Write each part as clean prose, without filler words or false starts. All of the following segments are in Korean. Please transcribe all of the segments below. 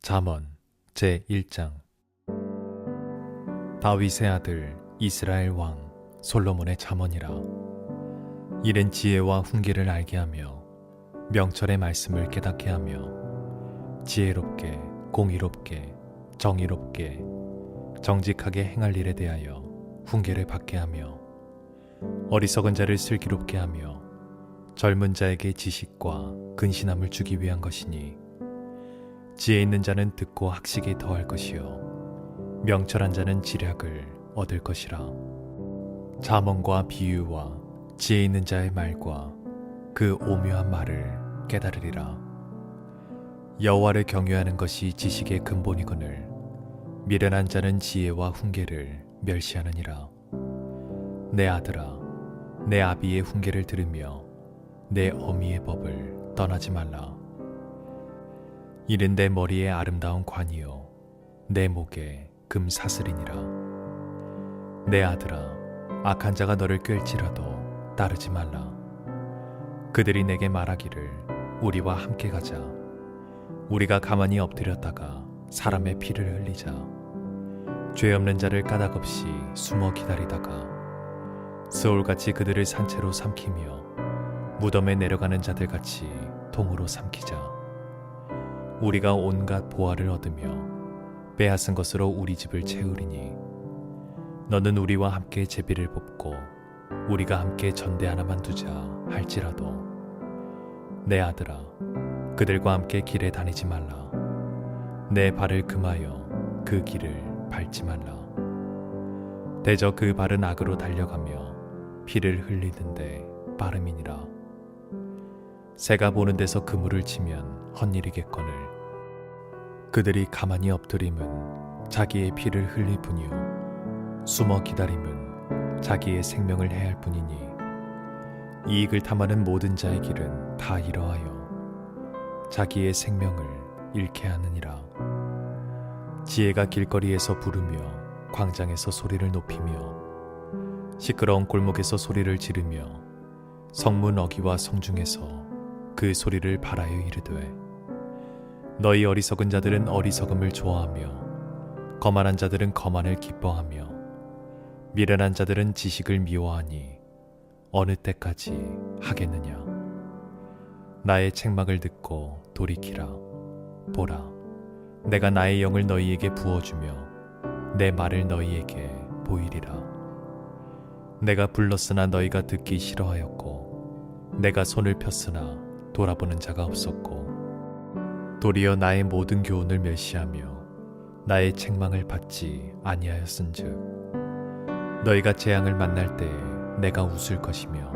잠언 제1장. 다윗의 아들 이스라엘 왕 솔로몬의 잠언이라. 이는 지혜와 훈계를 알게 하며 명철의 말씀을 깨닫게 하며 지혜롭게 공의롭게 정의롭게 정직하게 행할 일에 대하여 훈계를 받게 하며 어리석은 자를 슬기롭게 하며 젊은 자에게 지식과 근신함을 주기 위한 것이니, 지혜 있는 자는 듣고 학식이 더할 것이요 명철한 자는 지략을 얻을 것이라. 잠언과 비유와 지혜 있는 자의 말과 그 오묘한 말을 깨달으리라. 여호와를 경외하는 것이 지식의 근본이거늘 미련한 자는 지혜와 훈계를 멸시하느니라. 내 아들아, 내 아비의 훈계를 들으며 내 어미의 법을 떠나지 말라. 이는 내 머리에 아름다운 관이요 내 목에 금 사슬이니라. 내 아들아, 악한 자가 너를 꿰을지라도 따르지 말라. 그들이 내게 말하기를 우리와 함께 가자. 우리가 가만히 엎드렸다가 사람의 피를 흘리자. 죄 없는 자를 까닭없이 숨어 기다리다가 스올같이 그들을 산채로 삼키며 무덤에 내려가는 자들같이 통으로 삼키자. 우리가 온갖 보화를 얻으며 빼앗은 것으로 우리 집을 채우리니, 너는 우리와 함께 제비를 뽑고 우리가 함께 전대 하나만 두자 할지라도 내 아들아, 그들과 함께 길에 다니지 말라. 내 발을 금하여 그 길을 밟지 말라. 대저 그 발은 악으로 달려가며 피를 흘리는데 빠름이니라. 새가 보는 데서 그물을 치면 헛일이겠거늘 그들이 가만히 엎드림은 자기의 피를 흘릴 뿐이요 숨어 기다림은 자기의 생명을 해할 뿐이니, 이익을 탐하는 모든 자의 길은 다 이러하여 자기의 생명을 잃게 하느니라. 지혜가 길거리에서 부르며 광장에서 소리를 높이며 시끄러운 골목에서 소리를 지르며 성문 어귀와 성중에서 그 소리를 발하여 이르되, 너희 어리석은 자들은 어리석음을 좋아하며 거만한 자들은 거만을 기뻐하며 미련한 자들은 지식을 미워하니 어느 때까지 하겠느냐. 나의 책망을 듣고 돌이키라. 보라, 내가 나의 영을 너희에게 부어주며 내 말을 너희에게 보이리라. 내가 불렀으나 너희가 듣기 싫어하였고 내가 손을 폈으나 돌아보는 자가 없었고, 도리어 나의 모든 교훈을 멸시하며 나의 책망을 받지 아니하였은즉, 너희가 재앙을 만날 때에 내가 웃을 것이며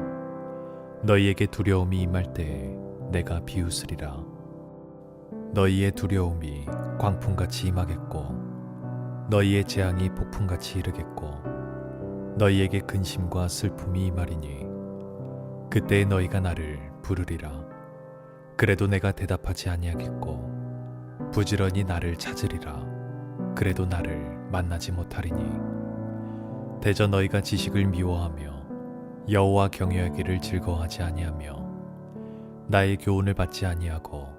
너희에게 두려움이 임할 때에 내가 비웃으리라. 너희의 두려움이 광풍같이 임하겠고 너희의 재앙이 폭풍같이 이르겠고 너희에게 근심과 슬픔이 임하리니, 그때에 너희가 나를 부르리라. 그래도 내가 대답하지 아니하겠고 부지런히 나를 찾으리라. 그래도 나를 만나지 못하리니, 대저 너희가 지식을 미워하며 여호와 경외하기를 즐거워하지 아니하며 나의 교훈을 받지 아니하고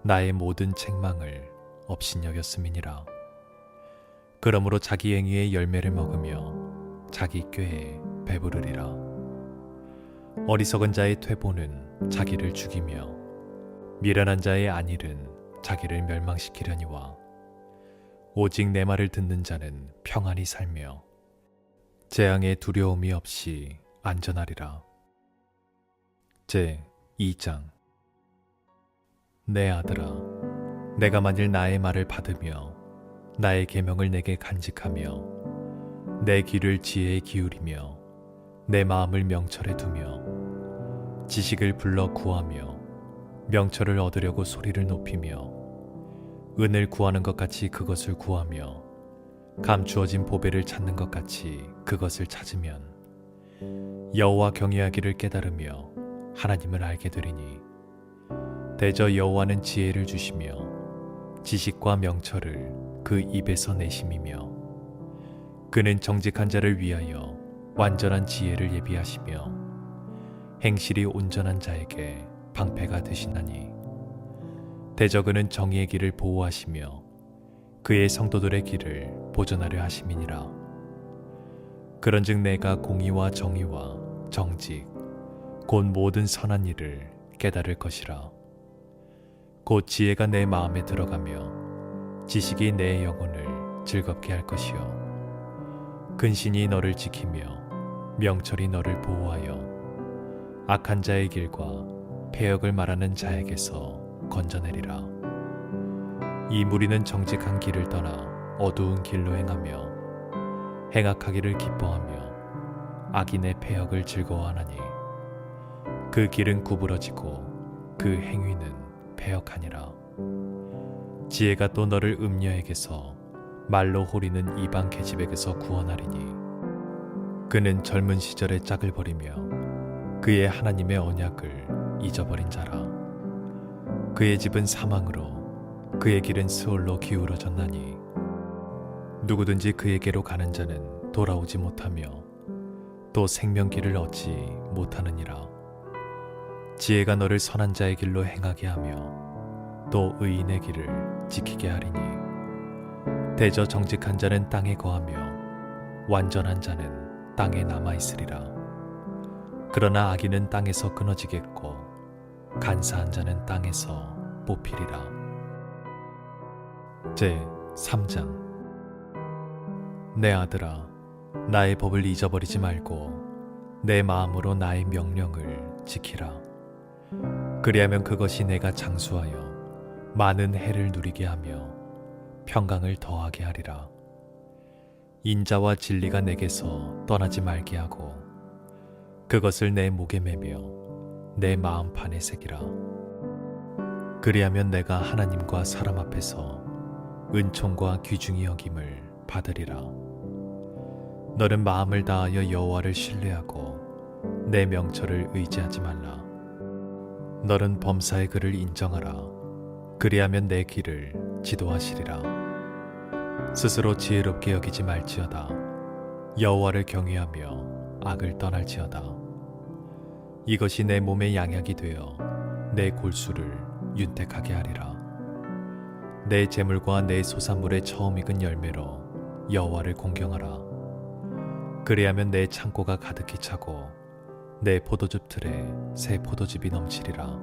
나의 모든 책망을 업신여겼음이니라. 그러므로 자기 행위의 열매를 먹으며 자기 꾀에 배부르리라. 어리석은 자의 퇴보는 자기를 죽이며 미련한 자의 안일은 자기를 멸망시키려니와, 오직 내 말을 듣는 자는 평안히 살며 재앙에 두려움이 없이 안전하리라. 제2장. 내 아들아, 내가 만일 나의 말을 받으며 나의 계명을 내게 간직하며 내 귀를 지혜에 기울이며 내 마음을 명철에 두며 지식을 불러 구하며 명철을 얻으려고 소리를 높이며 은을 구하는 것 같이 그것을 구하며 감추어진 보배를 찾는 것 같이 그것을 찾으면 여호와 경외하기를 깨달으며 하나님을 알게 되리니, 대저 여호와는 지혜를 주시며 지식과 명철을 그 입에서 내심이며 그는 정직한 자를 위하여 완전한 지혜를 예비하시며 행실이 온전한 자에게 방패가 되시나니, 대저 그는 정의의 길을 보호하시며 그의 성도들의 길을 보존하려 하심이니라. 그런즉 내가 공의와 정의와 정직 곧 모든 선한 일을 깨달을 것이라. 곧 지혜가 내 마음에 들어가며 지식이 내 영혼을 즐겁게 할 것이요 근신이 너를 지키며 명철이 너를 보호하여 악한 자의 길과 패역을 말하는 자에게서 건져내리라. 이 무리는 정직한 길을 떠나 어두운 길로 행하며 행악하기를 기뻐하며 악인의 패역을 즐거워하나니 그 길은 구부러지고 그 행위는 패역하니라. 지혜가 또 너를 음녀에게서 말로 호리는 이방 계집에게서 구원하리니 그는 젊은 시절의 짝을 버리며 그의 하나님의 언약을 잊어버린 자라. 그의 집은 사망으로 그의 길은 스올로 기울어졌나니 누구든지 그에게로 가는 자는 돌아오지 못하며 또 생명길을 얻지 못하느니라. 지혜가 너를 선한 자의 길로 행하게 하며 또 의인의 길을 지키게 하리니 대저 정직한 자는 땅에 거하며 완전한 자는 땅에 남아있으리라. 그러나 악인은 땅에서 끊어지겠고 간사한 자는 땅에서 뽑히리라. 제 3장. 내 아들아, 나의 법을 잊어버리지 말고 내 마음으로 나의 명령을 지키라. 그리하면 그것이 내가 장수하여 많은 해를 누리게 하며 평강을 더하게 하리라. 인자와 진리가 내게서 떠나지 말게 하고 그것을 내 목에 매며 내 마음판에 새기라. 그리하면 내가 하나님과 사람 앞에서 은총과 귀중히 여김을 받으리라. 너는 마음을 다하여 여호와를 신뢰하고 내 명철을 의지하지 말라. 너는 범사의 그를 인정하라. 그리하면 내 길을 지도하시리라. 스스로 지혜롭게 여기지 말지어다. 여호와를 경외하며 악을 떠날지어다. 이것이 내 몸의 양약이 되어 내 골수를 윤택하게 하리라. 내 재물과 내 소산물의 처음 익은 열매로 여호와를 공경하라. 그리하면 내 창고가 가득히 차고 내 포도즙 틀에 새 포도즙이 넘치리라.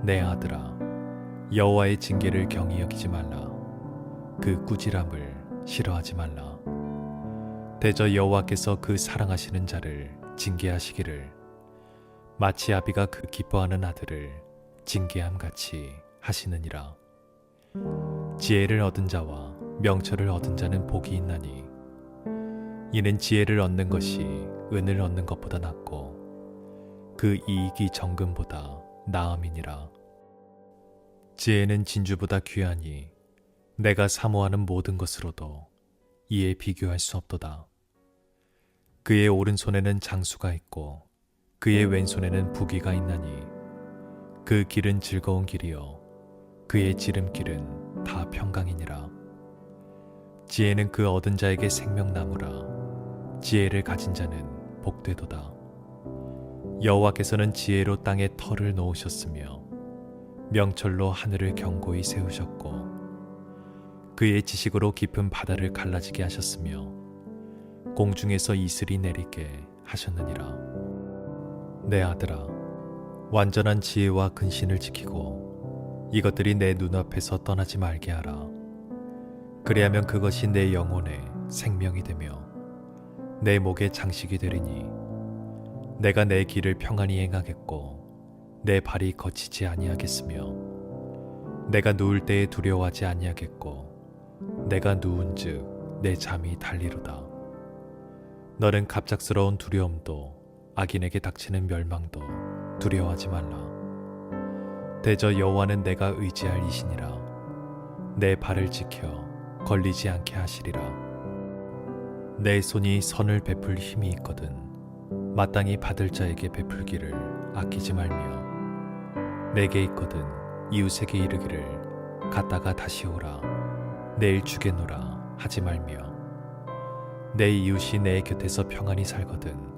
내 아들아, 여호와의 징계를 경히 여기지 말라. 그 꾸지람을 싫어하지 말라. 대저 여호와께서 그 사랑하시는 자를 징계하시기를 마치 아비가 그 기뻐하는 아들을 징계함같이 하시느니라. 지혜를 얻은 자와 명철을 얻은 자는 복이 있나니 이는 지혜를 얻는 것이 은을 얻는 것보다 낫고 그 이익이 정금보다 나음이니라. 지혜는 진주보다 귀하니 내가 사모하는 모든 것으로도 이에 비교할 수 없도다. 그의 오른손에는 장수가 있고 그의 왼손에는 부귀가 있나니 그 길은 즐거운 길이요 그의 지름길은 다 평강이니라. 지혜는 그 얻은 자에게 생명나무라. 지혜를 가진 자는 복되도다. 여호와께서는 지혜로 땅에 터를 놓으셨으며 명철로 하늘을 견고히 세우셨고 그의 지식으로 깊은 바다를 갈라지게 하셨으며 공중에서 이슬이 내리게 하셨느니라. 내 아들아, 완전한 지혜와 근신을 지키고 이것들이 내 눈앞에서 떠나지 말게 하라. 그리하면 그것이 내 영혼의 생명이 되며 내 목의 장식이 되리니 내가 내 길을 평안히 행하겠고 내 발이 거치지 아니하겠으며 내가 누울 때에 두려워하지 아니하겠고 내가 누운즉 내 잠이 달리로다. 너는 갑작스러운 두려움도 악인에게 닥치는 멸망도 두려워하지 말라. 대저 여호와는 내가 의지할 이시니라. 내 발을 지켜 걸리지 않게 하시리라. 내 손이 선을 베풀 힘이 있거든 마땅히 받을 자에게 베풀기를 아끼지 말며 내게 있거든 이웃에게 이르기를 갔다가 다시 오라 내일 주겠노라 하지 말며 내 이웃이 내 곁에서 평안히 살거든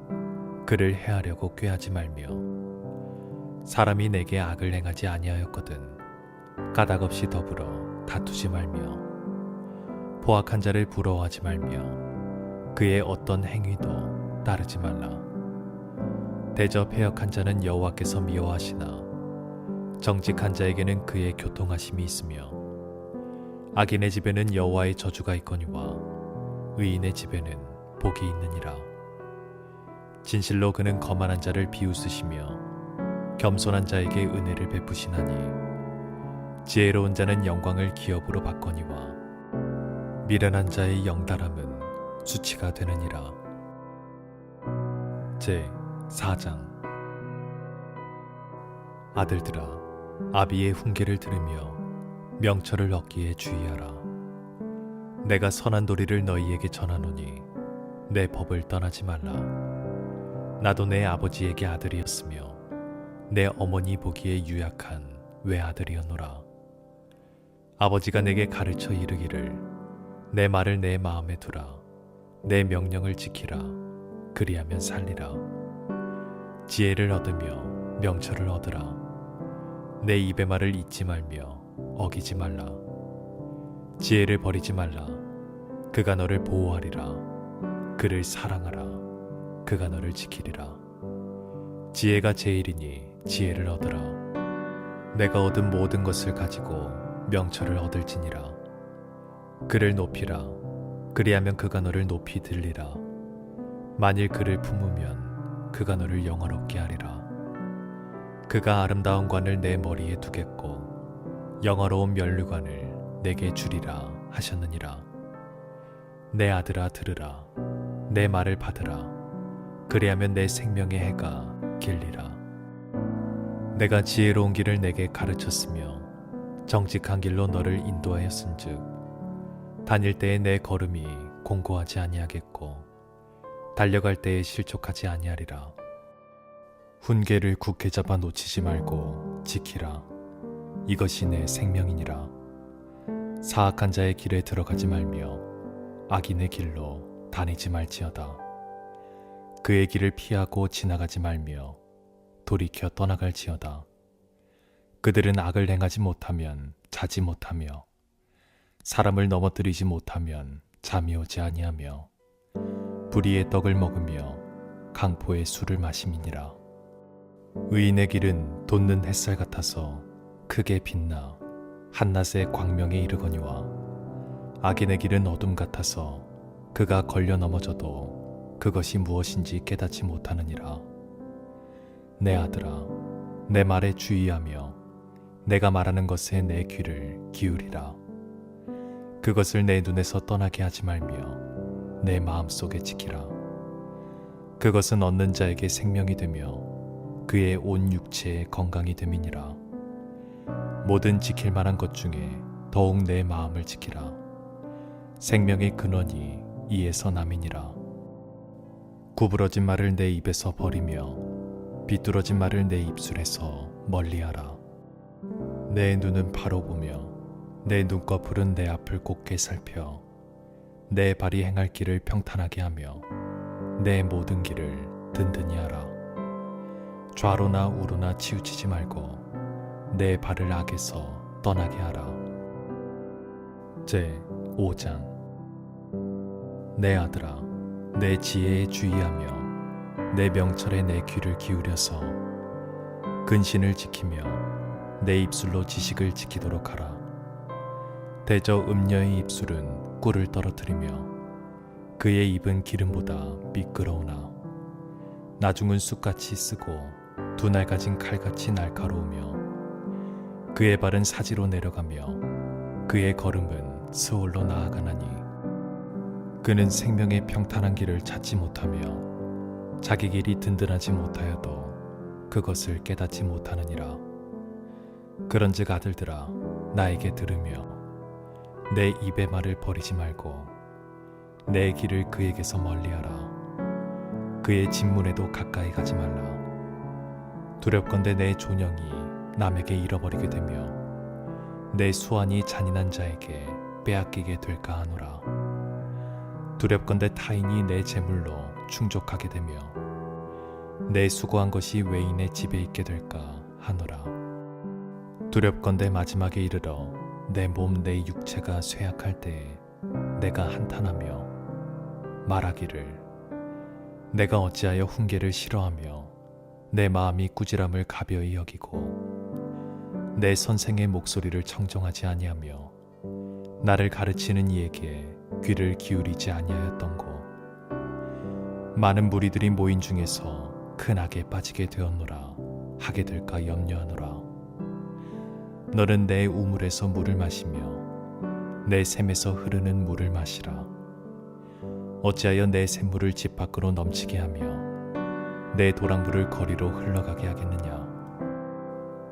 그를 해하려고 꾀하지 말며 사람이 내게 악을 행하지 아니하였거든 까닭 없이 더불어 다투지 말며 포악한 자를 부러워하지 말며 그의 어떤 행위도 따르지 말라. 대저 패역한 자는 여호와께서 미워하시나 정직한 자에게는 그의 교통하심이 있으며 악인의 집에는 여호와의 저주가 있거니와 의인의 집에는 복이 있느니라. 진실로 그는 거만한 자를 비웃으시며 겸손한 자에게 은혜를 베푸시나니 지혜로운 자는 영광을 기업으로 받거니와 미련한 자의 영달함은 수치가 되느니라. 제 4장. 아들들아, 아비의 훈계를 들으며 명철을 얻기에 주의하라. 내가 선한 도리를 너희에게 전하노니 내 법을 떠나지 말라. 나도 내 아버지에게 아들이었으며 내 어머니 보기에 유약한 외아들이었노라. 아버지가 내게 가르쳐 이르기를 내 말을 내 마음에 두라. 내 명령을 지키라. 그리하면 살리라. 지혜를 얻으며 명철을 얻으라. 내 입의 말을 잊지 말며 어기지 말라. 지혜를 버리지 말라. 그가 너를 보호하리라. 그를 사랑하라. 그가 너를 지키리라. 지혜가 제일이니 지혜를 얻으라. 내가 얻은 모든 것을 가지고 명철을 얻을지니라. 그를 높이라. 그리하면 그가 너를 높이 들리라. 만일 그를 품으면 그가 너를 영화롭게 하리라. 그가 아름다운 관을 내 머리에 두겠고 영화로운 면류관을 내게 주리라 하셨느니라. 내 아들아 들으라. 내 말을 받으라. 그리하면 내 생명의 해가 길리라. 내가 지혜로운 길을 내게 가르쳤으며 정직한 길로 너를 인도하였은즉 다닐 때에 내 걸음이 공고하지 아니하겠고 달려갈 때에 실족하지 아니하리라. 훈계를 굳게 잡아 놓치지 말고 지키라. 이것이 내 생명이니라. 사악한 자의 길에 들어가지 말며 악인의 길로 다니지 말지어다. 그의 길을 피하고 지나가지 말며 돌이켜 떠나갈지어다. 그들은 악을 행하지 못하면 자지 못하며 사람을 넘어뜨리지 못하면 잠이 오지 아니하며 불의의 떡을 먹으며 강포의 술을 마심이니라. 의인의 길은 돋는 햇살 같아서 크게 빛나 한낮의 광명에 이르거니와 악인의 길은 어둠 같아서 그가 걸려 넘어져도 그것이 무엇인지 깨닫지 못하느니라. 내 아들아, 내 말에 주의하며 내가 말하는 것에 내 귀를 기울이라. 그것을 내 눈에서 떠나게 하지 말며 내 마음속에 지키라. 그것은 얻는 자에게 생명이 되며 그의 온 육체에 건강이 됨이니라. 모든 지킬 만한 것 중에 더욱 내 마음을 지키라. 생명의 근원이 이에서 남이니라. 구부러진 말을 내 입에서 버리며 비뚤어진 말을 내 입술에서 멀리하라. 내 눈은 바로 보며 내 눈꺼풀은 내 앞을 곱게 살펴 내 발이 행할 길을 평탄하게 하며 내 모든 길을 든든히 하라. 좌로나 우로나 치우치지 말고 내 발을 악에서 떠나게 하라. 제 5장. 내 아들아, 내 지혜에 주의하며 내 명철에 내 귀를 기울여서 근신을 지키며 내 입술로 지식을 지키도록 하라. 대저 음녀의 입술은 꿀을 떨어뜨리며 그의 입은 기름보다 미끄러우나 나중은 쑥같이 쓰고 두 날 가진 칼같이 날카로우며 그의 발은 사지로 내려가며 그의 걸음은 스올로 나아가나니 그는 생명의 평탄한 길을 찾지 못하며 자기 길이 든든하지 못하여도 그것을 깨닫지 못하느니라. 그런즉 아들들아, 나에게 들으며 내 입의 말을 버리지 말고 내 길을 그에게서 멀리하라. 그의 진문에도 가까이 가지 말라. 두렵건대 내 존영이 남에게 잃어버리게 되며 내 수완이 잔인한 자에게 빼앗기게 될까 하노라. 두렵건대 타인이 내 재물로 충족하게 되며 내 수고한 것이 외인의 집에 있게 될까 하노라. 두렵건대 마지막에 이르러 내 몸 내 육체가 쇠약할 때에 내가 한탄하며 말하기를 내가 어찌하여 훈계를 싫어하며 내 마음이 꾸지람을 가벼이 여기고 내 선생의 목소리를 청정하지 아니하며 나를 가르치는 이에게 귀를 기울이지 아니하였던고. 많은 무리들이 모인 중에서 큰 악에 빠지게 되었노라 하게 될까 염려하노라. 너는 내 우물에서 물을 마시며 내 샘에서 흐르는 물을 마시라. 어찌하여 내 샘물을 집 밖으로 넘치게 하며 내 도랑물을 거리로 흘러가게 하겠느냐.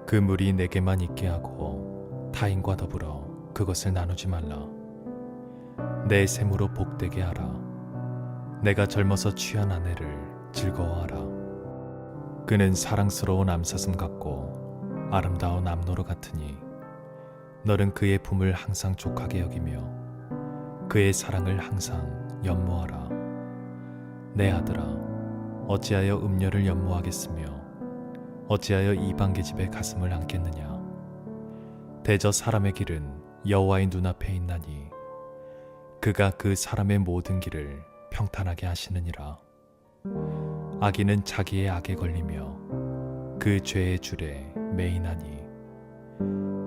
그 물이 내게만 있게 하고 타인과 더불어 그것을 나누지 말라. 내 샘으로 복되게 하라. 내가 젊어서 취한 아내를 즐거워하라. 그는 사랑스러운 암사슴 같고 아름다운 암노루 같으니 너는 그의 품을 항상 족하게 여기며 그의 사랑을 항상 연모하라. 내 아들아, 어찌하여 음녀를 연모하겠으며 어찌하여 이방 계집의 가슴을 안겠느냐. 대저 사람의 길은 여호와의 눈앞에 있나니 그가 그 사람의 모든 길을 평탄하게 하시느니라. 악인은 자기의 악에 걸리며 그 죄의 줄에 매이나니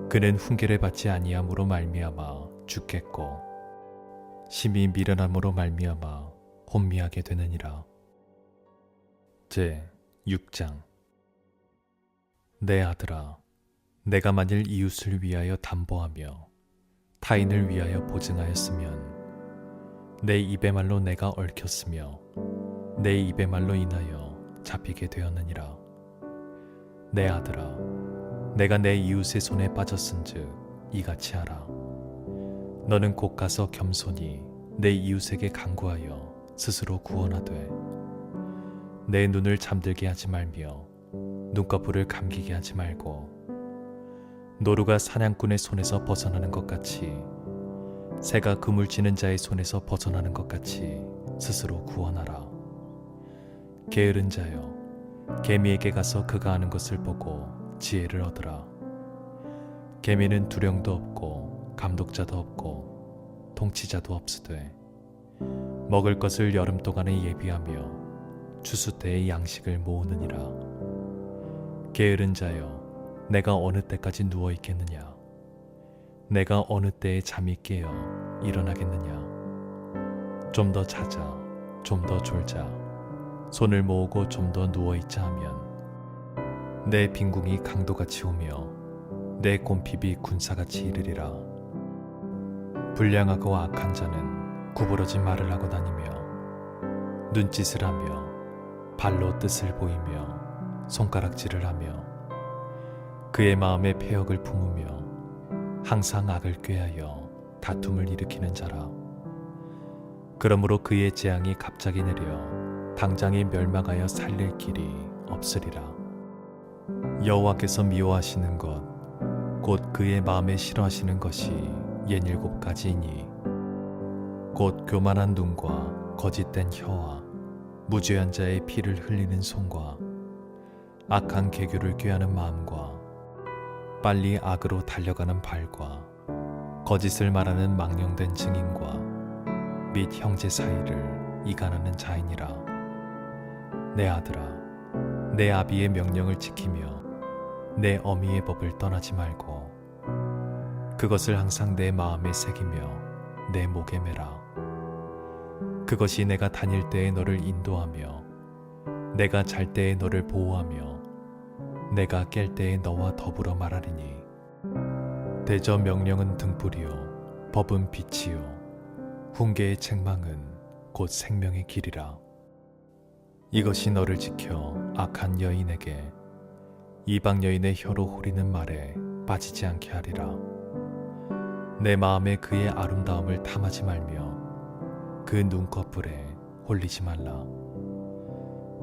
그는 훈계를 받지 아니함으로 말미암아 죽겠고 심히 미련함으로 말미암아 혼미하게 되느니라. 제 6장. 내 아들아, 내가 만일 이웃을 위하여 담보하며 타인을 위하여 보증하였으면 내 입의 말로 내가 얽혔으며 내 입의 말로 인하여 잡히게 되었느니라. 내 아들아, 내가 내 이웃의 손에 빠졌은즉 이같이 하라. 너는 곧 가서 겸손히 내 이웃에게 간구하여 스스로 구원하되 내 눈을 잠들게 하지 말며 눈꺼풀을 감기게 하지 말고 노루가 사냥꾼의 손에서 벗어나는 것 같이 새가 그물 치는 자의 손에서 벗어나는 것 같이 스스로 구원하라. 게으른 자여, 개미에게 가서 그가 하는 것을 보고 지혜를 얻으라. 개미는 두령도 없고 감독자도 없고 통치자도 없으되 먹을 것을 여름 동안에 예비하며 추수 때의 양식을 모으느니라. 게으른 자여, 내가 어느 때까지 누워 있겠느냐. 내가 어느 때에 잠이 깨어 일어나겠느냐. 좀 더 자자, 좀 더 졸자, 손을 모으고 좀 더 누워 있자 하면 내 빈궁이 강도같이 오며 내 곰핍이 군사같이 이르리라. 불량하고 악한 자는 구부러진 말을 하고 다니며 눈짓을 하며 발로 뜻을 보이며 손가락질을 하며 그의 마음에 패역을 품으며 항상 악을 꾀하여 다툼을 일으키는 자라. 그러므로 그의 재앙이 갑자기 내려 당장에 멸망하여 살릴 길이 없으리라. 여호와께서 미워하시는 것 곧 그의 마음에 싫어하시는 것이 67가지이니 곧 교만한 눈과 거짓된 혀와 무죄한 자의 피를 흘리는 손과 악한 계교를 꾀하는 마음과 빨리 악으로 달려가는 발과 거짓을 말하는 망령된 증인과 및 형제 사이를 이간하는 자이니라. 내 아들아, 내 아비의 명령을 지키며 내 어미의 법을 떠나지 말고 그것을 항상 내 마음에 새기며 내 목에 매라. 그것이 내가 다닐 때에 너를 인도하며 내가 잘 때에 너를 보호하며 내가 깰 때에 너와 더불어 말하리니 대저 명령은 등불이요 법은 빛이요 훈계의 책망은 곧 생명의 길이라. 이것이 너를 지켜 악한 여인에게 이방 여인의 혀로 후리는 말에 빠지지 않게 하리라. 내 마음에 그의 아름다움을 탐하지 말며 그 눈꺼풀에 홀리지 말라.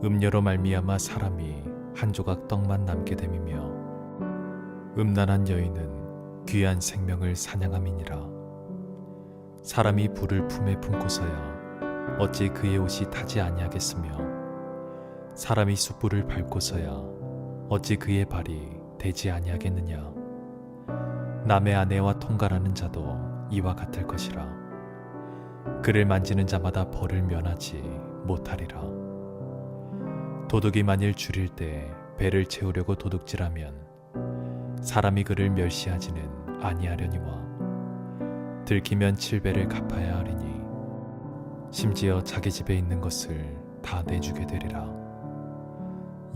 음녀로 말미암아 사람이 한 조각 떡만 남게 됨이며 음란한 여인은 귀한 생명을 사냥함이니라. 사람이 불을 품에 품고서야 어찌 그의 옷이 타지 아니하겠으며 사람이 숯불을 밟고서야 어찌 그의 발이 되지 아니하겠느냐. 남의 아내와 통갈하는 자도 이와 같을 것이라. 그를 만지는 자마다 벌을 면하지 못하리라. 도둑이 만일 줄일 때 배를 채우려고 도둑질하면 사람이 그를 멸시하지는 아니하려니와 들키면 7배를 갚아야 하리니 심지어 자기 집에 있는 것을 다 내주게 되리라.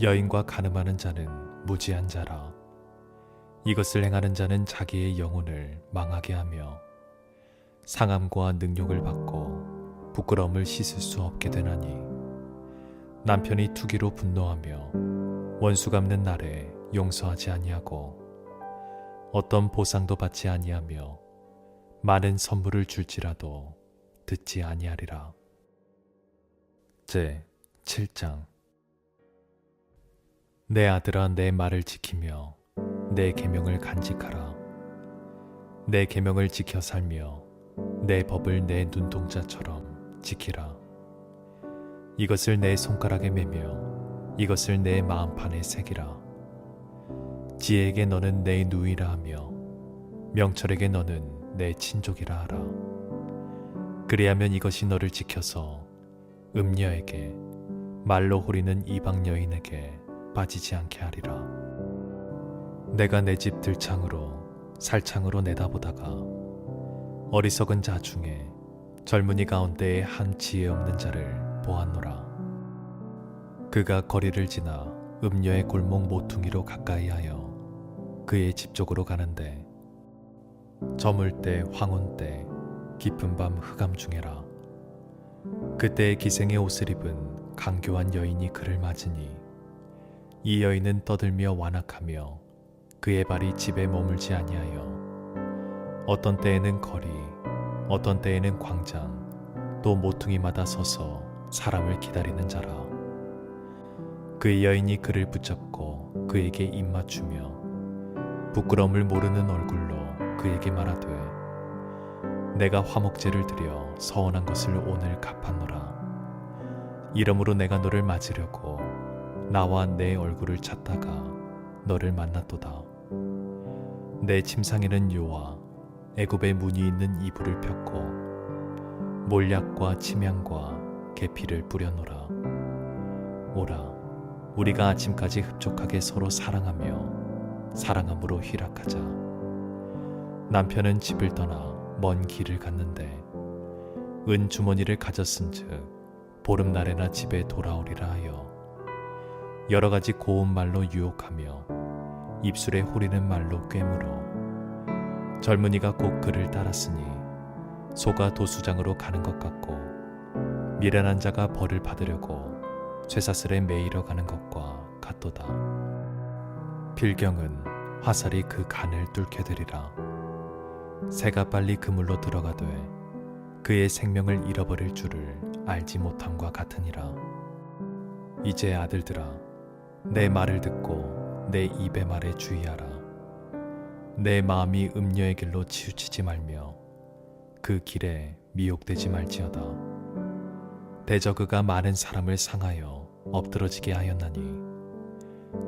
여인과 간음하는 자는 무지한 자라. 이것을 행하는 자는 자기의 영혼을 망하게 하며 상함과 능욕을 받고 부끄러움을 씻을 수 없게 되나니 남편이 투기로 분노하며 원수 갚는 날에 용서하지 아니하고 어떤 보상도 받지 아니하며 많은 선물을 줄지라도 듣지 아니하리라. 제 7장. 내 아들아, 내 말을 지키며 내 계명을 간직하라. 내 계명을 지켜 살며 내 법을 내 눈동자처럼 지키라. 이것을 내 손가락에 매며 이것을 내 마음판에 새기라. 지혜에게 너는 내 누이라 하며 명철에게 너는 내 친족이라 하라. 그리하면 이것이 너를 지켜서 음녀에게 말로 호리는 이방 여인에게 빠지지 않게 하리라. 내가 내 집 들창으로 살창으로 내다보다가 어리석은 자 중에 젊은이 가운데에 한 지혜 없는 자를 보았노라. 그가 거리를 지나 음녀의 골목 모퉁이로 가까이하여 그의 집 쪽으로 가는데 저물 때 황혼 때 깊은 밤 흑암 중에라. 그때의 기생의 옷을 입은 강교한 여인이 그를 맞으니 이 여인은 떠들며 완악하며 그의 발이 집에 머물지 아니하여 어떤 때에는 거리 어떤 때에는 광장 또 모퉁이마다 서서 사람을 기다리는 자라. 그 여인이 그를 붙잡고 그에게 입맞추며 부끄러움을 모르는 얼굴로 그에게 말하되 내가 화목제를 드려 서원한 것을 오늘 갚았노라. 이러므로 내가 너를 맞으려고 나와 내 얼굴을 찾다가 너를 만났도다. 내 침상에는 요와 애굽의 문이 있는 이불을 폈고 몰약과 침향과 계피를 뿌려놓으라. 오라, 우리가 아침까지 흡족하게 서로 사랑하며 사랑함으로 희락하자. 남편은 집을 떠나 먼 길을 갔는데 은 주머니를 가졌은즉 보름날에나 집에 돌아오리라 하여 여러 가지 고운 말로 유혹하며 입술에 호리는 말로 꿰물어 젊은이가 곧 그를 따랐으니 소가 도수장으로 가는 것 같고 미련한 자가 벌을 받으려고 쇠사슬에 매이러 가는 것과 같도다. 필경은 화살이 그 간을 뚫게 되리라. 새가 빨리 그물로 들어가되 그의 생명을 잃어버릴 줄을 알지 못함과 같으니라. 이제 아들들아, 내 말을 듣고 내 입의 말에 주의하라. 내 마음이 음녀의 길로 치우치지 말며 그 길에 미혹되지 말지어다. 대저 그가 많은 사람을 상하여 엎드러지게 하였나니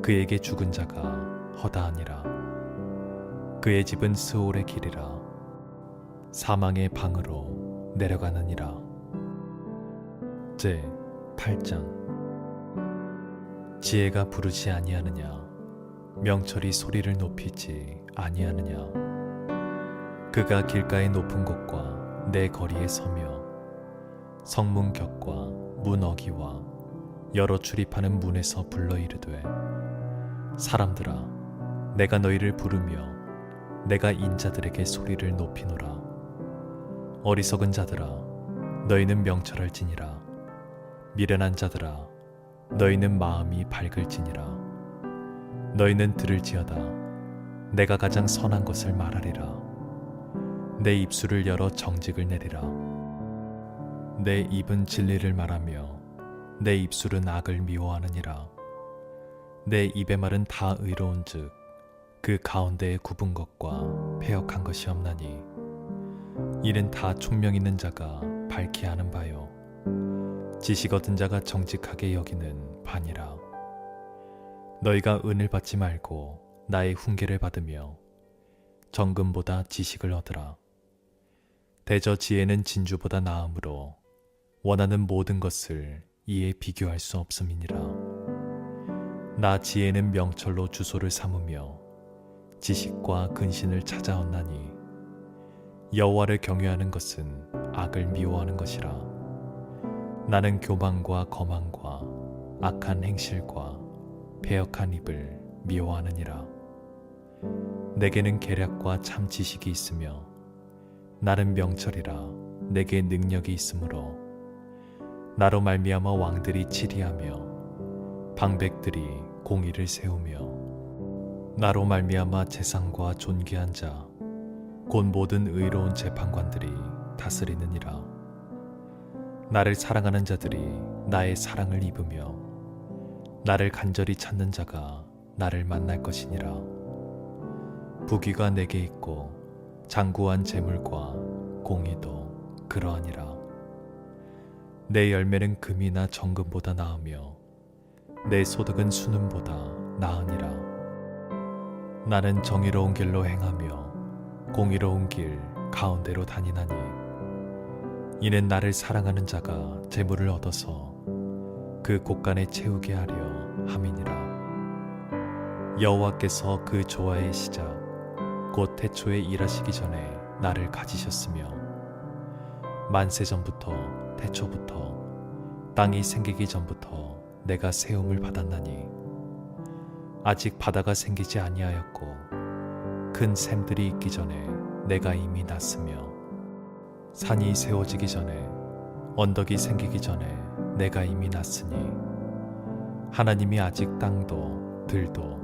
그에게 죽은 자가 허다하니라. 그의 집은 스올의 길이라 사망의 방으로 내려가느니라. 제 8장. 지혜가 부르지 아니하느냐, 명철이 소리를 높이지 아니하느냐. 그가 길가의 높은 곳과 내 거리에 서며 성문 곁과 문 어기와 여러 출입하는 문에서 불러 이르되 사람들아, 내가 너희를 부르며 내가 인자들에게 소리를 높이노라. 어리석은 자들아, 너희는 명철할지니라. 미련한 자들아, 너희는 마음이 밝을지니라. 너희는 들을지어다. 내가 가장 선한 것을 말하리라. 내 입술을 열어 정직을 내리라. 내 입은 진리를 말하며 내 입술은 악을 미워하느니라. 내 입의 말은 다 의로운즉 그 가운데에 굽은 것과 패역한 것이 없나니 이는 다 총명 있는 자가 밝히 아는 바요 지식 얻은 자가 정직하게 여기는 바니라. 너희가 은을 받지 말고 나의 훈계를 받으며 정금보다 지식을 얻으라. 대저 지혜는 진주보다 나음으로 원하는 모든 것을 이에 비교할 수 없음이니라. 나 지혜는 명철로 주소를 삼으며 지식과 근신을 찾아 얻나니 여호와를 경외하는 것은 악을 미워하는 것이라. 나는 교만과 거만과 악한 행실과 패역한 입을 미워하느니라. 내게는 계략과 참 지식이 있으며 나는 명철이라 내게 능력이 있으므로 나로 말미암아 왕들이 치리하며 방백들이 공의를 세우며 나로 말미암아 재상과 존귀한 자 곧 모든 의로운 재판관들이 다스리느니라. 나를 사랑하는 자들이 나의 사랑을 입으며 나를 간절히 찾는 자가 나를 만날 것이니라. 부귀가 내게 있고 장구한 재물과 공의도 그러하니라. 내 열매는 금이나 정금보다 나으며 내 소득은 순금보다 나으니라. 나는 정의로운 길로 행하며 공의로운 길 가운데로 다니나니 이는 나를 사랑하는 자가 재물을 얻어서 그 곳간에 채우게 하려 함이니라. 여호와께서 그 조화의 시작 곧 태초에 일하시기 전에 나를 가지셨으며 만세 전부터 태초부터 땅이 생기기 전부터 내가 세움을 받았나니 아직 바다가 생기지 아니하였고 큰 샘들이 있기 전에 내가 이미 났으며 산이 세워지기 전에 언덕이 생기기 전에 내가 이미 났으니 하나님이 아직 땅도 들도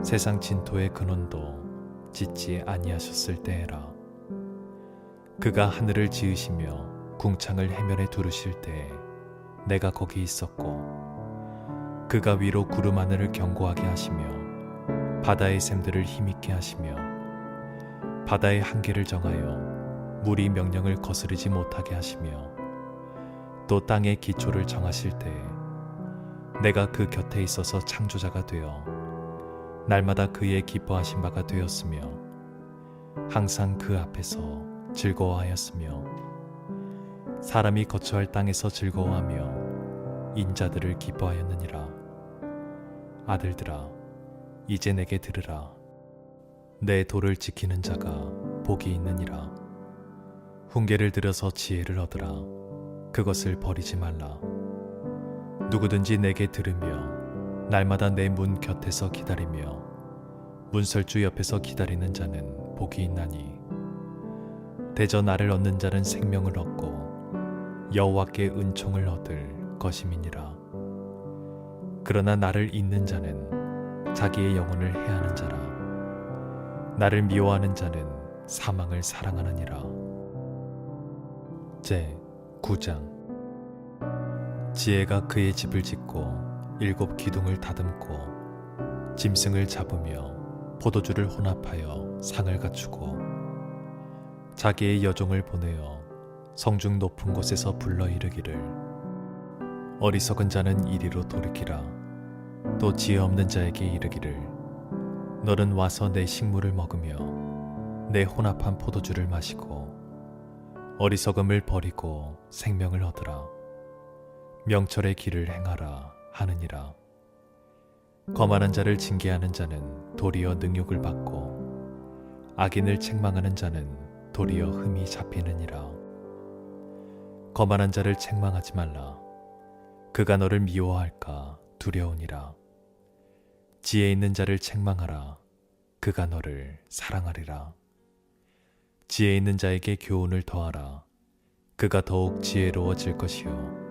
세상 진토의 근원도 짓지 아니하셨을 때에라. 그가 하늘을 지으시며 궁창을 해면에 두르실 때에 내가 거기 있었고 그가 위로 구름 하늘을 견고하게 하시며 바다의 샘들을 힘있게 하시며 바다의 한계를 정하여 물이 명령을 거스르지 못하게 하시며 또 땅의 기초를 정하실 때에 내가 그 곁에 있어서 창조자가 되어 날마다 그의 기뻐하신 바가 되었으며 항상 그 앞에서 즐거워하였으며 사람이 거처할 땅에서 즐거워하며 인자들을 기뻐하였느니라. 아들들아 이제 내게 들으라. 내 도를 지키는 자가 복이 있느니라. 훈계를 들여서 지혜를 얻으라. 그것을 버리지 말라. 누구든지 내게 들으며 날마다 내 문 곁에서 기다리며 문설주 옆에서 기다리는 자는 복이 있나니 대저 나를 얻는 자는 생명을 얻고 여호와께 은총을 얻을 것임이니라. 그러나 나를 잊는 자는 자기의 영혼을 해하는 자라. 나를 미워하는 자는 사망을 사랑하느니라. 제 9장. 지혜가 그의 집을 짓고 7 기둥을 다듬고 짐승을 잡으며 포도주를 혼합하여 상을 갖추고 자기의 여종을 보내어 성중 높은 곳에서 불러 이르기를 어리석은 자는 이리로 돌이키라. 또 지혜 없는 자에게 이르기를 너는 와서 내 식물을 먹으며 내 혼합한 포도주를 마시고 어리석음을 버리고 생명을 얻으라. 명철의 길을 행하라 하느니라. 거만한 자를 징계하는 자는 도리어 능욕을 받고 악인을 책망하는 자는 도리어 흠이 잡히느니라. 거만한 자를 책망하지 말라. 그가 너를 미워할까 두려우니라. 지혜 있는 자를 책망하라. 그가 너를 사랑하리라. 지혜 있는 자에게 교훈을 더하라. 그가 더욱 지혜로워질 것이요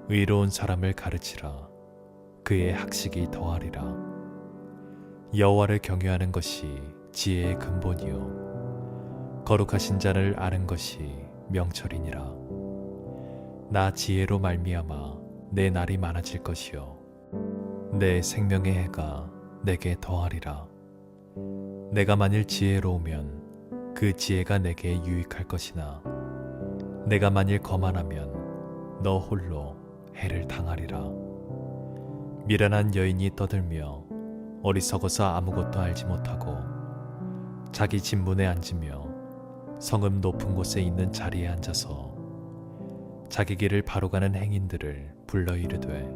의로운 사람을 가르치라. 그의 학식이 더하리라. 여호와를 경외하는 것이 지혜의 근본이요 거룩하신 자를 아는 것이 명철이니라. 나 지혜로 말미암아 내 날이 많아질 것이요 내 생명의 해가 내게 더하리라. 내가 만일 지혜로우면 그 지혜가 내게 유익할 것이나 내가 만일 거만하면 너 홀로 해를 당하리라. 미련한 여인이 떠들며 어리석어서 아무것도 알지 못하고 자기 진문에 앉으며 성읍 높은 곳에 있는 자리에 앉아서 자기 길을 바로 가는 행인들을 불러 이르되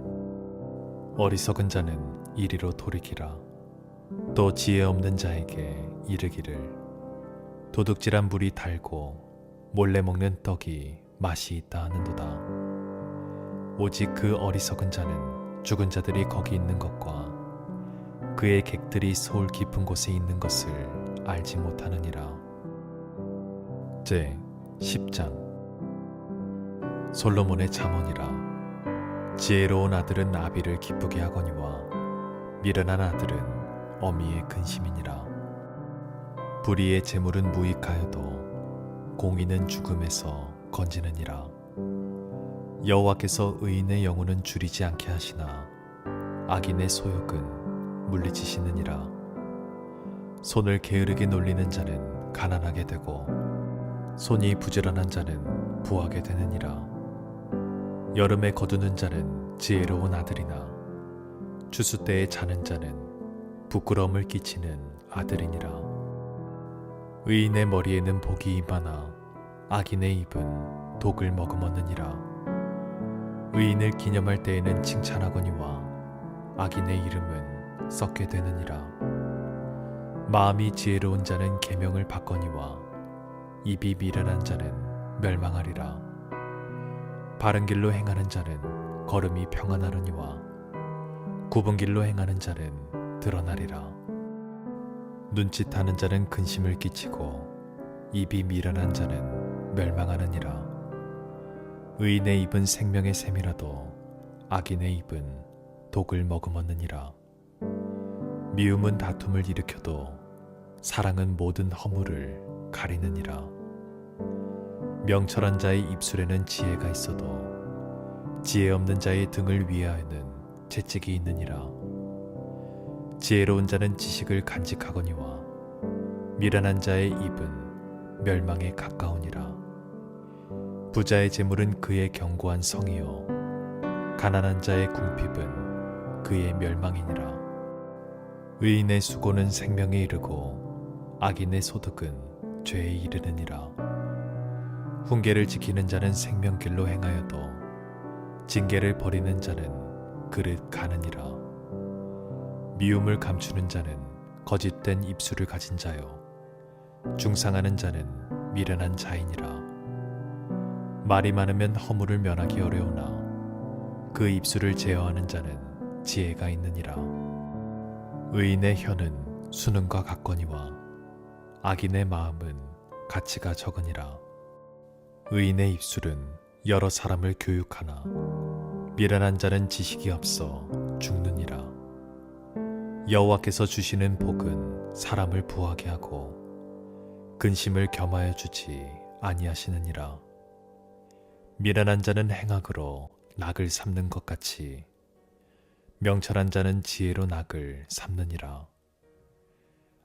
어리석은 자는 이리로 돌이키라. 또 지혜 없는 자에게 이르기를 도둑질한 물이 달고 몰래 먹는 떡이 맛이 있다 하는도다. 오직 그 어리석은 자는 죽은 자들이 거기 있는 것과 그의 객들이 소울 깊은 곳에 있는 것을 알지 못하느니라. 제 10장. 솔로몬의 잠언이라. 지혜로운 아들은 아비를 기쁘게 하거니와 미련한 아들은 어미의 근심이니라. 불의의 재물은 무익하여도 공의는 죽음에서 건지느니라. 여호와께서 의인의 영혼은 줄이지 않게 하시나 악인의 소욕은 물리치시느니라. 손을 게으르게 놀리는 자는 가난하게 되고 손이 부지런한 자는 부하게 되느니라. 여름에 거두는 자는 지혜로운 아들이나 추수 때에 자는 자는 부끄러움을 끼치는 아들이니라. 의인의 머리에는 복이 임하나 악인의 입은 독을 머금었느니라. 의인을 기념할 때에는 칭찬하거니와 악인의 이름은 썩게 되느니라. 마음이 지혜로운 자는 계명을 받거니와 입이 미련한 자는 멸망하리라. 바른 길로 행하는 자는 걸음이 평안하려니와 굽은 길로 행하는 자는 드러나리라. 눈짓하는 자는 근심을 끼치고 입이 미련한 자는 멸망하느니라. 의인의 입은 생명의 샘이라도 악인의 입은 독을 머금었느니라. 미움은 다툼을 일으켜도 사랑은 모든 허물을 가리느니라. 명철한 자의 입술에는 지혜가 있어도 지혜 없는 자의 등을 위하여는 채찍이 있느니라. 지혜로운 자는 지식을 간직하거니와 미련한 자의 입은 멸망에 가까우니라. 부자의 재물은 그의 견고한 성이요 가난한 자의 궁핍은 그의 멸망이니라. 의인의 수고는 생명에 이르고 악인의 소득은 죄에 이르느니라. 훈계를 지키는 자는 생명길로 행하여도 징계를 버리는 자는 그릇 가느니라. 미움을 감추는 자는 거짓된 입술을 가진 자요 중상하는 자는 미련한 자이니라. 말이 많으면 허물을 면하기 어려우나 그 입술을 제어하는 자는 지혜가 있느니라. 의인의 혀는 수능과 같거니와 악인의 마음은 가치가 적으니라. 의인의 입술은 여러 사람을 교육하나 미련한 자는 지식이 없어 죽느니라. 여호와께서 주시는 복은 사람을 부하게 하고 근심을 겸하여 주지 아니하시느니라. 미련한 자는 행악으로 낙을 삼는 것 같이 명철한 자는 지혜로 낙을 삼느니라.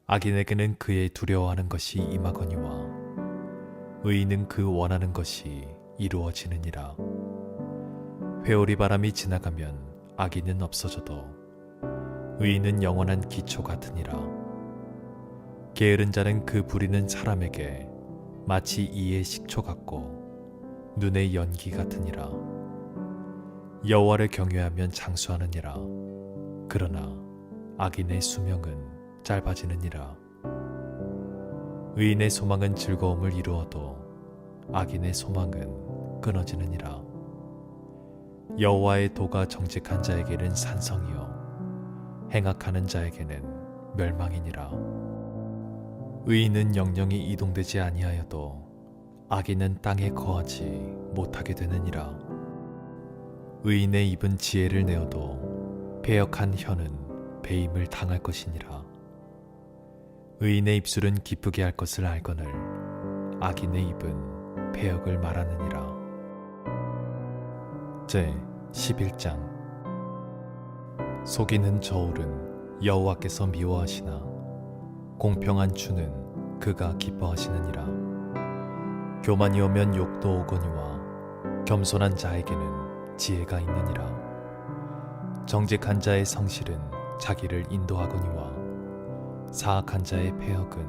악인에게는 그의 두려워하는 것이 임하거니와 의인은 그 원하는 것이 이루어지느니라. 회오리 바람이 지나가면 악인은 없어져도 의인은 영원한 기초 같으니라. 게으른 자는 그 부리는 사람에게 마치 이의 식초 같고 눈의 연기 같으니라. 여호와를 경외하면 장수하느니라. 그러나 악인의 수명은 짧아지느니라. 의인의 소망은 즐거움을 이루어도 악인의 소망은 끊어지느니라. 여호와의 도가 정직한 자에게는 산성이요 행악하는 자에게는 멸망이니라. 의인은 영영이 이동되지 아니하여도 악인은 땅에 거하지 못하게 되느니라. 의인의 입은 지혜를 내어도 패역한 혀는 배임을 당할 것이니라. 의인의 입술은 기쁘게 할 것을 알거늘 악인의 입은 패역을 말하느니라. 제 11장. 속이는 저울은 여호와께서 미워하시나 공평한 주는 그가 기뻐하시느니라. 교만이 오면 욕도 오거니와 겸손한 자에게는 지혜가 있느니라. 정직한 자의 성실은 자기를 인도하거니와 사악한 자의 패역은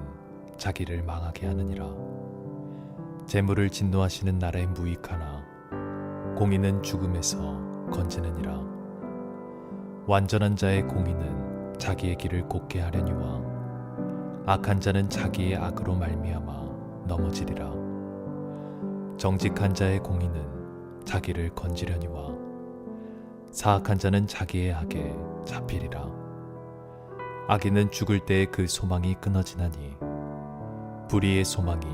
자기를 망하게 하느니라. 재물을 진노하시는 나라의 무익하나 공의는 죽음에서 건지느니라. 완전한 자의 공의는 자기의 길을 곱게 하려니와 악한 자는 자기의 악으로 말미암아 넘어지리라. 정직한 자의 공의는 자기를 건지려니와 사악한 자는 자기의 악에 잡히리라. 악인은 죽을 때에 그 소망이 끊어지나니 불의의 소망이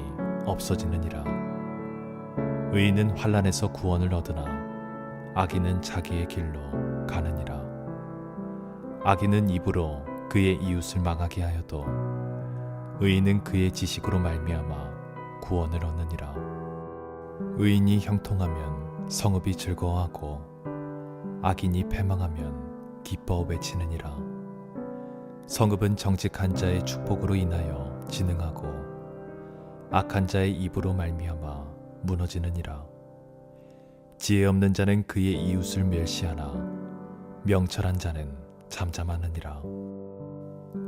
없어지느니라. 의인은 환난에서 구원을 얻으나 악인은 자기의 길로 가느니라. 악인은 입으로 그의 이웃을 망하게 하여도 의인은 그의 지식으로 말미암아 구원을 얻느니라. 의인이 형통하면 성읍이 즐거워하고 악인이 패망하면 기뻐 외치느니라. 성읍은 정직한 자의 축복으로 인하여 진흥하고 악한 자의 입으로 말미암아 무너지느니라. 지혜 없는 자는 그의 이웃을 멸시하나 명철한 자는 잠잠하느니라.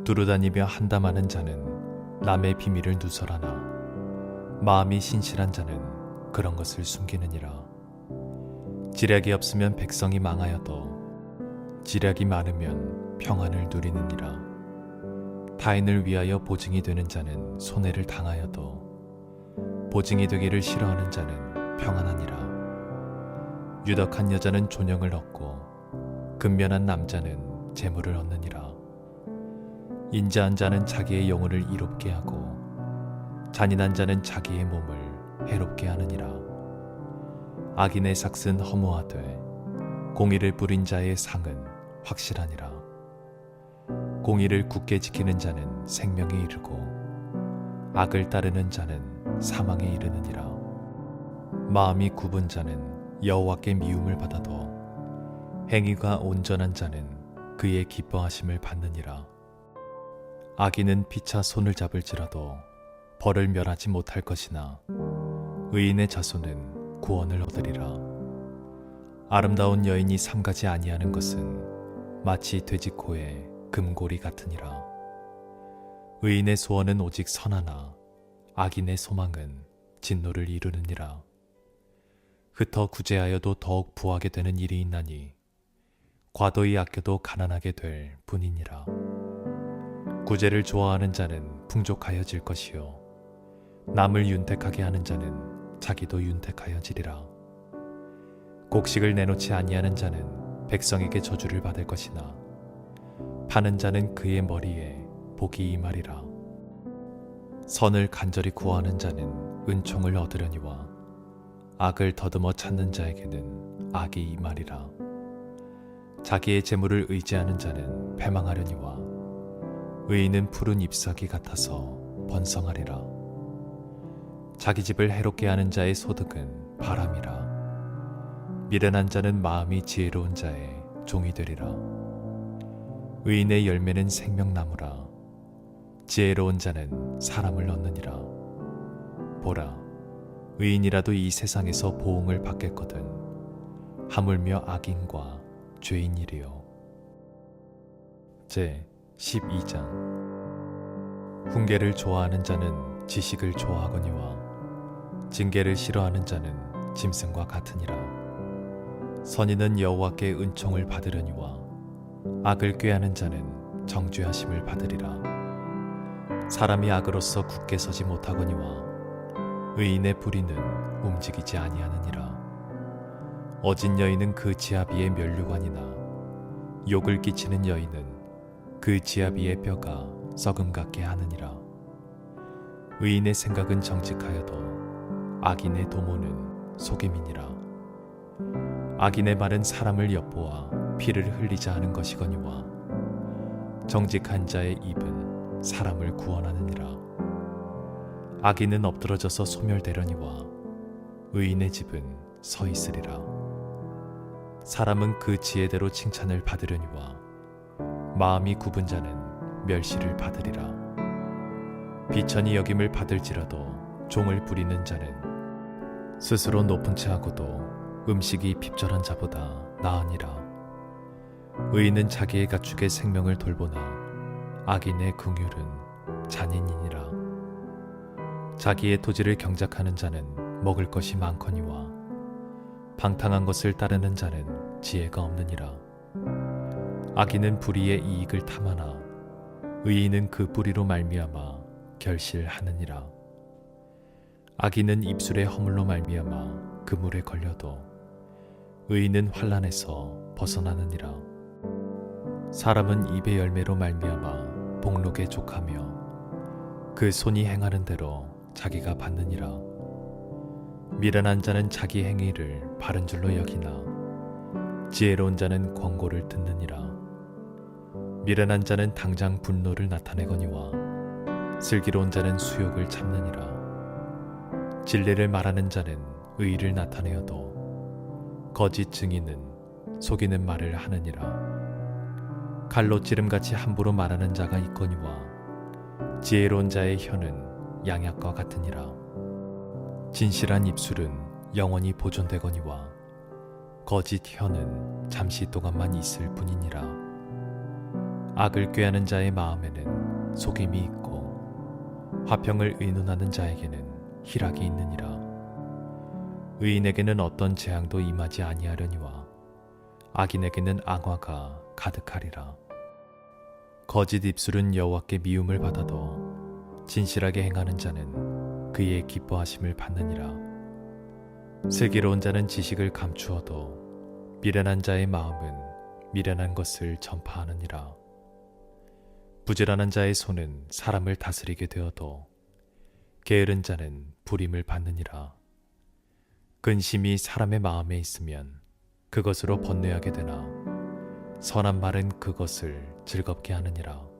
두루다니며 한담하는 자는 남의 비밀을 누설하나 마음이 신실한 자는 그런 것을 숨기느니라. 지략이 없으면 백성이 망하여도 지략이 많으면 평안을 누리느니라. 타인을 위하여 보증이 되는 자는 손해를 당하여도 보증이 되기를 싫어하는 자는 평안하니라. 유덕한 여자는 존영을 얻고 근면한 남자는 재물을 얻느니라. 인자한 자는 자기의 영혼을 이롭게 하고 잔인한 자는 자기의 몸을 해롭게 하느니라. 악인의 삭은 허무하되 공의를 뿌린 자의 상은 확실하니라. 공의를 굳게 지키는 자는 생명에 이르고 악을 따르는 자는 사망에 이르느니라. 마음이 굽은 자는 여호와께 미움을 받아도 행위가 온전한 자는 그의 기뻐하심을 받느니라. 악인은 피차 손을 잡을지라도 벌을 멸하지 못할 것이나 의인의 자손은 구원을 얻으리라. 아름다운 여인이 삼가지 아니하는 것은 마치 돼지코의 금고리 같으니라. 의인의 소원은 오직 선하나 악인의 소망은 진노를 이루느니라. 흩어 구제하여도 더욱 부하게 되는 일이 있나니 과도히 아껴도 가난하게 될 뿐이니라. 구제를 좋아하는 자는 풍족하여질 것이요 남을 윤택하게 하는 자는 자기도 윤택하여지리라. 곡식을 내놓지 아니하는 자는 백성에게 저주를 받을 것이나 파는 자는 그의 머리에 복이 임하리라. 선을 간절히 구하는 자는 은총을 얻으려니와 악을 더듬어 찾는 자에게는 악이 임하리라. 자기의 재물을 의지하는 자는 패망하려니와 의인은 푸른 잎사귀 같아서 번성하리라. 자기 집을 해롭게 하는 자의 소득은 바람이라. 미련한 자는 마음이 지혜로운 자의 종이 되리라. 의인의 열매는 생명나무라. 지혜로운 자는 사람을 얻느니라. 보라, 의인이라도 이 세상에서 보응을 받겠거든 하물며 악인과 죄인이리요. 제 12장. 훈계를 좋아하는 자는 지식을 좋아하거니와 징계를 싫어하는 자는 짐승과 같으니라. 선인은 여호와께 은총을 받으려니와 악을 꾀하는 자는 정죄하심을 받으리라. 사람이 악으로서 굳게 서지 못하거니와 의인의 불의는 움직이지 아니하느니라. 어진 여인은 그 지아비의 면류관이나 욕을 끼치는 여인은 그 지아비의 뼈가 썩음 같게 하느니라. 의인의 생각은 정직하여도 악인의 도모는 속임이니라. 악인의 말은 사람을 엿보아 피를 흘리자 하는 것이거니와 정직한 자의 입은 사람을 구원하느니라. 악인은 엎드러져서 소멸되려니와 의인의 집은 서 있으리라. 사람은 그 지혜대로 칭찬을 받으려니와 마음이 굽은 자는 멸시를 받으리라. 비천이 여김을 받을지라도 종을 부리는 자는 스스로 높은 채하고도 음식이 핍절한 자보다 나으니라. 의인은 자기의 가축의 생명을 돌보나 악인의 긍휼은 잔인이니라. 자기의 토지를 경작하는 자는 먹을 것이 많거니와 방탕한 것을 따르는 자는 지혜가 없느니라. 악인은 불의의 이익을 탐하나 의인은 그 뿌리로 말미암아 결실하느니라. 악인은 입술의 허물로 말미암아 그물에 걸려도 의인은 환난에서 벗어나느니라. 사람은 입의 열매로 말미암아 복록에 족하며 그 손이 행하는 대로 자기가 받느니라. 미련한 자는 자기 행위를 바른 줄로 여기나 지혜로운 자는 권고를 듣느니라. 미련한 자는 당장 분노를 나타내거니와 슬기로운 자는 수욕을 참느니라. 진리를 말하는 자는 의의를 나타내어도 거짓 증인은 속이는 말을 하느니라. 칼로 찌름같이 함부로 말하는 자가 있거니와 지혜로운 자의 혀는 양약과 같으니라. 진실한 입술은 영원히 보존되거니와 거짓 혀는 잠시 동안만 있을 뿐이니라. 악을 꾀하는 자의 마음에는 속임이 있고 화평을 의논하는 자에게는 희락이 있느니라. 의인에게는 어떤 재앙도 임하지 아니하려니와 악인에게는 앙화가 가득하리라. 거짓 입술은 여호와께 미움을 받아도 진실하게 행하는 자는 그의 기뻐하심을 받느니라. 슬기로운 자는 지식을 감추어도 미련한 자의 마음은 미련한 것을 전파하느니라. 부지런한 자의 손은 사람을 다스리게 되어도 게으른 자는 불임을 받느니라. 근심이 사람의 마음에 있으면 그것으로 번뇌하게 되나 선한 말은 그것을 즐겁게 하느니라.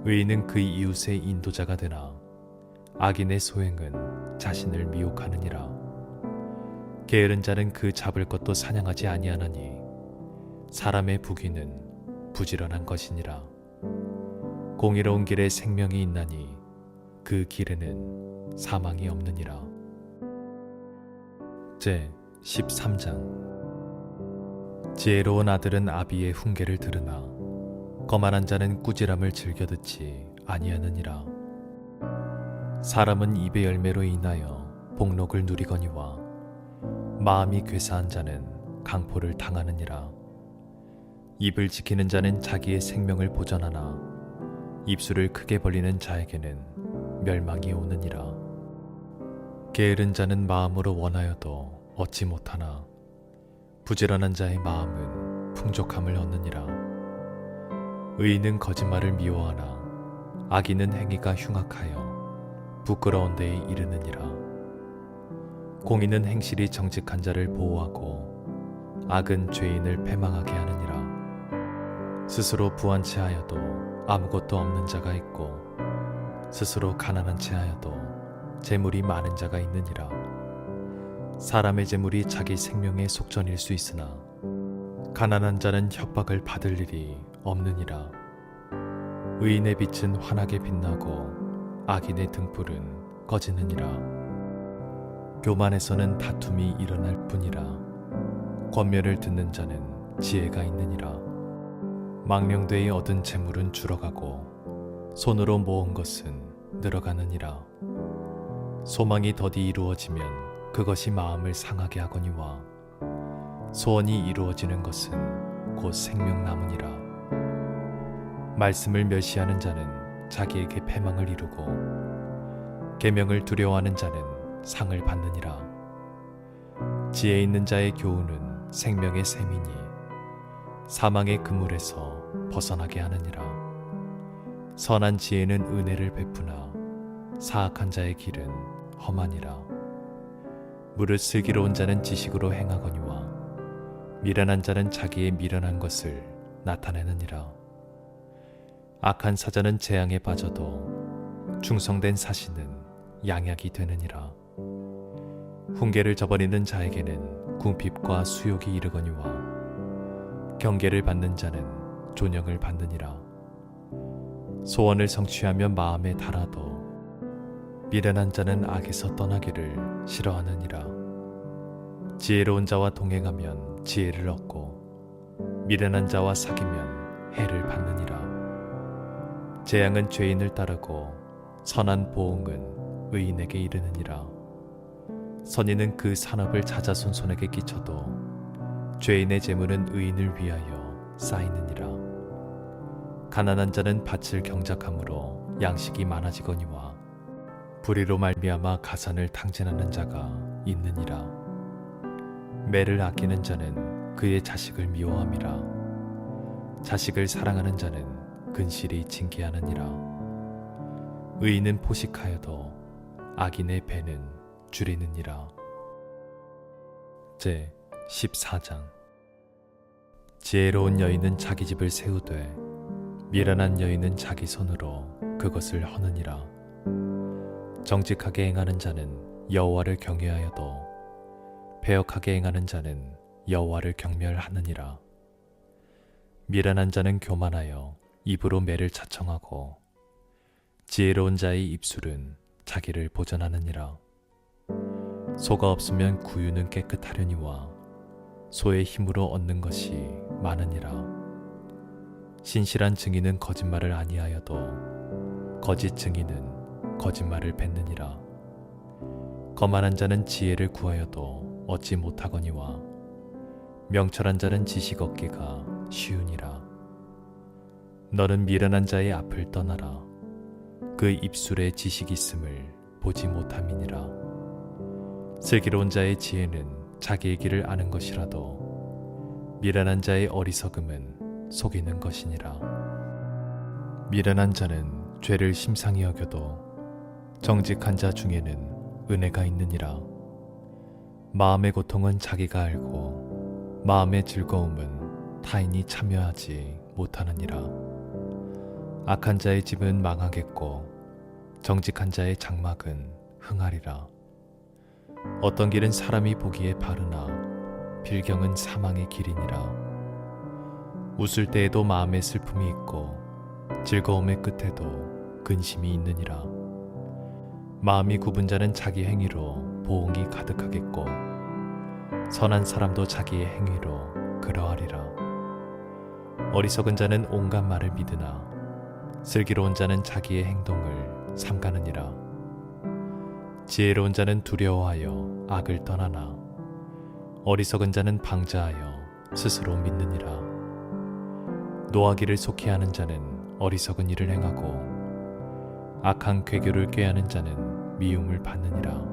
의인은 그의 이웃의 인도자가 되나 악인의 소행은 자신을 미혹하느니라. 게으른 자는 그 잡을 것도 사냥하지 아니하나니 사람의 부귀는 부지런한 것이니라. 공의로운 길에 생명이 있나니 그 길에는 사망이 없느니라. 제 13장. 지혜로운 아들은 아비의 훈계를 들으나 거만한 자는 꾸지람을 즐겨 듣지 아니하느니라. 사람은 입의 열매로 인하여 복록을 누리거니와 마음이 괴사한 자는 강포를 당하느니라. 입을 지키는 자는 자기의 생명을 보전하나 입술을 크게 벌리는 자에게는 멸망이 오느니라. 게으른 자는 마음으로 원하여도 얻지 못하나 부지런한 자의 마음은 풍족함을 얻느니라. 의인은 거짓말을 미워하나 악인은 행위가 흉악하여 부끄러운 데에 이르느니라. 공의는 행실이 정직한 자를 보호하고 악은 죄인을 패망하게 하느니라. 스스로 부한 채하여도 아무것도 없는 자가 있고 스스로 가난한 채하여도 재물이 많은 자가 있느니라. 사람의 재물이 자기 생명의 속전일 수 있으나 가난한 자는 협박을 받을 일이 없느니라. 의인의 빛은 환하게 빛나고 악인의 등불은 꺼지느니라. 교만에서는 다툼이 일어날 뿐이라. 권면을 듣는 자는 지혜가 있느니라. 망령되이 얻은 재물은 줄어가고 손으로 모은 것은 늘어가느니라. 소망이 더디 이루어지면 그것이 마음을 상하게 하거니와 소원이 이루어지는 것은 곧 생명나무니라. 말씀을 멸시하는 자는 자기에게 패망을 이루고 계명을 두려워하는 자는 상을 받느니라. 지혜 있는 자의 교훈은 생명의 샘이니 사망의 그물에서 벗어나게 하느니라. 선한 지혜는 은혜를 베푸나 사악한 자의 길은 험하니라. 무릇 슬기로운 자는 지식으로 행하거니와 미련한 자는 자기의 미련한 것을 나타내느니라. 악한 사자는 재앙에 빠져도 충성된 사신은 양약이 되느니라. 훈계를 저버리는 자에게는 궁핍과 수욕이 이르거니와 경계를 받는 자는 존영을 받느니라. 소원을 성취하며 마음에 달아도 미련한 자는 악에서 떠나기를 싫어하느니라. 지혜로운 자와 동행하면 지혜를 얻고 미련한 자와 사귀면 해를 받느니라. 재앙은 죄인을 따르고 선한 보응은 의인에게 이르느니라. 선인은 그 산업을 자자손 손에게 끼쳐도 죄인의 재물은 의인을 위하여 쌓이느니라. 가난한 자는 밭을 경작함으로 양식이 많아지거니와 불의로 말미암아 가산을 탕진하는 자가 있느니라. 매를 아끼는 자는 그의 자식을 미워함이라. 자식을 사랑하는 자는 근실이 징계하느니라. 의인은 포식하여도 악인의 배는 줄이느니라. 제 14장. 지혜로운 여인은 자기 집을 세우되 미련한 여인은 자기 손으로 그것을 허느니라. 정직하게 행하는 자는 여호와를 경외하여도 배역하게 행하는 자는 여호와를 경멸하느니라. 미련한 자는 교만하여 입으로 매를 자청하고 지혜로운 자의 입술은 자기를 보전하느니라. 소가 없으면 구유는 깨끗하려니와 소의 힘으로 얻는 것이 많으니라. 신실한 증인은 거짓말을 아니하여도 거짓 증인은 거짓말을 뱉느니라. 거만한 자는 지혜를 구하여도 얻지 못하거니와 명철한 자는 지식 얻기가 쉬우니라. 너는 미련한 자의 앞을 떠나라. 그 입술에 지식이 있음을 보지 못함이니라. 슬기로운 자의 지혜는 자기의 길을 아는 것이라도 미련한 자의 어리석음은 속이는 것이니라. 미련한 자는 죄를 심상히 여겨도 정직한 자 중에는 은혜가 있느니라. 마음의 고통은 자기가 알고 마음의 즐거움은 타인이 참여하지 못하느니라. 악한 자의 집은 망하겠고 정직한 자의 장막은 흥하리라. 어떤 길은 사람이 보기에 바르나 빌경은 사망의 길이니라. 웃을 때에도 마음에 슬픔이 있고 즐거움의 끝에도 근심이 있느니라. 마음이 굽은 자는 자기 행위로 보응이 가득하겠고 선한 사람도 자기의 행위로 그러하리라. 어리석은 자는 온갖 말을 믿으나 슬기로운 자는 자기의 행동을 삼가느니라. 지혜로운 자는 두려워하여 악을 떠나나 어리석은 자는 방자하여 스스로 믿느니라. 노하기를 속히 하는 자는 어리석은 일을 행하고 악한 괴교를 꾀하는 자는 미움을 받느니라.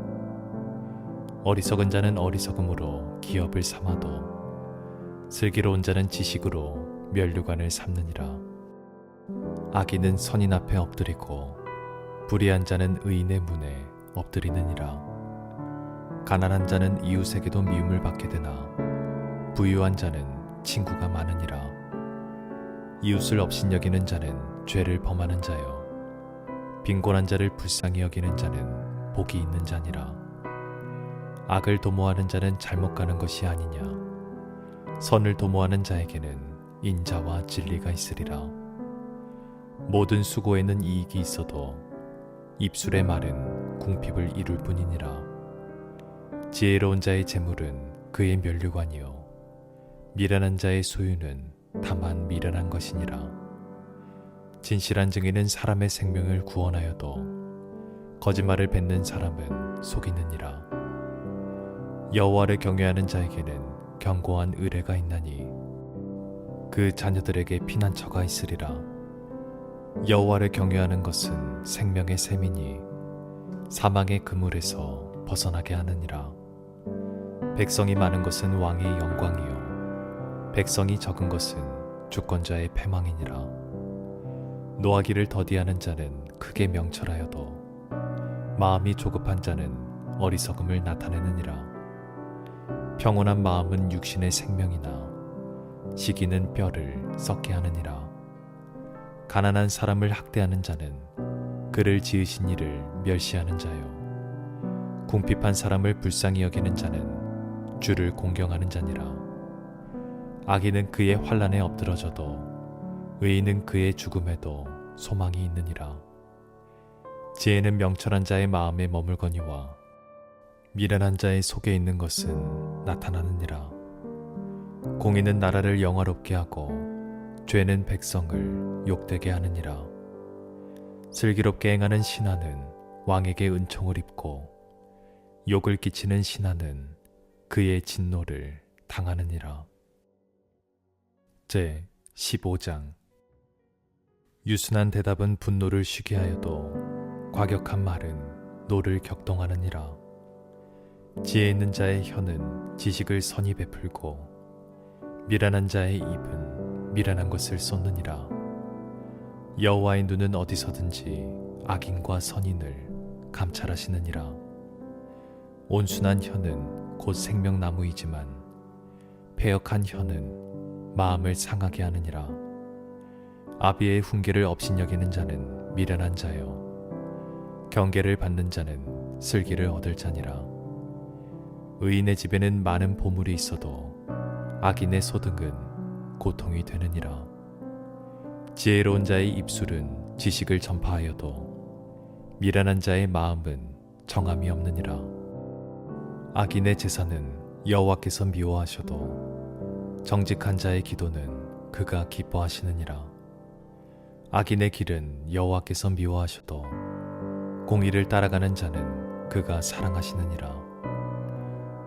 어리석은 자는 어리석음으로 기업을 삼아도 슬기로운 자는 지식으로 면류관을 삼느니라. 악인은 선인 앞에 엎드리고 불의한 자는 의인의 문에 엎드리느니라. 가난한 자는 이웃에게도 미움을 받게 되나 부유한 자는 친구가 많으니라. 이웃을 업신여기는 자는 죄를 범하는 자요 빈곤한 자를 불쌍히 여기는 자는 복이 있는 자니라. 악을 도모하는 자는 잘못 가는 것이 아니냐. 선을 도모하는 자에게는 인자와 진리가 있으리라. 모든 수고에는 이익이 있어도 입술의 말은 궁핍을 이룰 뿐이니라. 지혜로운 자의 재물은 그의 면류관이요 미련한 자의 소유는 다만 미련한 것이니라. 진실한 증인은 사람의 생명을 구원하여도 거짓말을 뱉는 사람은 속이느니라. 여호와를 경외하는 자에게는 견고한 의뢰가 있나니 그 자녀들에게 피난처가 있으리라. 여호와를 경외하는 것은 생명의 샘이니 사망의 그물에서 벗어나게 하느니라. 백성이 많은 것은 왕의 영광이요 백성이 적은 것은 주권자의 패망이니라. 노하기를 더디하는 자는 크게 명철하여도 마음이 조급한 자는 어리석음을 나타내느니라. 평온한 마음은 육신의 생명이나 시기는 뼈를 썩게 하느니라. 가난한 사람을 학대하는 자는 그를 지으신 이를 멸시하는 자요 궁핍한 사람을 불쌍히 여기는 자는 주를 공경하는 자니라. 악인은 그의 환난에 엎드러져도 의인은 그의 죽음에도 소망이 있느니라. 지혜는 명철한 자의 마음에 머물거니와 미련한 자의 속에 있는 것은 나타나느니라. 공의는 나라를 영화롭게 하고 죄는 백성을 욕되게 하느니라. 슬기롭게 행하는 신하는 왕에게 은총을 입고 욕을 끼치는 신하는 그의 진노를 당하느니라. 제 15장. 유순한 대답은 분노를 쉬게 하여도 과격한 말은 노를 격동하느니라. 지혜 있는 자의 혀는 지식을 선히 베풀고 미련한 자의 입은 미련한 것을 쏟느니라. 여호와의 눈은 어디서든지 악인과 선인을 감찰하시느니라. 온순한 혀는 곧 생명나무이지만 패역한 혀는 마음을 상하게 하느니라. 아비의 훈계를 업신여기는 자는 미련한 자요 경계를 받는 자는 슬기를 얻을 자니라. 의인의 집에는 많은 보물이 있어도 악인의 소득은 고통이 되느니라. 지혜로운 자의 입술은 지식을 전파하여도 미련한 자의 마음은 정함이 없느니라. 악인의 제사는 여호와께서 미워하셔도 정직한 자의 기도는 그가 기뻐하시느니라. 악인의 길은 여호와께서 미워하셔도 공의를 따라가는 자는 그가 사랑하시느니라.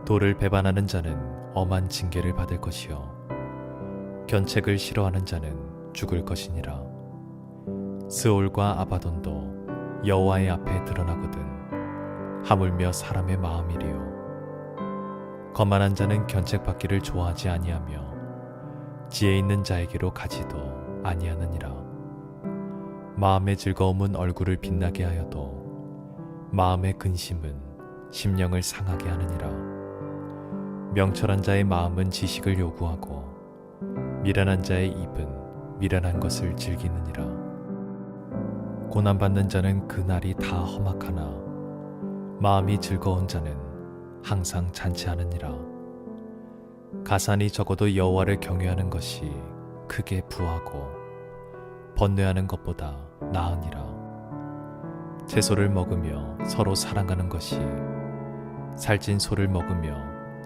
도를 배반하는 자는 엄한 징계를 받을 것이요 견책을 싫어하는 자는 죽을 것이니라. 스올과 아바돈도 여호와의 앞에 드러나거든 하물며 사람의 마음이리요. 거만한 자는 견책받기를 좋아하지 아니하며 지혜 있는 자에게로 가지도 아니하느니라. 마음의 즐거움은 얼굴을 빛나게 하여도 마음의 근심은 심령을 상하게 하느니라. 명철한 자의 마음은 지식을 요구하고 미련한 자의 입은 미련한 것을 즐기느니라. 고난받는 자는 그날이 다 험악하나 마음이 즐거운 자는 항상 잔치하느니라. 가산이 적어도 여호와를 경외하는 것이 크게 부하고 번뇌하는 것보다 나으니라. 채소를 먹으며 서로 사랑하는 것이 살찐 소를 먹으며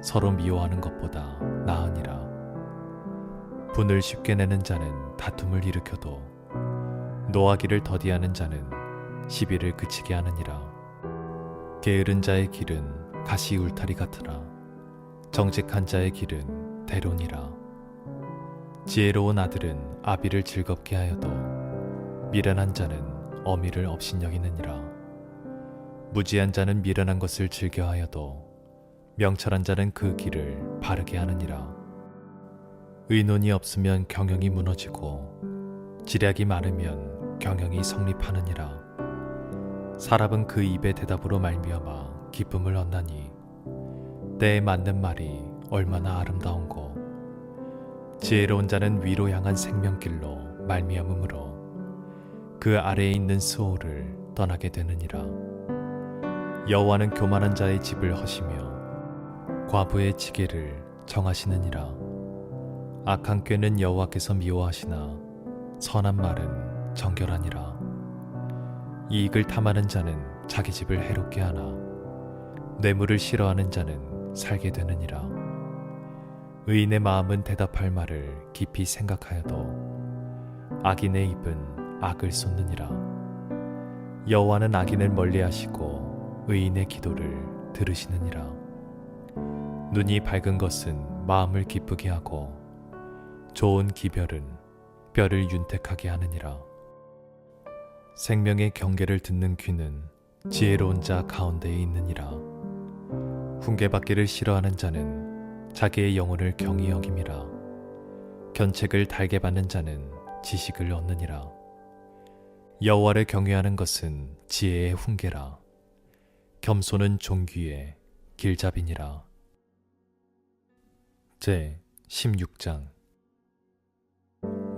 서로 미워하는 것보다 나으니라. 분을 쉽게 내는 자는 다툼을 일으켜도 노하기를 더디하는 자는 시비를 그치게 하느니라. 게으른 자의 길은 가시 울타리 같으나 정직한 자의 길은 대론이라. 지혜로운 아들은 아비를 즐겁게 하여도 미련한 자는 어미를 업신여기느니라. 무지한 자는 미련한 것을 즐겨하여도 명철한 자는 그 길을 바르게 하느니라. 의논이 없으면 경영이 무너지고 지략이 많으면 경영이 성립하느니라. 사람은 그 입의 대답으로 말미암아 기쁨을 얻나니 때에 맞는 말이 얼마나 아름다운고. 지혜로운 자는 위로 향한 생명길로 말미암으므로 그 아래에 있는 스올을 떠나게 되느니라. 여호와는 교만한 자의 집을 허시며 과부의 지게를 정하시느니라. 악한 꾀는 여호와께서 미워하시나 선한 말은 정결하니라. 이익을 탐하는 자는 자기 집을 해롭게 하나 뇌물을 싫어하는 자는 살게 되느니라. 의인의 마음은 대답할 말을 깊이 생각하여도 악인의 입은 악을 쏟느니라. 여호와는 악인을 멀리하시고 의인의 기도를 들으시느니라. 눈이 밝은 것은 마음을 기쁘게 하고 좋은 기별은 뼈를 윤택하게 하느니라. 생명의 경계를 듣는 귀는 지혜로운 자 가운데에 있느니라. 훈계받기를 싫어하는 자는 자기의 영혼을 경히 여김이라. 견책을 달게 받는 자는 지식을 얻느니라. 여호와를 경외하는 것은 지혜의 훈계라. 겸손은 종귀의 길잡이니라. 제 16장.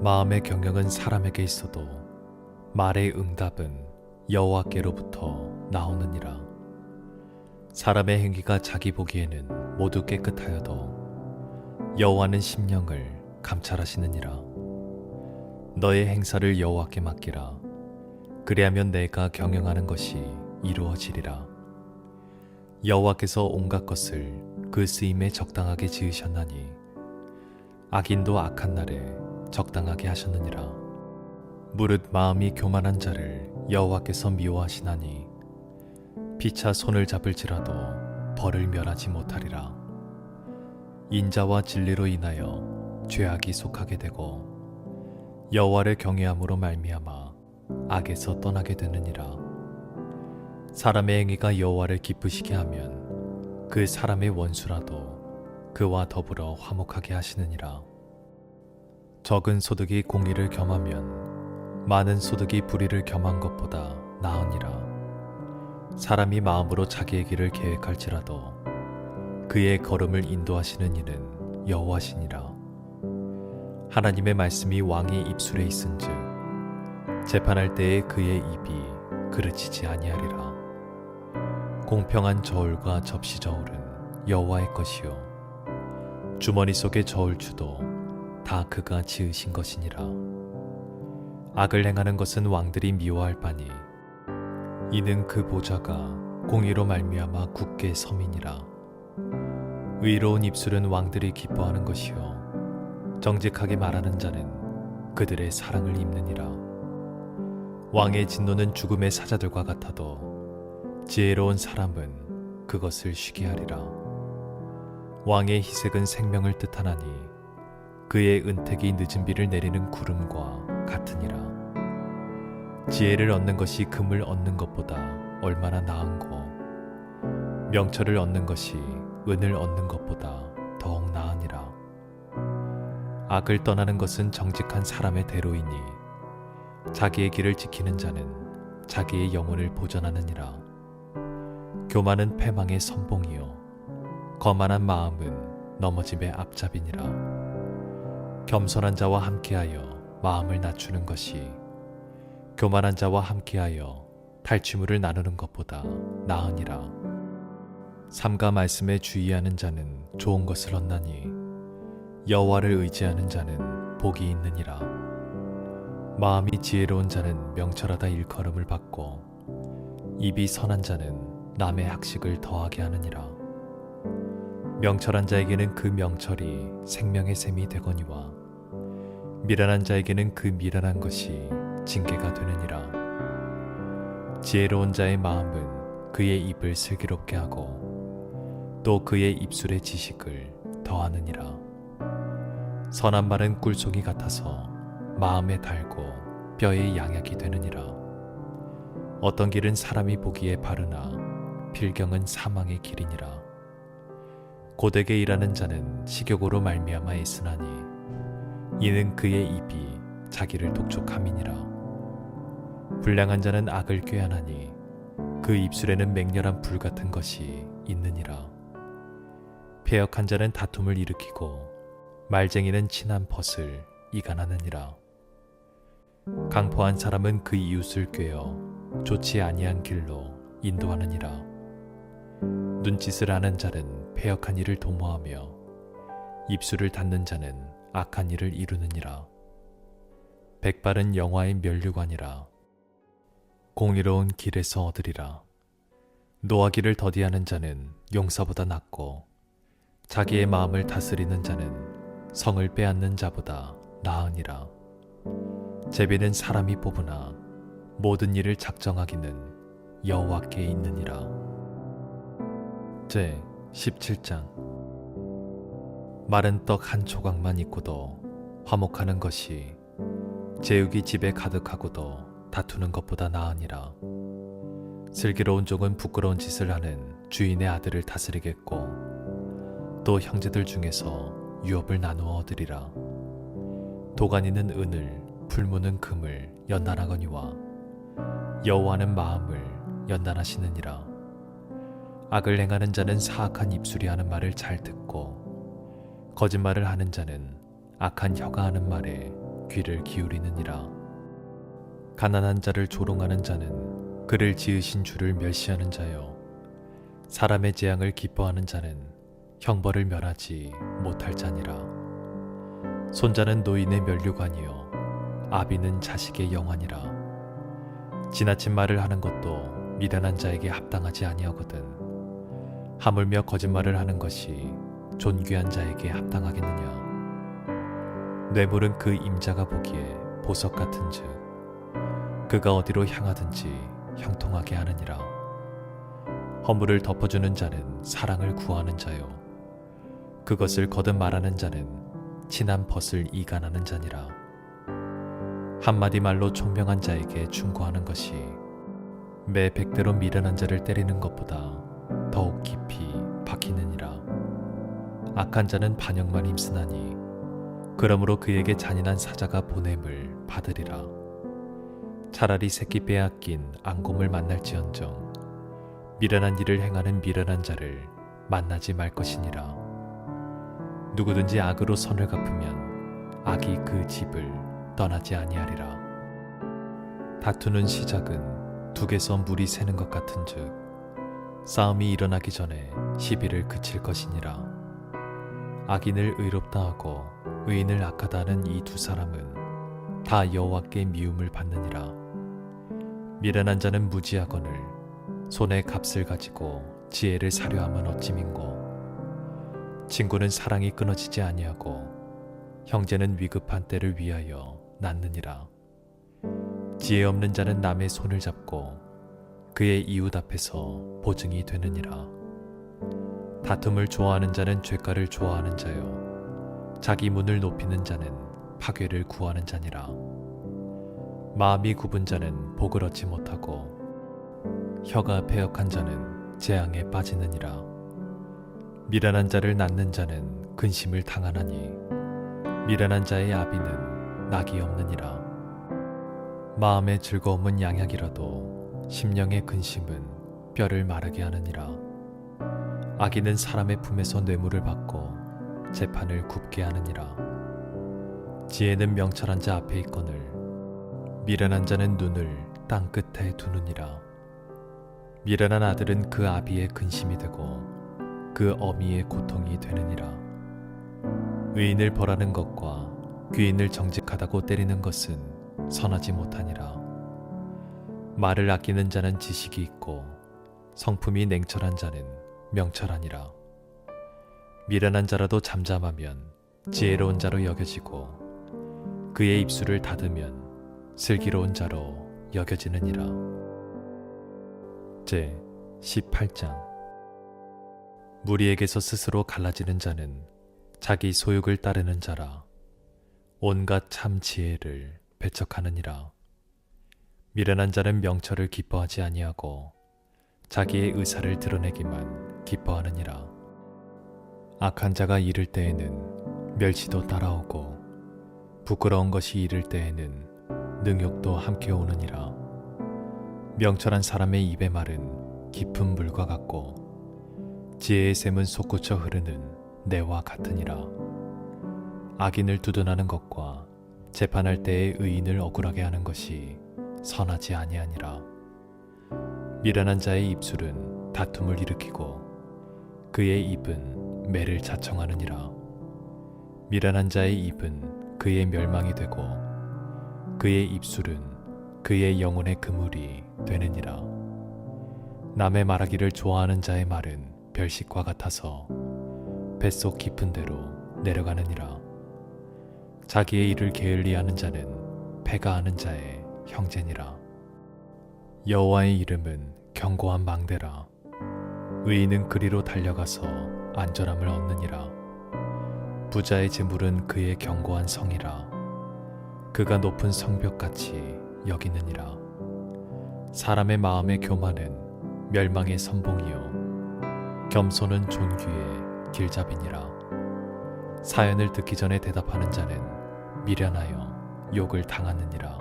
마음의 경영은 사람에게 있어도 말의 응답은 여호와께로부터 나오느니라. 사람의 행위가 자기 보기에는 모두 깨끗하여도 여호와는 심령을 감찰하시느니라. 너의 행사를 여호와께 맡기라. 그리하면 내가 경영하는 것이 이루어지리라. 여호와께서 온갖 것을 그 쓰임에 적당하게 지으셨나니 악인도 악한 날에 적당하게 하셨느니라. 무릇 마음이 교만한 자를 여호와께서 미워하시나니 피차 손을 잡을지라도 벌을 면하지 못하리라. 인자와 진리로 인하여 죄악이 속하게 되고 여호와를 경외함으로 말미암아 악에서 떠나게 되느니라. 사람의 행위가 여호와를 기쁘시게 하면 그 사람의 원수라도 그와 더불어 화목하게 하시느니라. 적은 소득이 공의를 겸하면 많은 소득이 불의를 겸한 것보다 나으니라. 사람이 마음으로 자기의 길을 계획할지라도 그의 걸음을 인도하시는 이는 여호와시니라. 하나님의 말씀이 왕의 입술에 있은즉 재판할 때에 그의 입이 그르치지 아니하리라. 공평한 저울과 접시 저울은 여호와의 것이요 주머니 속의 저울추도 다 그가 지으신 것이니라. 악을 행하는 것은 왕들이 미워할 바니 이는 그 보좌가 공의로 말미암아 굳게 섬이니라. 의로운 입술은 왕들이 기뻐하는 것이요 정직하게 말하는 자는 그들의 사랑을 입느니라. 왕의 진노는 죽음의 사자들과 같아도 지혜로운 사람은 그것을 쉬게 하리라. 왕의 희색은 생명을 뜻하나니 그의 은택이 늦은 비를 내리는 구름과 같으니라. 지혜를 얻는 것이 금을 얻는 것보다 얼마나 나은고 명철을 얻는 것이 은을 얻는 것보다 더욱 나으니라. 악을 떠나는 것은 정직한 사람의 대로이니 자기의 길을 지키는 자는 자기의 영혼을 보전하느니라. 교만은 패망의 선봉이요 거만한 마음은 넘어짐의 앞잡이니라. 겸손한 자와 함께하여 마음을 낮추는 것이 교만한 자와 함께하여 탈취물을 나누는 것보다 나으니라. 삼가 말씀에 주의하는 자는 좋은 것을 얻나니 여호와를 의지하는 자는 복이 있느니라. 마음이 지혜로운 자는 명철하다 일컬음을 받고 입이 선한 자는 남의 학식을 더하게 하느니라. 명철한 자에게는 그 명철이 생명의 샘이 되거니와 미련한 자에게는 그 미련한 것이 징계가 되느니라. 지혜로운 자의 마음은 그의 입을 슬기롭게 하고 또 그의 입술의 지식을 더하느니라. 선한 말은 꿀송이 같아서 마음에 달고 뼈에 양약이 되느니라. 어떤 길은 사람이 보기에 바르나 필경은 사망의 길이니라. 고되게 일하는 자는 식욕으로 말미암아 애쓰나니 이는 그의 입이 자기를 독촉함이니라. 불량한 자는 악을 꾀하나니 그 입술에는 맹렬한 불 같은 것이 있느니라. 패역한 자는 다툼을 일으키고 말쟁이는 친한 벗을 이간하느니라. 강포한 사람은 그 이웃을 꾀어 좋지 아니한 길로 인도하느니라. 눈짓을 하는 자는 패역한 일을 도모하며 입술을 닫는 자는 악한 일을 이루느니라. 백발은 영화의 면류관이라. 공의로운 길에서 얻으리라. 노하기를 더디하는 자는 용사보다 낫고 자기의 마음을 다스리는 자는 성을 빼앗는 자보다 나으니라. 제비는 사람이 뽑으나 모든 일을 작정하기는 여호와께 있느니라. 제 17장. 마른 떡 한 조각만 있고도 화목하는 것이 제육이 집에 가득하고도 다투는 것보다 나으니라. 슬기로운 종은 부끄러운 짓을 하는 주인의 아들을 다스리겠고 또 형제들 중에서 유업을 나누어 얻으리라. 도가니는 은을 풀무는 금을 연단하거니와 여호와는 마음을 연단하시느니라. 악을 행하는 자는 사악한 입술이 하는 말을 잘 듣고 거짓말을 하는 자는 악한 혀가 하는 말에 귀를 기울이느니라. 가난한 자를 조롱하는 자는 그를 지으신 주를 멸시하는 자요 사람의 재앙을 기뻐하는 자는 형벌을 면하지 못할 자니라. 손자는 노인의 면류관이요 아비는 자식의 영환이라. 지나친 말을 하는 것도 미련한 자에게 합당하지 아니하거든 하물며 거짓말을 하는 것이 존귀한 자에게 합당하겠느냐. 뇌물은 그 임자가 보기에 보석 같은즉 그가 어디로 향하든지 형통하게 하느니라. 허물을 덮어주는 자는 사랑을 구하는 자요 그것을 거듭 말하는 자는 친한 벗을 이간하는 자니라. 한마디 말로 총명한 자에게 충고하는 것이 매 100대로 미련한 자를 때리는 것보다 더욱 깊이 박히느니라. 악한 자는 반역만 힘쓰나니 그러므로 그에게 잔인한 사자가 보냄을 받으리라. 차라리 새끼 빼앗긴 앙곰을 만날지언정 미련한 일을 행하는 미련한 자를 만나지 말 것이니라. 누구든지 악으로 선을 갚으면 악이 그 집을 떠나지 아니하리라. 다투는 시작은 둑에서 물이 새는 것 같은즉 싸움이 일어나기 전에 시비를 그칠 것이니라. 악인을 의롭다 하고 의인을 악하다 하는 이 두 사람은 다 여호와께 미움을 받느니라. 미련한 자는 무지하거늘 손에 값을 가지고 지혜를 사려 함은 어찌민고. 친구는 사랑이 끊어지지 아니하고 형제는 위급한 때를 위하여 낳느니라. 지혜 없는 자는 남의 손을 잡고 그의 이웃 앞에서 보증이 되느니라. 다툼을 좋아하는 자는 죄가를 좋아하는 자요 자기 문을 높이는 자는 파괴를 구하는 자니라. 마음이 굽은 자는 복을 얻지 못하고 혀가 패역한 자는 재앙에 빠지느니라. 미련한 자를 낳는 자는 근심을 당하나니 미련한 자의 아비는 낙이 없느니라. 마음의 즐거움은 양약이라도 심령의 근심은 뼈를 마르게 하느니라. 악인은 사람의 품에서 뇌물을 받고 재판을 굽게 하느니라. 지혜는 명철한 자 앞에 있거늘 미련한 자는 눈을 땅 끝에 두느니라. 미련한 아들은 그 아비의 근심이 되고 그 어미의 고통이 되느니라. 의인을 벌하는 것과 귀인을 정직하다고 때리는 것은 선하지 못하니라. 말을 아끼는 자는 지식이 있고 성품이 냉철한 자는 명철하니라. 미련한 자라도 잠잠하면 지혜로운 자로 여겨지고 그의 입술을 닫으면 슬기로운 자로 여겨지느니라. 제 18장. 무리에게서 스스로 갈라지는 자는 자기 소욕을 따르는 자라. 온갖 참 지혜를 배척하느니라. 미련한 자는 명철을 기뻐하지 아니하고 자기의 의사를 드러내기만 기뻐하느니라. 악한 자가 이를 때에는 멸시도 따라오고 부끄러운 것이 이를 때에는 능욕도 함께 오느니라. 명철한 사람의 입의 말은 깊은 물과 같고 지혜의 샘은 솟구쳐 흐르는 내와 같으니라. 악인을 두둔하는 것과 재판할 때의 의인을 억울하게 하는 것이 선하지 아니하니라. 미련한 자의 입술은 다툼을 일으키고 그의 입은 매를 자청하느니라. 미련한 자의 입은 그의 멸망이 되고 그의 입술은 그의 영혼의 그물이 되느니라. 남의 말하기를 좋아하는 자의 말은 별식과 같아서 뱃속 깊은 데로 내려가느니라. 자기의 일을 게을리하는 자는 패가하는 자의 형제니라. 여호와의 이름은 견고한 망대라. 의인은 그리로 달려가서 안전함을 얻느니라. 부자의 재물은 그의 견고한 성이라. 그가 높은 성벽같이 여기느니라. 사람의 마음의 교만은 멸망의 선봉이요 겸손은 존귀의 길잡이니라. 사연을 듣기 전에 대답하는 자는 미련하여 욕을 당하느니라.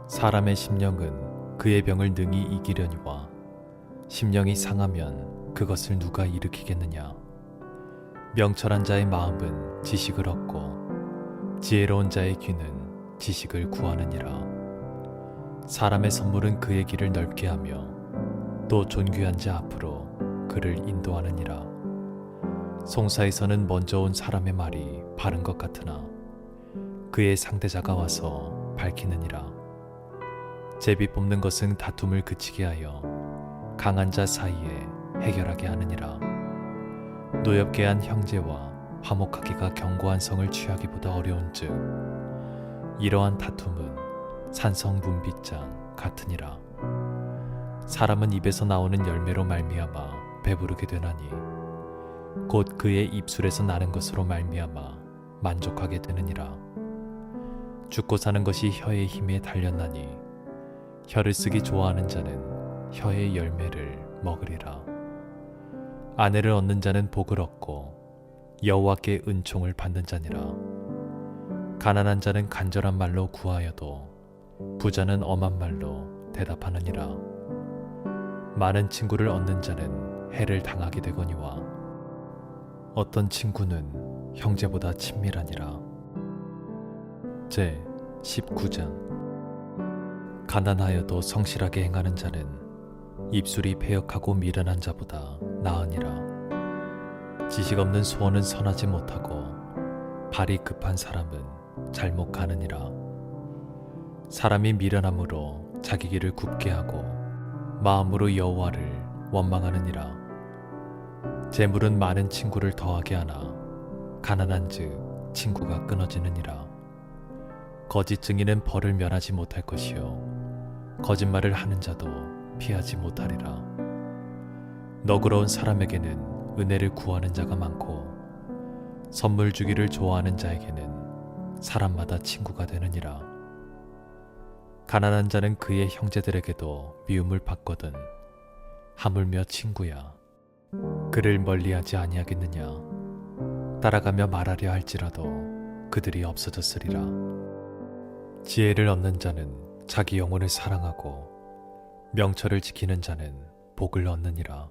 사람의 심령은 그의 병을 능히 이기려니와 심령이 상하면 그것을 누가 일으키겠느냐. 명철한 자의 마음은 지식을 얻고 지혜로운 자의 귀는 지식을 구하느니라. 사람의 선물은 그의 길을 넓게 하며 또 존귀한 자 앞으로 그를 인도하느니라. 송사에서는 먼저 온 사람의 말이 바른 것 같으나 그의 상대자가 와서 밝히느니라. 제비 뽑는 것은 다툼을 그치게 하여 강한 자 사이에 해결하게 하느니라. 노엽게 한 형제와 화목하기가 견고한 성을 취하기보다 어려운즉 이러한 다툼은 산성분비장 같으니라. 사람은 입에서 나오는 열매로 말미암아 배부르게 되나니 곧 그의 입술에서 나는 것으로 말미암아 만족하게 되느니라. 죽고 사는 것이 혀의 힘에 달렸나니 혀를 쓰기 좋아하는 자는 혀의 열매를 먹으리라. 아내를 얻는 자는 복을 얻고 여호와께 은총을 받는 자니라. 가난한 자는 간절한 말로 구하여도 부자는 엄한 말로 대답하느니라. 많은 친구를 얻는 자는 해를 당하게 되거니와 어떤 친구는 형제보다 친밀하니라. 제 19장. 가난하여도 성실하게 행하는 자는 입술이 패역하고 미련한 자보다 나으니라. 지식 없는 소원은 선하지 못하고 발이 급한 사람은 잘못 가느니라. 사람이 미련함으로 자기 길을 굽게 하고 마음으로 여호와를 원망하느니라. 재물은 많은 친구를 더하게 하나 가난한즉 친구가 끊어지느니라. 거짓 증인은 벌을 면하지 못할 것이요 거짓말을 하는 자도 피하지 못하리라. 너그러운 사람에게는 은혜를 구하는 자가 많고 선물 주기를 좋아하는 자에게는 사람마다 친구가 되느니라. 가난한 자는 그의 형제들에게도 미움을 받거든 하물며 친구야 그를 멀리하지 아니하겠느냐. 따라가며 말하려 할지라도 그들이 없어졌으리라. 지혜를 얻는 자는 자기 영혼을 사랑하고 명철을 지키는 자는 복을 얻느니라.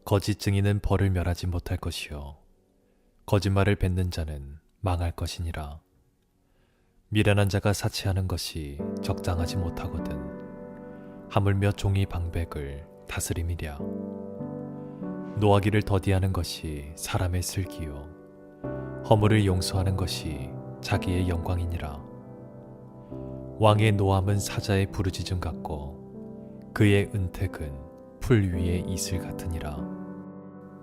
거짓 증인은 벌을 멸하지 못할 것이요 거짓말을 뱉는 자는 망할 것이니라. 미련한 자가 사치하는 것이 적당하지 못하거든 하물며 종이 방백을 다스림이랴. 노하기를 더디하는 것이 사람의 슬기요 허물을 용서하는 것이 자기의 영광이니라. 왕의 노함은 사자의 부르짖음 같고 그의 은택은 풀 위의 이슬 같으니라.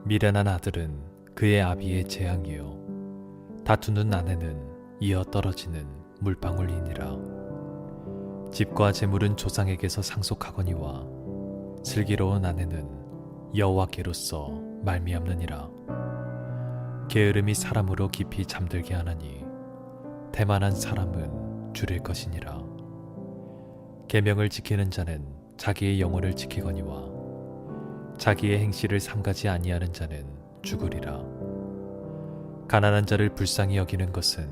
미련한 아들은 그의 아비의 재앙이요 다투는 아내는 이어 떨어지는 물방울이니라. 집과 재물은 조상에게서 상속하거니와 슬기로운 아내는 여호와께로서 말미암느니라. 게으름이 사람으로 깊이 잠들게 하나니 태만한 사람은 줄일 것이니라. 계명을 지키는 자는 자기의 영혼을 지키거니와 자기의 행실을 삼가지 아니하는 자는 죽으리라. 가난한 자를 불쌍히 여기는 것은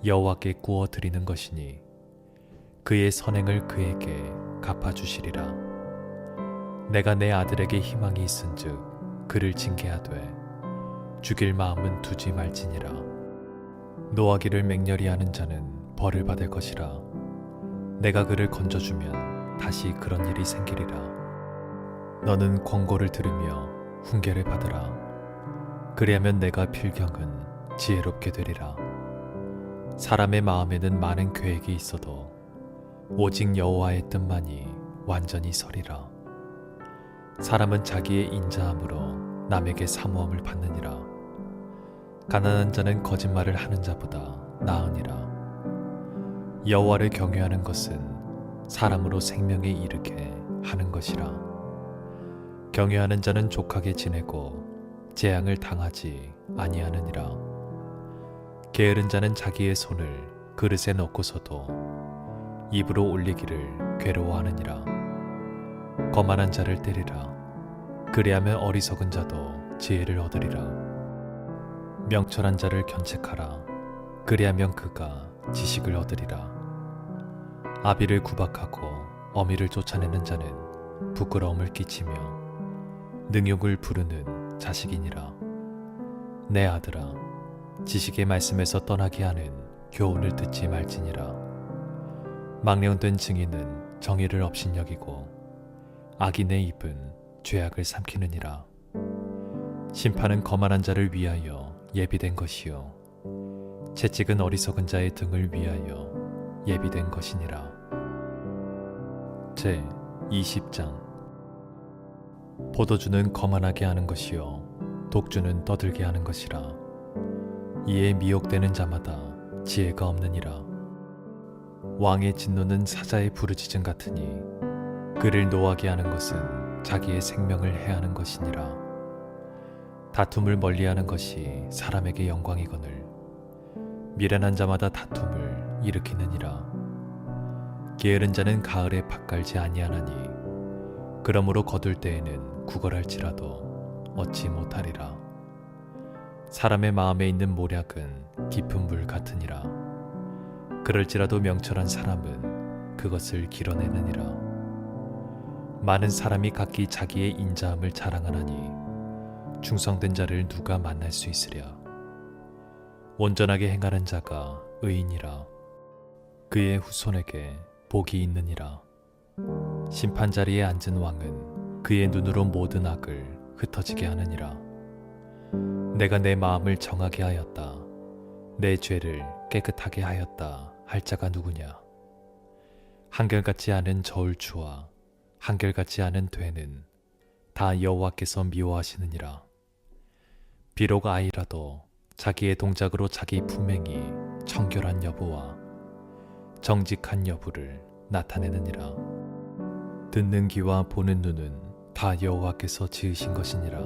여호와께 구워 드리는 것이니 그의 선행을 그에게 갚아주시리라. 내가 내 아들에게 희망이 있은즉 그를 징계하되 죽일 마음은 두지 말지니라. 노하기를 맹렬히 하는 자는 벌을 받을 것이라. 내가 그를 건져주면 다시 그런 일이 생기리라. 너는 권고를 들으며 훈계를 받으라. 그리하면 내가 필경은 지혜롭게 되리라. 사람의 마음에는 많은 계획이 있어도 오직 여호와의 뜻만이 완전히 서리라. 사람은 자기의 인자함으로 남에게 사모함을 받느니라. 가난한 자는 거짓말을 하는 자보다 나으니라. 여호와를 경외하는 것은 사람으로 생명에 이르게 하는 것이라. 경외하는 자는 족하게 지내고 재앙을 당하지 아니하느니라. 게으른 자는 자기의 손을 그릇에 넣고서도 입으로 올리기를 괴로워하느니라. 거만한 자를 때리라. 그리하면 어리석은 자도 지혜를 얻으리라. 명철한 자를 견책하라. 그리하면 그가 지식을 얻으리라. 아비를 구박하고 어미를 쫓아내는 자는 부끄러움을 끼치며 능욕을 부르는 자식이니라. 내 아들아, 지식의 말씀에서 떠나게 하는 교훈을 듣지 말지니라. 망령된 증인은 정의를 업신여기고 악인의 입은 죄악을 삼키느니라. 심판은 거만한 자를 위하여 예비된 것이요 채찍은 어리석은 자의 등을 위하여 예비된 것이니라. 제 20장. 포도주는 거만하게 하는 것이요 독주는 떠들게 하는 것이라. 이에 미혹되는 자마다 지혜가 없느니라. 왕의 진노는 사자의 부르짖음 같으니 그를 노하게 하는 것은 자기의 생명을 해하는 것이니라. 다툼을 멀리하는 것이 사람에게 영광이거늘 미련한 자마다 다툼을 일으키느니라. 게으른 자는 가을에 밭갈지 아니하나니 그러므로 거둘 때에는 구걸할지라도 얻지 못하리라. 사람의 마음에 있는 모략은 깊은 물 같으니라. 그럴지라도 명철한 사람은 그것을 길어내느니라. 많은 사람이 각기 자기의 인자함을 자랑하나니 충성된 자를 누가 만날 수 있으랴. 온전하게 행하는 자가 의인이라. 그의 후손에게 복이 있느니라. 심판 자리에 앉은 왕은 그의 눈으로 모든 악을 흩어지게 하느니라. 내가 내 마음을 정하게 하였다. 내 죄를 깨끗하게 하였다 할 자가 누구냐. 한결같지 않은 저울추와 한결같지 않은 되는 다 여호와께서 미워하시느니라. 비록 아이라도 자기의 동작으로 자기 품행이 청결한 여부와 정직한 여부를 나타내느니라. 듣는 귀와 보는 눈은 다 여호와께서 지으신 것이니라.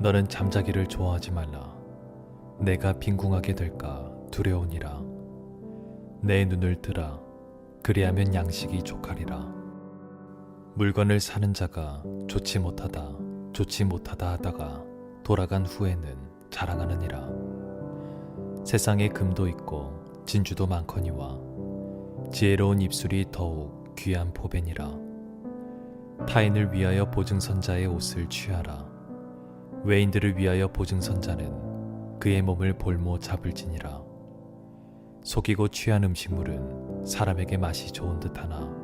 너는 잠자기를 좋아하지 말라. 내가 빈궁하게 될까 두려우니라. 내 눈을 뜨라. 그리하면 양식이 족하리라. 물건을 사는 자가 좋지 못하다 하다가 돌아간 후에는 자랑하느니라. 세상에 금도 있고 진주도 많거니와 지혜로운 입술이 더욱 귀한 보배니라. 타인을 위하여 보증선자의 옷을 취하라. 외인들을 위하여 보증선자는 그의 몸을 볼모 잡을지니라. 속이고 취한 음식물은 사람에게 맛이 좋은 듯하나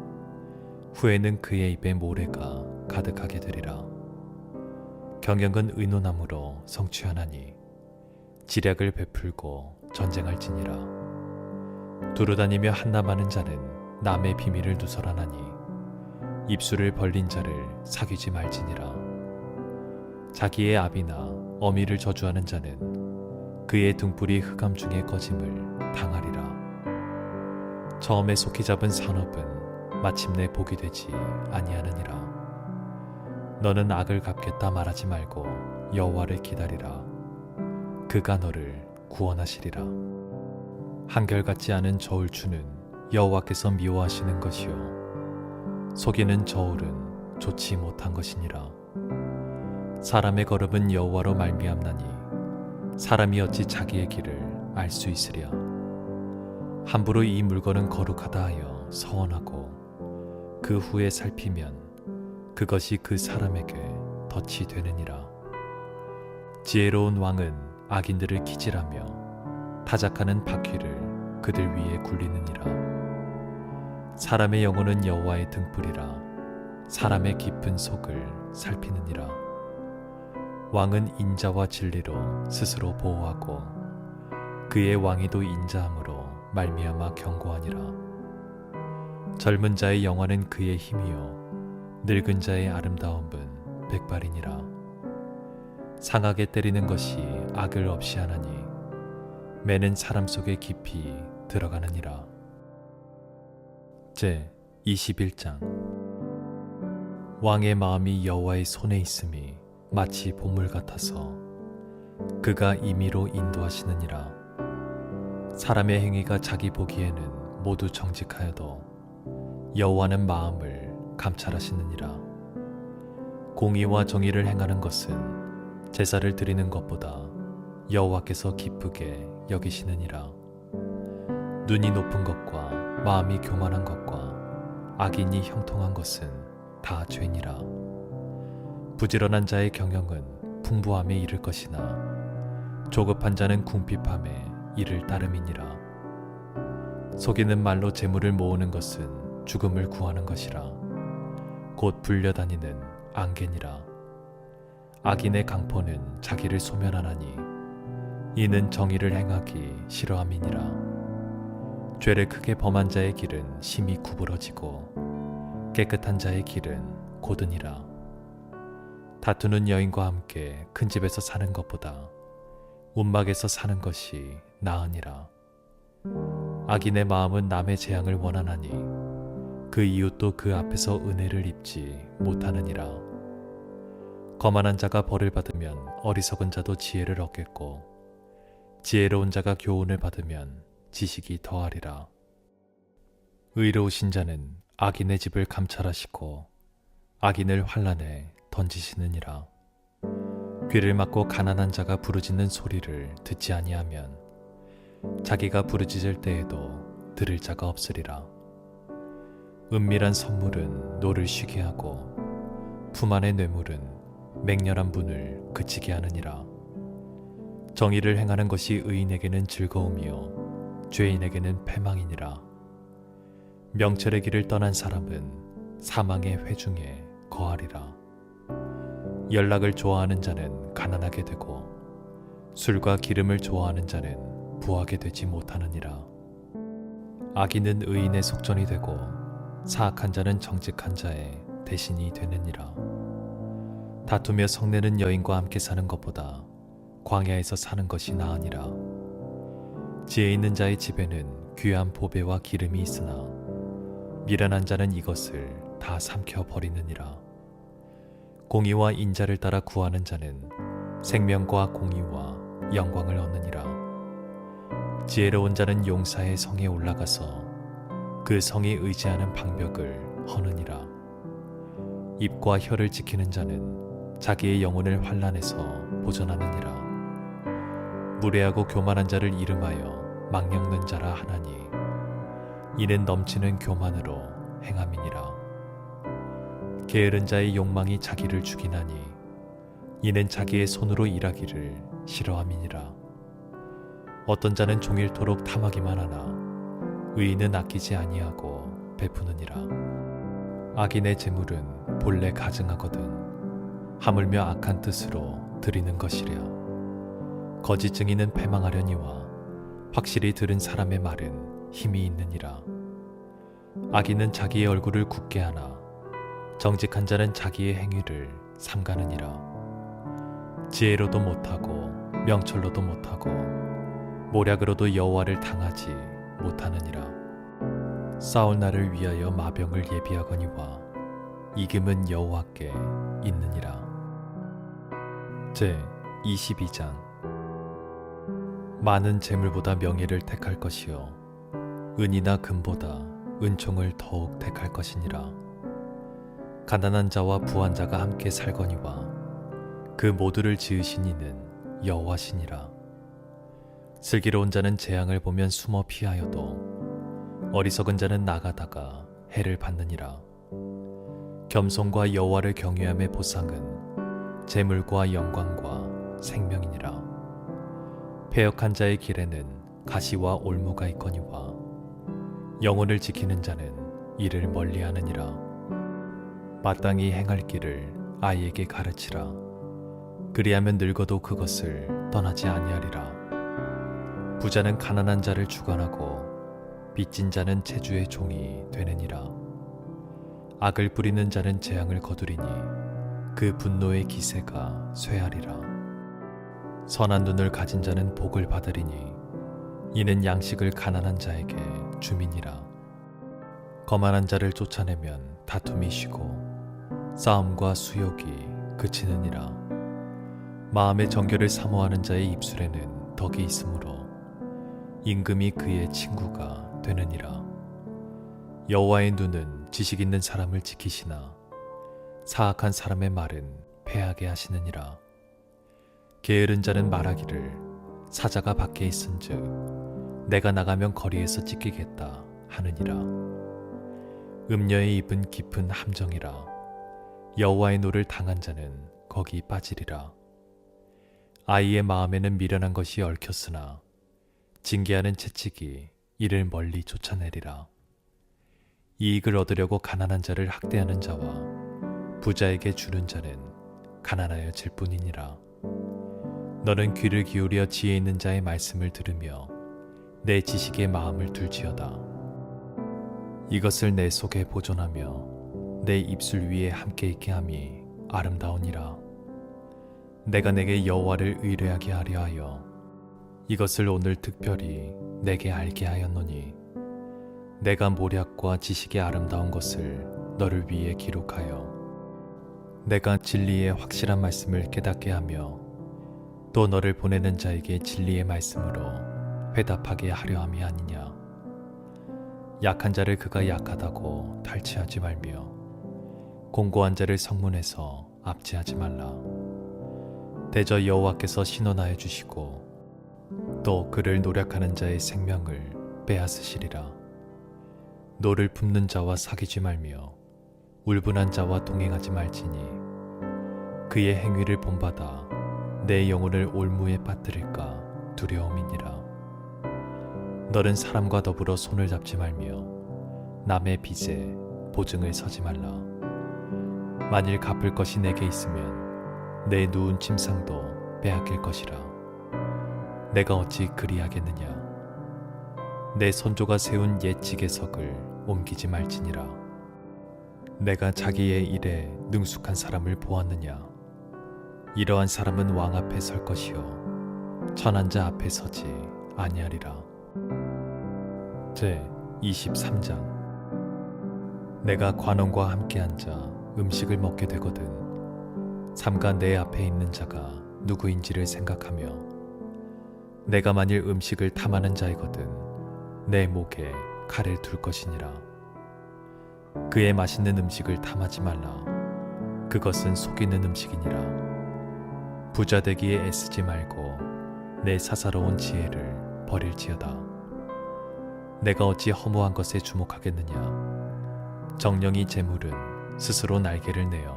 후에는 그의 입에 모래가 가득하게 되리라. 경영은 의논함으로 성취하나니 지략을 베풀고 전쟁할지니라. 두루다니며 한담하는 자는 남의 비밀을 누설하나니 입술을 벌린 자를 사귀지 말지니라. 자기의 아비나 어미를 저주하는 자는 그의 등불이 흑암 중에 꺼짐을 당하리라. 처음에 속히 잡은 산업은 마침내 복이 되지 아니하느니라. 너는 악을 갚겠다 말하지 말고 여호와를 기다리라. 그가 너를 구원하시리라. 한결같지 않은 저울추는 여호와께서 미워하시는 것이요 속이는 저울은 좋지 못한 것이니라. 사람의 걸음은 여호와로 말미암나니 사람이 어찌 자기의 길을 알 수 있으랴. 함부로 이 물건은 거룩하다 하여 서원하고 그 후에 살피면 그것이 그 사람에게 덫이 되느니라. 지혜로운 왕은 악인들을 기질하며 타작하는 바퀴를 그들 위에 굴리느니라. 사람의 영혼은 여호와의 등불이라. 사람의 깊은 속을 살피느니라. 왕은 인자와 진리로 스스로 보호하고 그의 왕위도 인자함으로 말미암아 경고하니라. 젊은 자의 영화는 그의 힘이요 늙은 자의 아름다움은 백발이니라. 상하게 때리는 것이 악을 없이 하나니 매는 사람 속에 깊이 들어가느니라. 제 21장. 왕의 마음이 여호와의 손에 있음이 마치 보물 같아서 그가 임의로 인도하시느니라. 사람의 행위가 자기 보기에는 모두 정직하여도 여호와는 마음을 감찰하시느니라. 공의와 정의를 행하는 것은 제사를 드리는 것보다 여호와께서 기쁘게 여기시느니라. 눈이 높은 것과 마음이 교만한 것과 악인이 형통한 것은 다 죄니라. 부지런한 자의 경영은 풍부함에 이를 것이나 조급한 자는 궁핍함에 이를 따름이니라. 속이는 말로 재물을 모으는 것은 죽음을 구하는 것이라. 곧 불려다니는 안개니라. 악인의 강포는 자기를 소멸하나니 이는 정의를 행하기 싫어함이니라. 죄를 크게 범한 자의 길은 심히 구부러지고 깨끗한 자의 길은 고드니라. 다투는 여인과 함께 큰 집에서 사는 것보다 움막에서 사는 것이 나으니라. 악인의 마음은 남의 재앙을 원하나니 그 이웃도 그 앞에서 은혜를 입지 못하느니라. 거만한 자가 벌을 받으면 어리석은 자도 지혜를 얻겠고 지혜로운 자가 교훈을 받으면 지식이 더하리라. 의로우신 자는 악인의 집을 감찰하시고 악인을 환난에 던지시느니라. 귀를 막고 가난한 자가 부르짖는 소리를 듣지 아니하면 자기가 부르짖을 때에도 들을 자가 없으리라. 은밀한 선물은 노를 쉬게 하고 품 안의 뇌물은 맹렬한 분을 그치게 하느니라. 정의를 행하는 것이 의인에게는 즐거움이요 죄인에게는 패망이니라. 명철의 길을 떠난 사람은 사망의 회중에 거하리라. 연락을 좋아하는 자는 가난하게 되고 술과 기름을 좋아하는 자는 부하게 되지 못하느니라. 악인은 의인의 속전이 되고 사악한 자는 정직한 자의 대신이 되느니라. 다투며 성내는 여인과 함께 사는 것보다 광야에서 사는 것이 나으니라. 지혜 있는 자의 집에는 귀한 보배와 기름이 있으나 미련한 자는 이것을 다 삼켜 버리느니라. 공의와 인자를 따라 구하는 자는 생명과 공의와 영광을 얻느니라. 지혜로운 자는 용사의 성에 올라가서 그 성에 의지하는 방벽을 허느니라. 입과 혀를 지키는 자는 자기의 영혼을 환난에서 보전하느니라. 무례하고 교만한 자를 이름하여 망령는 자라 하나니 이는 넘치는 교만으로 행함이니라. 게으른 자의 욕망이 자기를 죽이나니 이는 자기의 손으로 일하기를 싫어함이니라. 어떤 자는 종일토록 탐하기만 하나 의인은 아끼지 아니하고 베푸느니라. 악인의 재물은 본래 가증하거든 하물며 악한 뜻으로 드리는 것이랴. 거짓 증인은 패망하려니와 확실히 들은 사람의 말은 힘이 있느니라. 악인은 자기의 얼굴을 굳게 하나 정직한 자는 자기의 행위를 삼가느니라. 지혜로도 못하고 명철로도 못하고 모략으로도 여호와를 당하지 못하느니라. 싸울 날을 위하여 마병을 예비하거니와 이김은 여호와께 있느니라. 제 22장. 많은 재물보다 명예를 택할 것이요 은이나 금보다 은총을 더욱 택할 것이니라. 가난한 자와 부한 자가 함께 살거니와 그 모두를 지으신 이는 여호와시니라. 슬기로운 자는 재앙을 보면 숨어 피하여도 어리석은 자는 나가다가 해를 받느니라. 겸손과 여호와를 경외함의 보상은 재물과 영광과 생명이니라. 패역한 자의 길에는 가시와 올무가 있거니와 영혼을 지키는 자는 이를 멀리하느니라. 마땅히 행할 길을 아이에게 가르치라. 그리하면 늙어도 그것을 떠나지 아니하리라. 부자는 가난한 자를 주관하고 빚진 자는 체주의 종이 되느니라. 악을 뿌리는 자는 재앙을 거두리니 그 분노의 기세가 쇠하리라. 선한 눈을 가진 자는 복을 받으리니 이는 양식을 가난한 자에게 줌이니라. 거만한 자를 쫓아내면 다툼이 쉬고 싸움과 수욕이 그치느니라. 마음의 정결을 사모하는 자의 입술에는 덕이 있으므로 임금이 그의 친구가 되느니라. 여호와의 눈은 지식 있는 사람을 지키시나 사악한 사람의 말은 패하게 하시느니라. 게으른 자는 말하기를 사자가 밖에 있은즉 내가 나가면 거리에서 찢기겠다 하느니라. 음녀의 입은 깊은 함정이라. 여호와의 노를 당한 자는 거기 빠지리라. 아이의 마음에는 미련한 것이 얽혔으나 징계하는 채찍이 이를 멀리 쫓아내리라. 이익을 얻으려고 가난한 자를 학대하는 자와 부자에게 주는 자는 가난하여질 뿐이니라. 너는 귀를 기울여 지혜 있는 자의 말씀을 들으며 내 지식의 마음을 둘지어다. 이것을 내 속에 보존하며 내 입술 위에 함께 있게 함이 아름다우니라. 내가 내게 여호와를 의뢰하게 하려 하여 이것을 오늘 특별히 내게 알게 하였노니 내가 모략과 지식의 아름다운 것을 너를 위해 기록하여 내가 진리의 확실한 말씀을 깨닫게 하며 또 너를 보내는 자에게 진리의 말씀으로 회답하게 하려 함이 아니냐. 약한 자를 그가 약하다고 탈취하지 말며 공고한 자를 성문에서 압제하지 말라. 대저 여호와께서 신원하여 주시고 또 그를 노력하는 자의 생명을 빼앗으시리라. 노를 품는 자와 사귀지 말며 울분한 자와 동행하지 말지니 그의 행위를 본받아 내 영혼을 올무에 빠뜨릴까 두려움이니라. 너는 사람과 더불어 손을 잡지 말며 남의 빚에 보증을 서지 말라. 만일 갚을 것이 내게 있으면 내 누운 침상도 빼앗길 것이라. 내가 어찌 그리하겠느냐. 내 선조가 세운 옛 지계석을 옮기지 말지니라. 내가 자기의 일에 능숙한 사람을 보았느냐. 이러한 사람은 왕 앞에 설 것이요 천한 자 앞에 서지 아니하리라. 제 23장. 내가 관원과 함께 앉아 음식을 먹게 되거든 삼가 내 앞에 있는 자가 누구인지를 생각하며 내가 만일 음식을 탐하는 자이거든 내 목에 칼을 둘 것이니라. 그의 맛있는 음식을 탐하지 말라. 그것은 속이는 음식이니라. 부자 되기에 애쓰지 말고 내 사사로운 지혜를 버릴지어다. 내가 어찌 허무한 것에 주목하겠느냐. 정령이 재물은 스스로 날개를 내어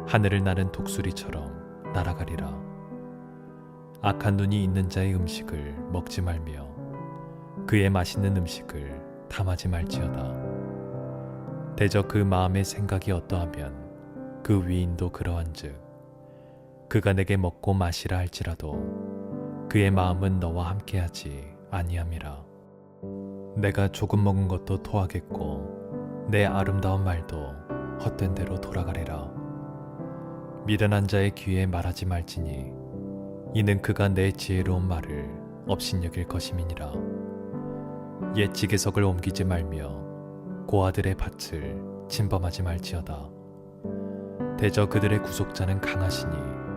하늘을 나는 독수리처럼 날아가리라. 악한 눈이 있는 자의 음식을 먹지 말며 그의 맛있는 음식을 탐하지 말지어다. 대저 그 마음의 생각이 어떠하면 그 위인도 그러한즉 그가 내게 먹고 마시라 할지라도 그의 마음은 너와 함께하지 아니함이라. 내가 조금 먹은 것도 토하겠고 내 아름다운 말도 헛된 대로 돌아가리라. 미련한 자의 귀에 말하지 말지니 이는 그가 내 지혜로운 말을 업신여길 것임이니라. 옛 지계석을 옮기지 말며 고아들의 밭을 침범하지 말지어다. 대저 그들의 구속자는 강하시니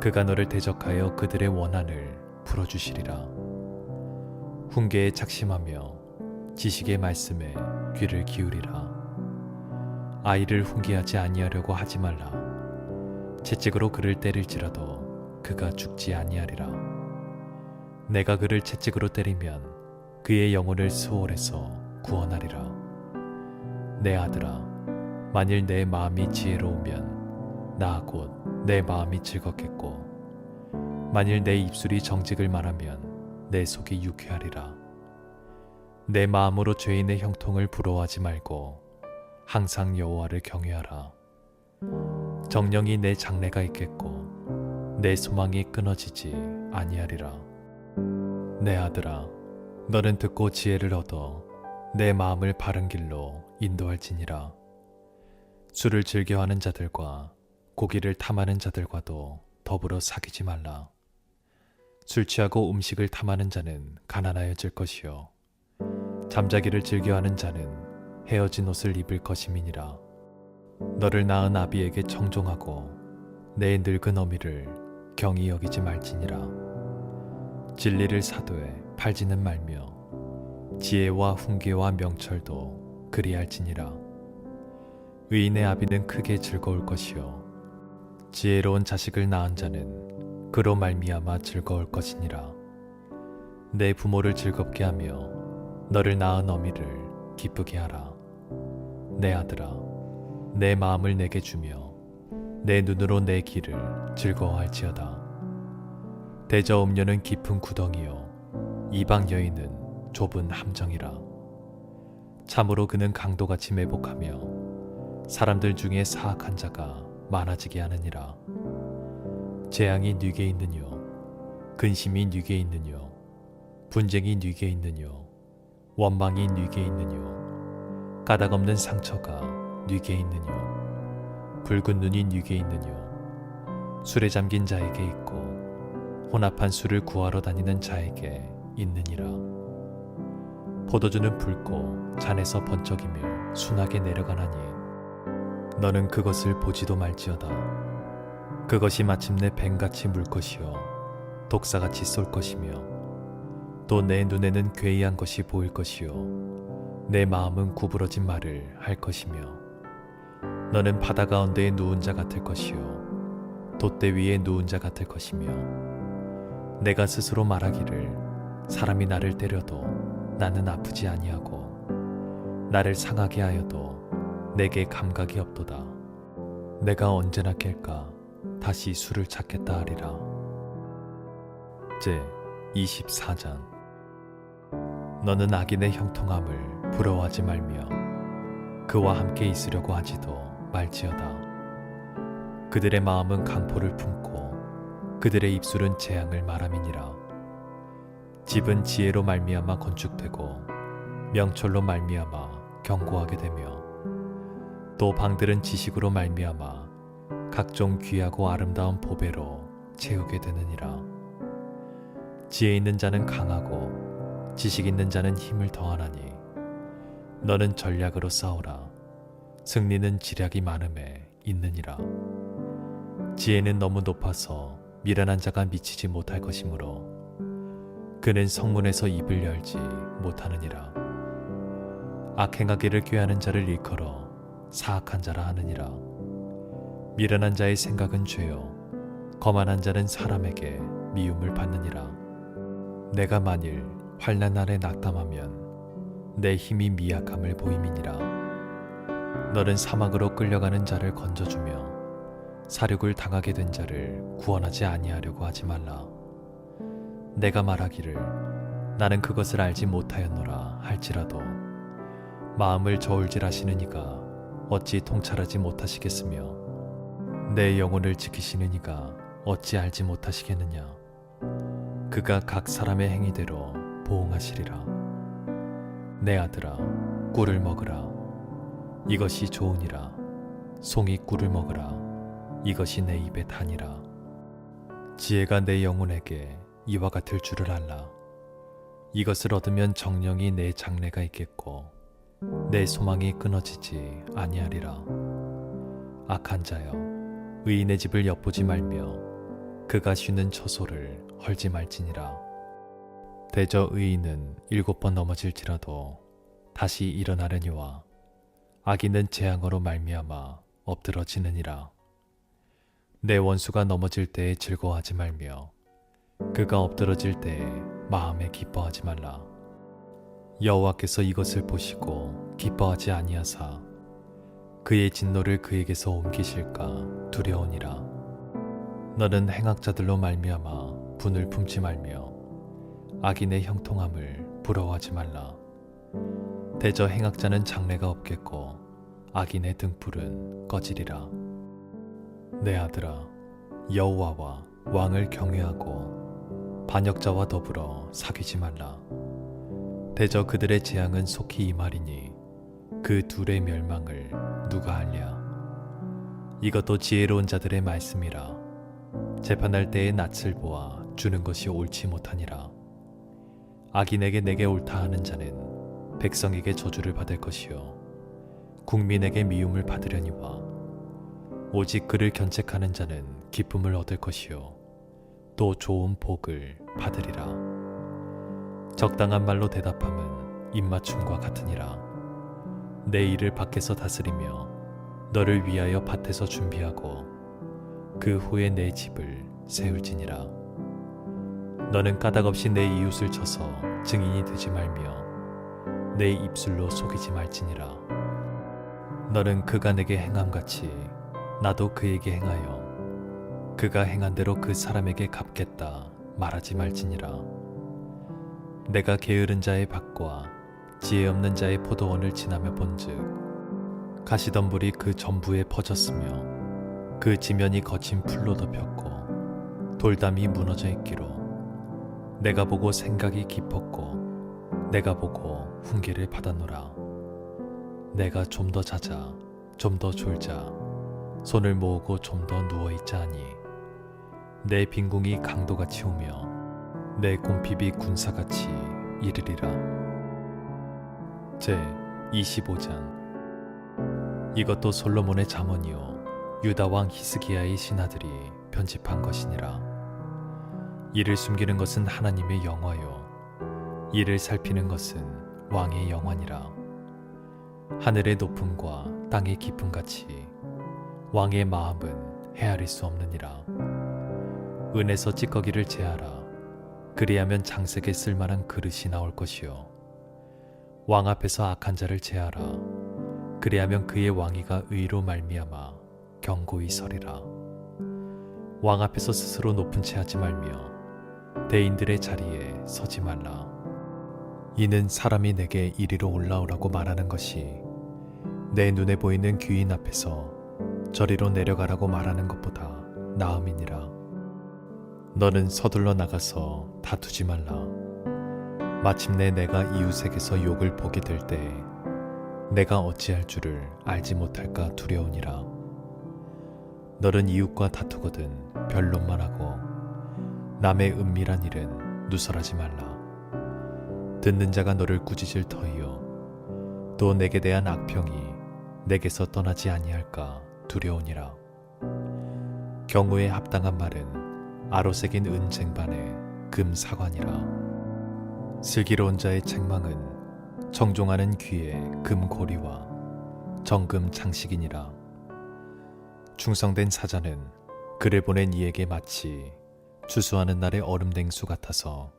그가 너를 대적하여 그들의 원한을 풀어주시리라. 훈계에 착심하며 지식의 말씀에 귀를 기울이라. 아이를 훈계하지 아니하려고 하지 말라. 채찍으로 그를 때릴지라도 그가 죽지 아니하리라. 내가 그를 채찍으로 때리면 그의 영혼을 수월에서 구원하리라. 내 아들아, 만일 내 마음이 지혜로우면 나 곧 내 마음이 즐겁겠고 만일 내 입술이 정직을 말하면 내 속이 유쾌하리라. 내 마음으로 죄인의 형통을 부러워하지 말고 항상 여호와를 경외하라. 정령이 내 장래가 있겠고 내 소망이 끊어지지 아니하리라. 내 아들아, 너는 듣고 지혜를 얻어 내 마음을 바른 길로 인도할지니라. 술을 즐겨하는 자들과 고기를 탐하는 자들과도 더불어 사귀지 말라. 술 취하고 음식을 탐하는 자는 가난하여질 것이요 잠자기를 즐겨하는 자는 헤어진 옷을 입을 것임이니라. 너를 낳은 아비에게 청종하고 내 늙은 어미를 경히 여기지 말지니라. 진리를 사도에 팔지는 말며 지혜와 훈계와 명철도 그리할지니라. 의인의 아비는 크게 즐거울 것이요 지혜로운 자식을 낳은 자는 그로 말미암아 즐거울 것이니라. 내 부모를 즐겁게 하며 너를 낳은 어미를 기쁘게 하라. 내 아들아, 내 마음을 내게 주며 내 눈으로 내 길을 즐거워할지어다. 대저 음녀는 깊은 구덩이요 이방 여인은 좁은 함정이라. 참으로 그는 강도같이 매복하며 사람들 중에 사악한 자가 많아지게 하느니라. 재앙이 네게 있느뇨 근심이 네게 있느뇨 분쟁이 네게 있느뇨 원망이 네게 있느뇨 까닭없는 상처가 네게 있느뇨 붉은 눈이 네게 있느뇨 술에 잠긴 자에게 있고 혼합한 술을 구하러 다니는 자에게 있느니라. 포도주는 붉고 잔에서 번쩍이며 순하게 내려가나니 너는 그것을 보지도 말지어다. 그것이 마침내 뱀같이 물 것이요 독사같이 쏠 것이며 또 내 눈에는 괴이한 것이 보일 것이요 내 마음은 구부러진 말을 할 것이며 너는 바다 가운데에 누운 자 같을 것이요 돛대 위에 누운 자 같을 것이며 내가 스스로 말하기를 사람이 나를 때려도 나는 아프지 아니하고 나를 상하게 하여도 내게 감각이 없도다. 내가 언제나 깰까 다시 술을 찾겠다 하리라. 제 24장. 너는 악인의 형통함을 부러워하지 말며 그와 함께 있으려고 하지도 말지어다. 그들의 마음은 강포를 품고 그들의 입술은 재앙을 말함이니라. 집은 지혜로 말미암아 건축되고 명철로 말미암아 견고하게 되며 또 방들은 지식으로 말미암아 각종 귀하고 아름다운 보배로 채우게 되느니라. 지혜 있는 자는 강하고 지식 있는 자는 힘을 더하나니 너는 전략으로 싸우라. 승리는 지략이 많음에 있느니라. 지혜는 너무 높아서 미련한 자가 미치지 못할 것이므로 그는 성문에서 입을 열지 못하느니라. 악행하기를 꾀하는 자를 일컬어 사악한 자라 하느니라. 미련한 자의 생각은 죄요 거만한 자는 사람에게 미움을 받느니라. 내가 만일 환난 날에 낙담하면 내 힘이 미약함을 보임이니라. 너는 사막으로 끌려가는 자를 건져주며 사륙을 당하게 된 자를 구원하지 아니하려고 하지 말라. 내가 말하기를 나는 그것을 알지 못하였노라 할지라도 마음을 저울질하시는 이가 어찌 통찰하지 못하시겠으며 내 영혼을 지키시는 이가 어찌 알지 못하시겠느냐. 그가 각 사람의 행위대로 보응하시리라. 내 아들아 꿀을 먹으라. 이것이 좋으니라. 송이 꿀을 먹으라. 이것이 내 입에 다니라. 지혜가 내 영혼에게 이와 같을 줄을 알라. 이것을 얻으면 정령이 내 장래가 있겠고 내 소망이 끊어지지 아니하리라. 악한 자여 의인의 집을 엿보지 말며 그가 쉬는 처소를 헐지 말지니라. 대저 의인은 7번 넘어질지라도 다시 일어나려니와 악인은 재앙으로 말미암아 엎드러지느니라. 내 원수가 넘어질 때에 즐거워하지 말며 그가 엎드러질 때에 마음에 기뻐하지 말라. 여호와께서 이것을 보시고 기뻐하지 아니하사 그의 진노를 그에게서 옮기실까 두려우니라. 너는 행악자들로 말미암아 분을 품지 말며 악인의 형통함을 부러워하지 말라. 대저 행악자는 장래가 없겠고 악인의 등불은 꺼지리라. 내 아들아 여호와와 왕을 경외하고 반역자와 더불어 사귀지 말라. 대저 그들의 재앙은 속히 임하리니 그 둘의 멸망을 누가 알랴. 이것도 지혜로운 자들의 말씀이라. 재판할 때에 낯을 보아 주는 것이 옳지 못하니라. 악인에게 내게 옳다 하는 자는 백성에게 저주를 받을 것이요 국민에게 미움을 받으려니와 오직 그를 견책하는 자는 기쁨을 얻을 것이요 또 좋은 복을 받으리라. 적당한 말로 대답함은 입맞춤과 같으니라. 내 일을 밖에서 다스리며 너를 위하여 밭에서 준비하고 그 후에 내 집을 세울지니라. 너는 까닭없이 내 이웃을 쳐서 증인이 되지 말며 내 입술로 속이지 말지니라. 너는 그가 내게 행함같이 나도 그에게 행하여 그가 행한 대로 그 사람에게 갚겠다 말하지 말지니라. 내가 게으른 자의 밭과 지혜 없는 자의 포도원을 지나며 본즉 가시덤불이 그 전부에 퍼졌으며 그 지면이 거친 풀로 덮였고 돌담이 무너져 있기로 내가 보고 생각이 깊었고 내가 보고 훈계를 받았노라. 내가 좀 더 자자 좀 더 졸자 손을 모으고 좀 더 누워있자 하니 내 빈궁이 강도같이 오며 내 곰핍이 군사같이 이르리라. 제 25장. 이것도 솔로몬의 잠언이요 유다 왕 히스기야의 신하들이 편집한 것이니라. 이를 숨기는 것은 하나님의 영화요 이를 살피는 것은 왕의 영화니라. 하늘의 높음과 땅의 깊음같이 왕의 마음은 헤아릴 수 없느니라. 은에서 찌꺼기를 제하라. 그리하면 장색에 쓸만한 그릇이 나올 것이요 왕 앞에서 악한 자를 제하라. 그리하면 그의 왕위가 의로 말미암아 견고히 서리라. 왕 앞에서 스스로 높은 채 하지 말며 대인들의 자리에 서지 말라. 이는 사람이 내게 이리로 올라오라고 말하는 것이 내 눈에 보이는 귀인 앞에서 저리로 내려가라고 말하는 것보다 나음이니라. 너는 서둘러 나가서 다투지 말라. 마침내 내가 이웃에게서 욕을 보게 될 때에 내가 어찌할 줄을 알지 못할까 두려우니라. 너는 이웃과 다투거든 변론만 하고 남의 은밀한 일은 누설하지 말라. 듣는 자가 너를 꾸짖을 터이요 또 내게 대한 악평이 내게서 떠나지 아니할까 두려우니라. 경우에 합당한 말은 아로새긴 은 쟁반에 금 사관이라. 슬기로운 자의 책망은 청종하는 귀에 금 고리와 정금 장식이니라. 충성된 사자는 그를 보낸 이에게 마치 추수하는 날의 얼음냉수 같아서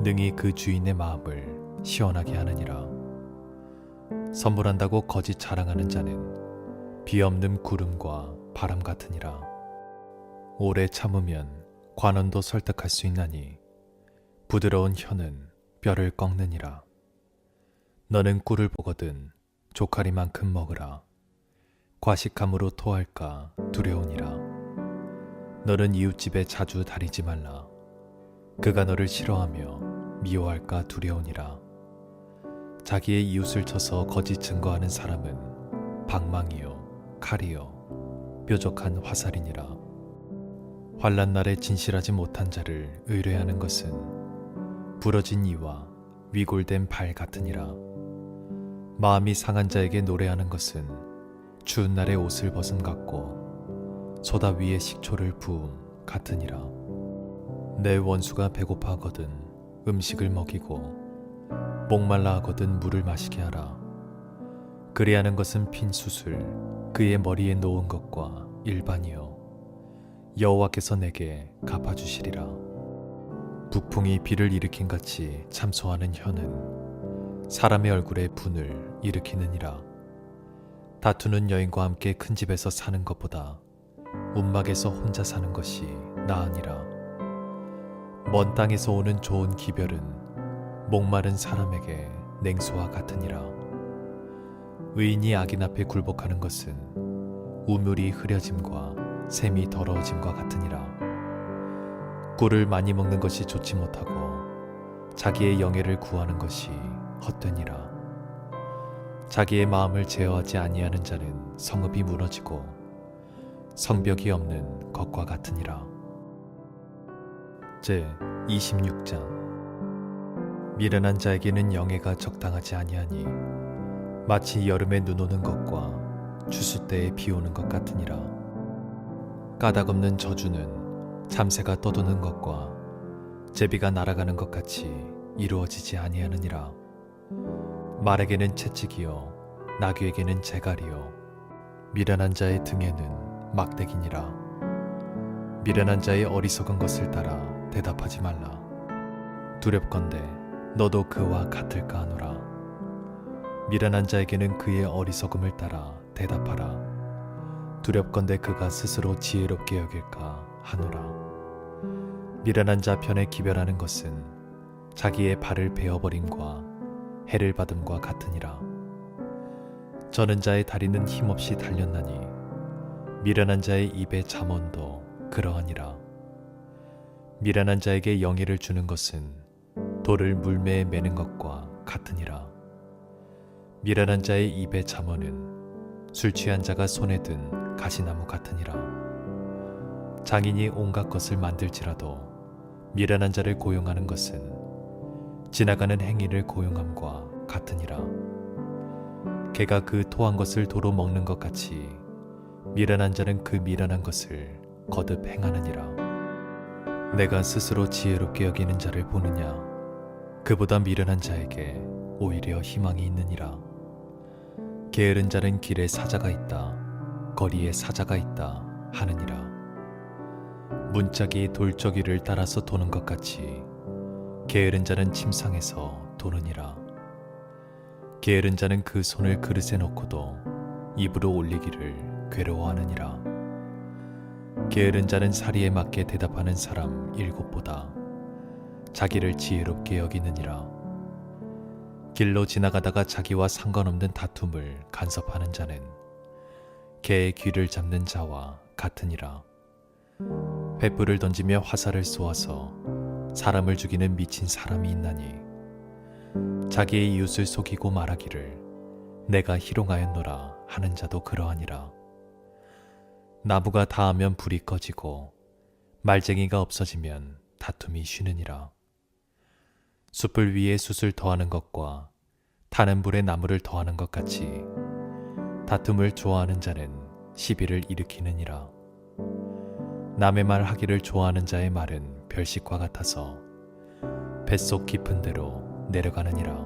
능히 그 주인의 마음을 시원하게 하느니라. 선물한다고 거짓 자랑하는 자는 비 없는 구름과 바람 같으니라. 오래 참으면 관원도 설득할 수 있나니 부드러운 혀는 뼈를 꺾느니라. 너는 꿀을 보거든 조카리만큼 먹으라. 과식함으로 토할까 두려우니라. 너는 이웃집에 자주 다니지 말라. 그가 너를 싫어하며 미워할까 두려우니라. 자기의 이웃을 쳐서 거짓 증거하는 사람은 방망이요 칼이요 뾰족한 화살이니라. 환난 날에 진실하지 못한 자를 의뢰하는 것은 부러진 이와 위골된 발 같으니라. 마음이 상한 자에게 노래하는 것은 추운 날에 옷을 벗음 같고 소다 위에 식초를 부음 같으니라. 내 원수가 배고파 하거든 음식을 먹이고 목말라 하거든 물을 마시게 하라. 그리하는 것은 핀 수술 그의 머리에 놓은 것과 일반이요 여호와께서 내게 갚아주시리라. 북풍이 비를 일으킨 같이 참소하는 혀는 사람의 얼굴에 분을 일으키느니라. 다투는 여인과 함께 큰 집에서 사는 것보다 움막에서 혼자 사는 것이 나으니라. 먼 땅에서 오는 좋은 기별은 목마른 사람에게 냉수와 같으니라. 의인이 악인 앞에 굴복하는 것은 우물이 흐려짐과 샘이 더러워짐과 같으니라. 꿀을 많이 먹는 것이 좋지 못하고 자기의 영예를 구하는 것이 헛되니라. 자기의 마음을 제어하지 아니하는 자는 성읍이 무너지고 성벽이 없는 것과 같으니라. 제 26장. 미련한 자에게는 영예가 적당하지 아니하니 마치 여름에 눈 오는 것과 추수 때에 비 오는 것 같으니라. 까닭없는 저주는 참새가 떠도는 것과 제비가 날아가는 것 같이 이루어지지 아니하느니라. 말에게는 채찍이요 나귀에게는 재갈이요 미련한 자의 등에는 막대기니라. 미련한 자의 어리석은 것을 따라 대답하지 말라. 두렵건대 너도 그와 같을까 하노라. 미련한 자에게는 그의 어리석음을 따라 대답하라. 두렵건대 그가 스스로 지혜롭게 여길까 하노라. 미련한 자 편에 기별하는 것은 자기의 발을 베어버림과 해를 받음과 같으니라. 저는 자의 다리는 힘없이 달렸나니 미련한 자의 입의 잠언도 그러하니라. 미련한 자에게 영예를 주는 것은 돌을 물매에 매는 것과 같으니라. 미련한 자의 입의 잠언은 술 취한 자가 손에 든 가시나무 같으니라. 장인이 온갖 것을 만들지라도 미련한 자를 고용하는 것은 지나가는 행위를 고용함과 같으니라. 개가 그 토한 것을 도로 먹는 것 같이 미련한 자는 그 미련한 것을 거듭 행하느니라. 내가 스스로 지혜롭게 여기는 자를 보느냐? 그보다 미련한 자에게 오히려 희망이 있느니라. 게으른 자는 길에 사자가 있다, 거리에 사자가 있다 하느니라. 문짝이 돌저귀를 따라서 도는 것 같이 게으른 자는 침상에서 도느니라. 게으른 자는 그 손을 그릇에 넣고도 입으로 올리기를 괴로워하느니라. 게으른 자는 사리에 맞게 대답하는 사람 7보다 자기를 지혜롭게 여기느니라. 길로 지나가다가 자기와 상관없는 다툼을 간섭하는 자는 개의 귀를 잡는 자와 같으니라. 횃불을 던지며 화살을 쏘아서 사람을 죽이는 미친 사람이 있나니 자기의 이웃을 속이고 말하기를 내가 희롱하였노라 하는 자도 그러하니라. 나무가 닿으면 불이 꺼지고 말쟁이가 없어지면 다툼이 쉬느니라. 숯불 위에 숯을 더하는 것과 타는 불에 나무를 더하는 것 같이 다툼을 좋아하는 자는 시비를 일으키느니라. 남의 말 하기를 좋아하는 자의 말은 별식과 같아서 뱃속 깊은 데로 내려가느니라.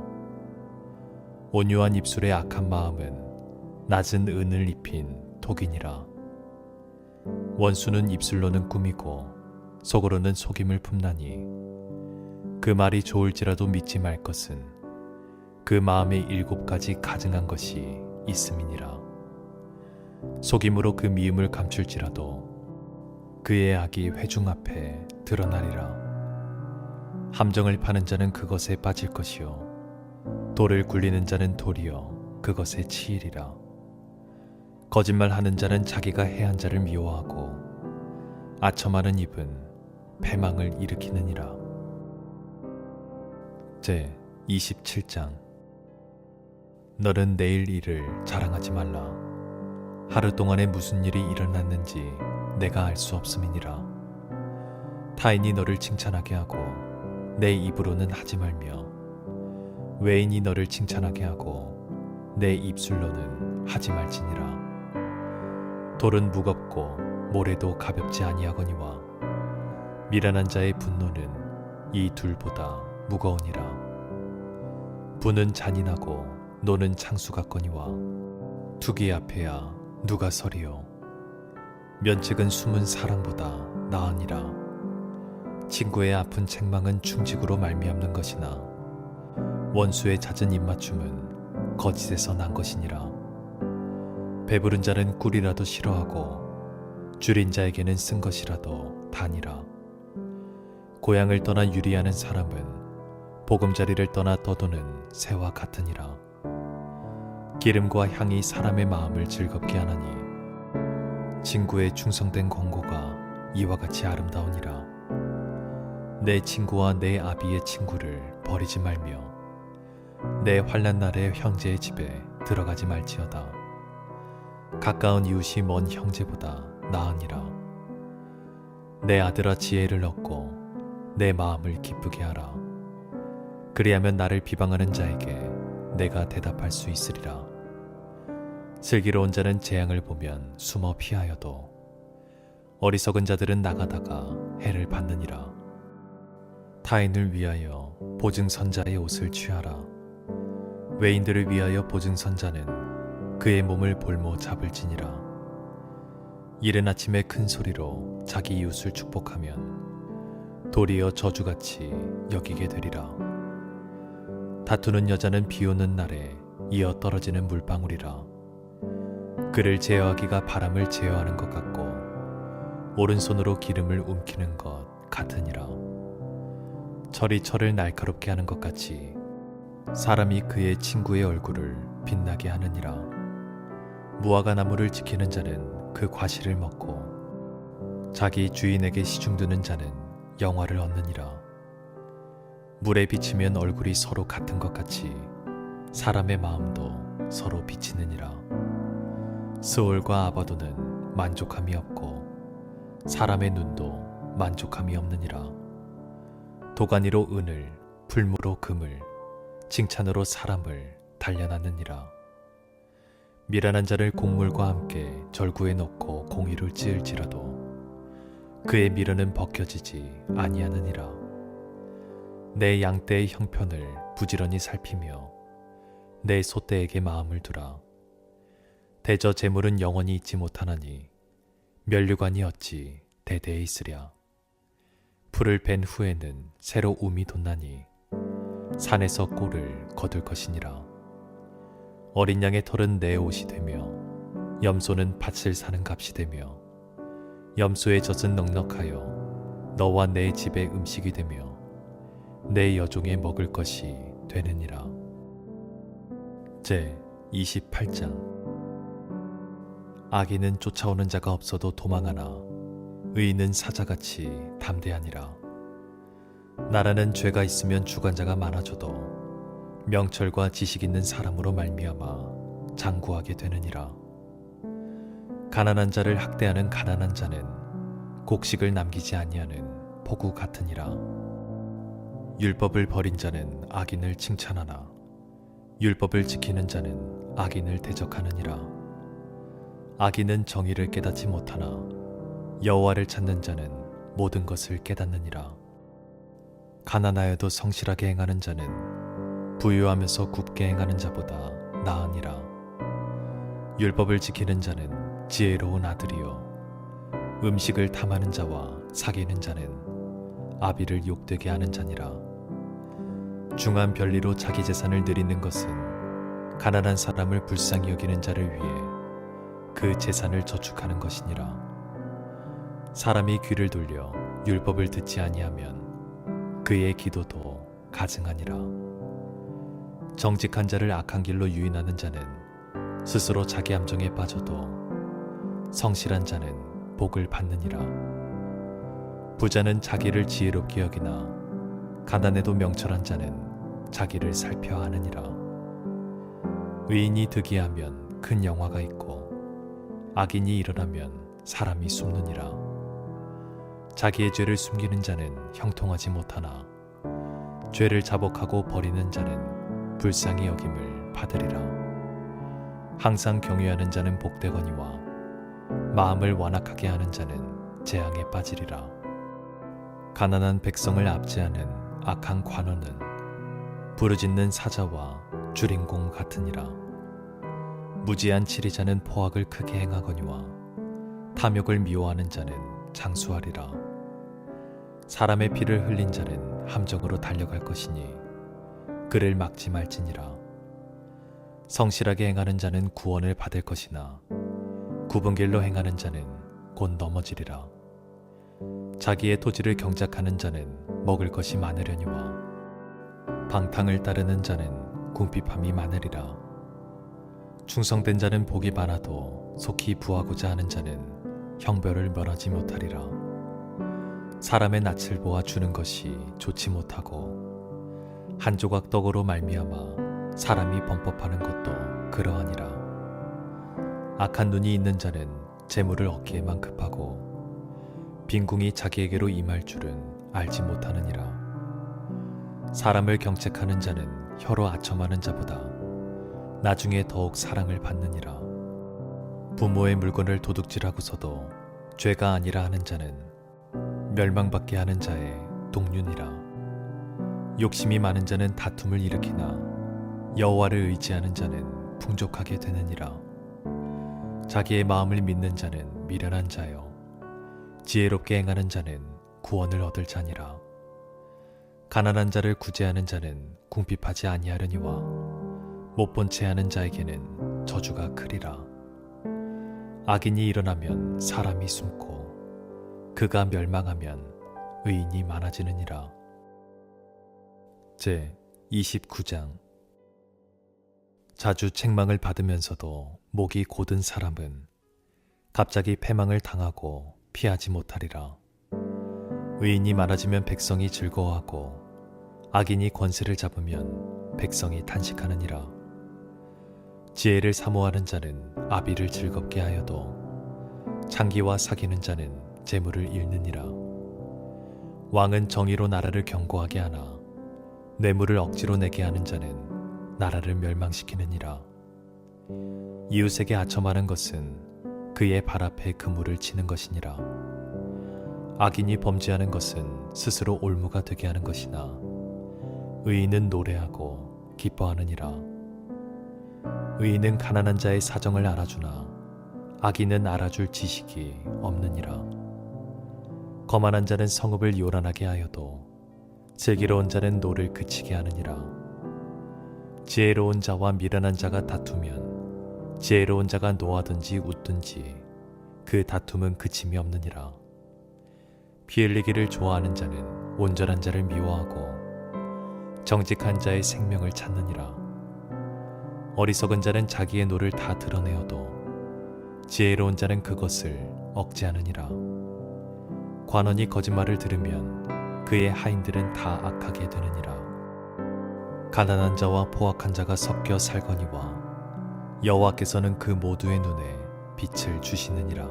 온유한 입술의 악한 마음은 낮은 은을 입힌 독이니라. 원수는 입술로는 꾸미고 속으로는 속임을 품나니 그 말이 좋을지라도 믿지 말 것은 그 마음에 7가지 가증한 것이 있음이니라. 속임으로 그 미움을 감출지라도 그의 악이 회중 앞에 드러나리라. 함정을 파는 자는 그것에 빠질 것이요 돌을 굴리는 자는 도리어 그것에 치이리라. 거짓말하는 자는 자기가 해한 자를 미워하고 아첨하는 입은 패망을 일으키느니라. 제 27장. 너는 내일 일을 자랑하지 말라. 하루 동안에 무슨 일이 일어났는지 내가 알 수 없음이니라. 타인이 너를 칭찬하게 하고 내 입으로는 하지 말며 외인이 너를 칭찬하게 하고 내 입술로는 하지 말지니라. 돌은 무겁고 모래도 가볍지 아니하거니와 미련한 자의 분노는 이 둘보다 무거우니라. 부는 잔인하고 노는 창수 같거니와 투기 앞에야 누가 서리요. 면책은 숨은 사랑보다 나으니라. 친구의 아픈 책망은 충직으로 말미암는 것이나 원수의 잦은 입맞춤은 거짓에서 난 것이니라. 배부른 자는 꿀이라도 싫어하고 줄인 자에게는 쓴 것이라도 다니라. 고향을 떠나 유리하는 사람은 보금자리를 떠나 떠도는 새와 같으니라. 기름과 향이 사람의 마음을 즐겁게 하나니 친구의 충성된 권고가 이와 같이 아름다우니라. 내 친구와 내 아비의 친구를 버리지 말며 내 환난 날에 형제의 집에 들어가지 말지어다. 가까운 이웃이 먼 형제보다 나으니라. 내 아들아 지혜를 얻고 내 마음을 기쁘게 하라. 그리하면 나를 비방하는 자에게 내가 대답할 수 있으리라. 슬기로운 자는 재앙을 보면 숨어 피하여도 어리석은 자들은 나가다가 해를 받느니라. 타인을 위하여 보증선자의 옷을 취하라. 외인들을 위하여 보증선자는 그의 몸을 볼모 잡을지니라. 이른 아침에 큰 소리로 자기 이웃을 축복하면 도리어 저주같이 여기게 되리라. 다투는 여자는 비 오는 날에 이어 떨어지는 물방울이라. 그를 제어하기가 바람을 제어하는 것 같고 오른손으로 기름을 움키는 것 같으니라. 철이 철을 날카롭게 하는 것 같이 사람이 그의 친구의 얼굴을 빛나게 하느니라. 무화과 나무를 지키는 자는 그 과실을 먹고 자기 주인에게 시중드는 자는 영화를 얻느니라. 물에 비치면 얼굴이 서로 같은 것 같이 사람의 마음도 서로 비치느니라. 스올과 아바도는 만족함이 없고 사람의 눈도 만족함이 없느니라. 도가니로 은을, 풀무로 금을, 칭찬으로 사람을 단련하느니라. 미련한 자를 곡물과 함께 절구에 넣고 공의를 찌을지라도 그의 미련은 벗겨지지 아니하느니라. 내 양떼의 형편을 부지런히 살피며 내 소떼에게 마음을 두라. 대저 재물은 영원히 있지 못하나니 면류관이 어찌 대대에 있으랴. 풀을 벤 후에는 새로 움이 돋나니 산에서 꼴을 거둘 것이니라. 어린 양의 털은 내 옷이 되며 염소는 밭을 사는 값이 되며 염소의 젖은 넉넉하여 너와 내 집의 음식이 되며 내 여종의 먹을 것이 되느니라. 제 28장. 악인은 쫓아오는 자가 없어도 도망하나 의인은 사자같이 담대하니라. 나라는 죄가 있으면 주관자가 많아져도 명철과 지식 있는 사람으로 말미암아 장구하게 되느니라. 가난한 자를 학대하는 가난한 자는 곡식을 남기지 아니하는 포구 같으니라. 율법을 버린 자는 악인을 칭찬하나 율법을 지키는 자는 악인을 대적하느니라. 악인은 정의를 깨닫지 못하나 여호와를 찾는 자는 모든 것을 깨닫느니라. 가난하여도 성실하게 행하는 자는 부유하면서 굽게 행하는 자보다 나으니라. 율법을 지키는 자는 지혜로운 아들이요 음식을 탐하는 자와 사귀는 자는 아비를 욕되게 하는 자니라. 중한 별리로 자기 재산을 늘리는 것은 가난한 사람을 불쌍히 여기는 자를 위해 그 재산을 저축하는 것이니라. 사람이 귀를 돌려 율법을 듣지 아니하면 그의 기도도 가증하니라. 정직한 자를 악한 길로 유인하는 자는 스스로 자기 함정에 빠져도 성실한 자는 복을 받느니라. 부자는 자기를 지혜롭게 여기나 가난해도 명철한 자는 자기를 살펴 하느니라. 의인이 득이하면 큰 영화가 있고 악인이 일어나면 사람이 숨느니라. 자기의 죄를 숨기는 자는 형통하지 못하나 죄를 자복하고 버리는 자는 불쌍히 여김을 받으리라. 항상 경외하는 자는 복되거니와 마음을 완악하게 하는 자는 재앙에 빠지리라. 가난한 백성을 압제하는 악한 관원은 부르짖는 사자와 주린공 같으니라. 무지한 치리자는 포악을 크게 행하거니와 탐욕을 미워하는 자는 장수하리라. 사람의 피를 흘린 자는 함정으로 달려갈 것이니 그를 막지 말지니라. 성실하게 행하는 자는 구원을 받을 것이나 굽은 길로 행하는 자는 곧 넘어지리라. 자기의 토지를 경작하는 자는 먹을 것이 많으려니와 방탕을 따르는 자는 궁핍함이 많으리라. 충성된 자는 복이 많아도 속히 부하고자 하는 자는 형벌을 면하지 못하리라. 사람의 낯을 보아 주는 것이 좋지 못하고 한 조각 떡으로 말미암아 사람이 범법하는 것도 그러하니라. 악한 눈이 있는 자는 재물을 얻기에만 급하고 빈궁이 자기에게로 임할 줄은 알지 못하느니라. 사람을 경책하는 자는 혀로 아첨하는 자보다 나중에 더욱 사랑을 받느니라. 부모의 물건을 도둑질하고서도 죄가 아니라 하는 자는 멸망받게 하는 자의 동륜이라. 욕심이 많은 자는 다툼을 일으키나 여호와를 의지하는 자는 풍족하게 되느니라. 자기의 마음을 믿는 자는 미련한 자요 지혜롭게 행하는 자는 구원을 얻을 자니라. 가난한 자를 구제하는 자는 궁핍하지 아니하려니와 못본 채 하는 자에게는 저주가 크리라. 악인이 일어나면 사람이 숨고 그가 멸망하면 의인이 많아지느니라. 제 29장. 자주 책망을 받으면서도 목이 곧은 사람은 갑자기 패망을 당하고 피하지 못하리라. 의인이 많아지면 백성이 즐거워하고 악인이 권세를 잡으면 백성이 탄식하느니라. 지혜를 사모하는 자는 아비를 즐겁게 하여도 창기와 사귀는 자는 재물을 잃느니라. 왕은 정의로 나라를 견고하게 하나 뇌물을 억지로 내게 하는 자는 나라를 멸망시키느니라. 이웃에게 아첨하는 것은 그의 발 앞에 그물을 치는 것이니라. 악인이 범죄하는 것은 스스로 올무가 되게 하는 것이나 의인은 노래하고 기뻐하느니라. 의인은 가난한 자의 사정을 알아주나 악인은 알아줄 지식이 없느니라. 거만한 자는 성읍을 요란하게 하여도 슬기로운 자는 노를 그치게 하느니라. 지혜로운 자와 미련한 자가 다투면 지혜로운 자가 노하든지 웃든지 그 다툼은 그침이 없느니라. 피 흘리기를 좋아하는 자는 온전한 자를 미워하고 정직한 자의 생명을 찾느니라. 어리석은 자는 자기의 노를 다 드러내어도 지혜로운 자는 그것을 억제하느니라. 관원이 거짓말을 들으면 그의 하인들은 다 악하게 되느니라. 가난한 자와 포악한 자가 섞여 살거니와 여호와께서는 그 모두의 눈에 빛을 주시느니라.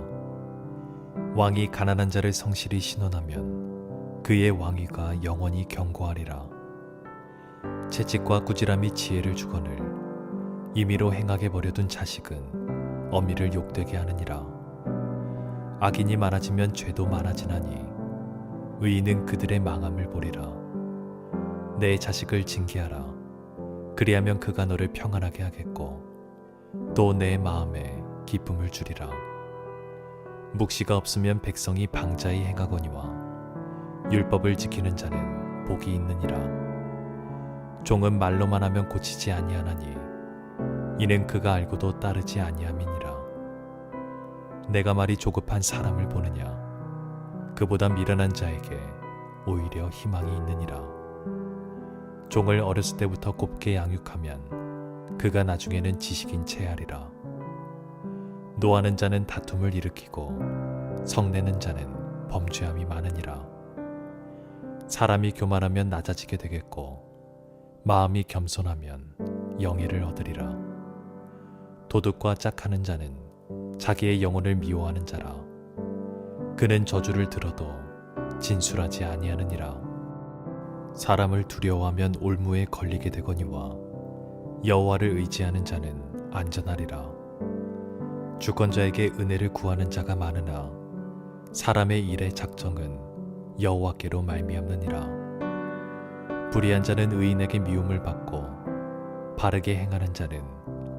왕이 가난한 자를 성실히 신원하면 그의 왕위가 영원히 견고하리라. 채찍과 꾸지람이 지혜를 주거늘 임의로 행하게 버려둔 자식은 어미를 욕되게 하느니라. 악인이 많아지면 죄도 많아지나니 의인은 그들의 망함을 보리라. 내 자식을 징계하라. 그리하면 그가 너를 평안하게 하겠고 또 내 마음에 기쁨을 주리라. 묵시가 없으면 백성이 방자히 행하거니와 율법을 지키는 자는 복이 있느니라. 종은 말로만 하면 고치지 아니하나니 이는 그가 알고도 따르지 아니함이니라. 내가 말이 조급한 사람을 보느냐? 그보다 미련한 자에게 오히려 희망이 있느니라. 종을 어렸을 때부터 곱게 양육하면 그가 나중에는 지식인 체하리라. 노하는 자는 다툼을 일으키고 성내는 자는 범죄함이 많으니라. 사람이 교만하면 낮아지게 되겠고 마음이 겸손하면 영예를 얻으리라. 도둑과 짝하는 자는 자기의 영혼을 미워하는 자라. 그는 저주를 들어도 진술하지 아니하느니라. 사람을 두려워하면 올무에 걸리게 되거니와 여호와를 의지하는 자는 안전하리라. 주권자에게 은혜를 구하는 자가 많으나 사람의 일의 작정은 여호와께로 말미암느니라. 불의한 자는 의인에게 미움을 받고 바르게 행하는 자는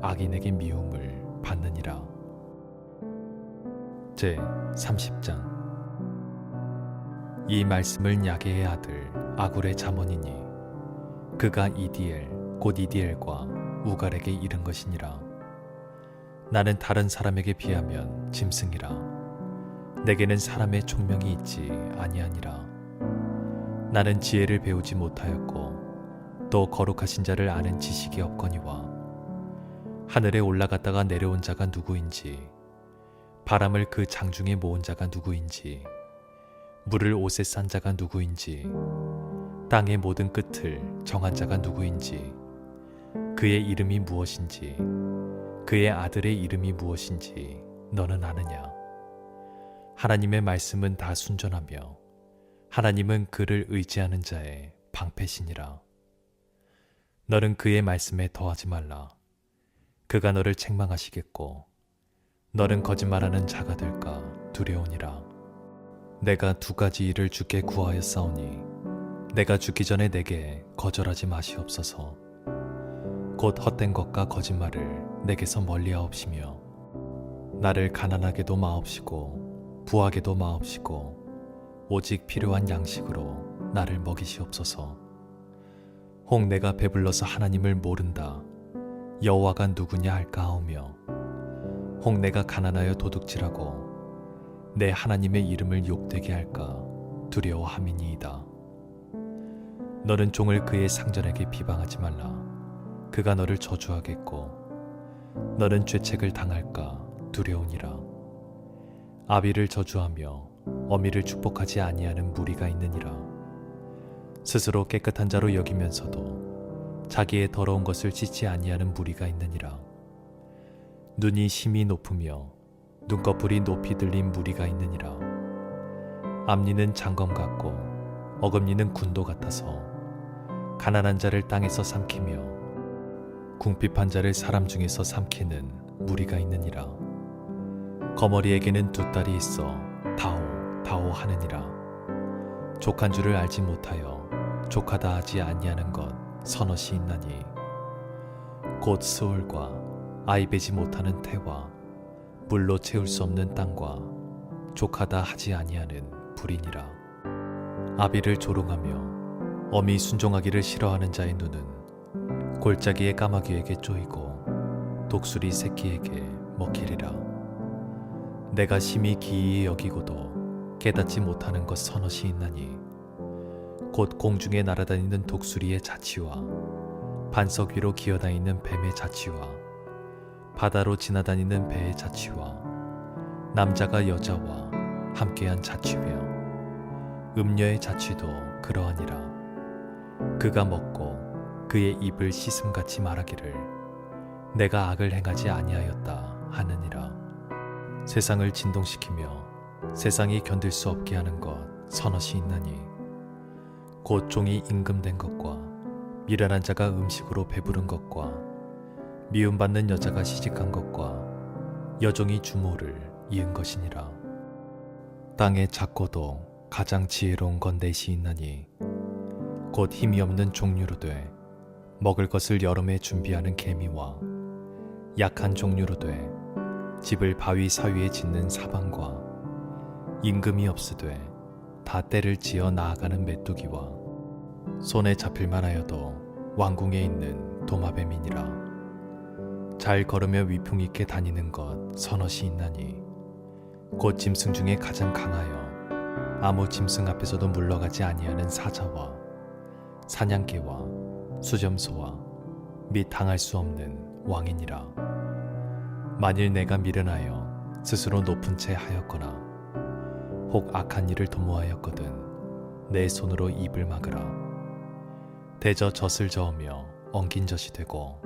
악인에게 미움을 받느니라. 제 30장. 이 말씀을 야게의 아들 아굴의 잠언이니 그가 이디엘 곧 이디엘과 우갈에게 이른 것이니라. 나는 다른 사람에게 비하면 짐승이라. 내게는 사람의 총명이 있지 아니하니라. 나는 지혜를 배우지 못하였고 또 거룩하신 자를 아는 지식이 없거니와 하늘에 올라갔다가 내려온 자가 누구인지 바람을 그 장중에 모은 자가 누구인지 물을 옷에 싼 자가 누구인지 땅의 모든 끝을 정한 자가 누구인지 그의 이름이 무엇인지 그의 아들의 이름이 무엇인지 너는 아느냐? 하나님의 말씀은 다 순전하며 하나님은 그를 의지하는 자의 방패시니라. 너는 그의 말씀에 더하지 말라. 그가 너를 책망하시겠고 너는 거짓말하는 자가 될까 두려우니라. 내가 두 가지 일을 주께 구하였사오니 내가 죽기 전에 내게 거절하지 마시옵소서. 곧 헛된 것과 거짓말을 내게서 멀리하옵시며 나를 가난하게도 마옵시고 부하게도 마옵시고 오직 필요한 양식으로 나를 먹이시옵소서. 혹 내가 배불러서 하나님을 모른다 여호와가 누구냐 할까 하오며 혹 내가 가난하여 도둑질하고 내 하나님의 이름을 욕되게 할까 두려워함이니이다. 너는 종을 그의 상전에게 비방하지 말라. 그가 너를 저주하겠고 너는 죄책을 당할까 두려우니라. 아비를 저주하며 어미를 축복하지 아니하는 무리가 있느니라. 스스로 깨끗한 자로 여기면서도 자기의 더러운 것을 씻지 아니하는 무리가 있느니라. 눈이 심히 높으며 눈꺼풀이 높이 들린 무리가 있느니라. 앞니는 장검 같고 어금니는 군도 같아서 가난한 자를 땅에서 삼키며 궁핍한 자를 사람 중에서 삼키는 무리가 있느니라. 거머리에게는 두 딸이 있어 다오 다오 하느니라. 족한 줄을 알지 못하여 족하다 하지 아니하는 것 서너시 있나니 곧 스올과 아이 베지 못하는 태와 물로 채울 수 없는 땅과 족하다 하지 아니하는 불이니라. 아비를 조롱하며 어미 순종하기를 싫어하는 자의 눈은 골짜기의 까마귀에게 쪼이고 독수리 새끼에게 먹히리라. 내가 심히 기이히 여기고도 깨닫지 못하는 것 서너시 있나니 곧 공중에 날아다니는 독수리의 자치와 반석 위로 기어다니는 뱀의 자치와 바다로 지나다니는 배의 자치와 남자가 여자와 함께한 자취며 음녀의 자취도 그러하니라. 그가 먹고 그의 입을 씻음같이 말하기를 내가 악을 행하지 아니하였다 하느니라. 세상을 진동시키며 세상이 견딜 수 없게 하는 것 서너시 있나니 곧 종이 임금된 것과 미련한 자가 음식으로 배부른 것과 미움받는 여자가 시집간 것과 여종이 주모를 이은 것이니라. 땅의 작고도 가장 지혜로운 건 넷이 있나니 곧 힘이 없는 종류로 돼 먹을 것을 여름에 준비하는 개미와 약한 종류로 돼 집을 바위 사위에 짓는 사방과 임금이 없으되 다 때를 지어 나아가는 메뚜기와 손에 잡힐만 하여도 왕궁에 있는 도마뱀이니라. 잘 걸으며 위풍 있게 다니는 것 서너시 있나니 곧 짐승 중에 가장 강하여 아무 짐승 앞에서도 물러가지 아니하는 사자와 사냥개와 수점소와 및 당할 수 없는 왕이니라. 만일 내가 미련하여 스스로 높은 채 하였거나 혹 악한 일을 도모하였거든 내 손으로 입을 막으라. 대저 젖을 저으며 엉긴 젖이 되고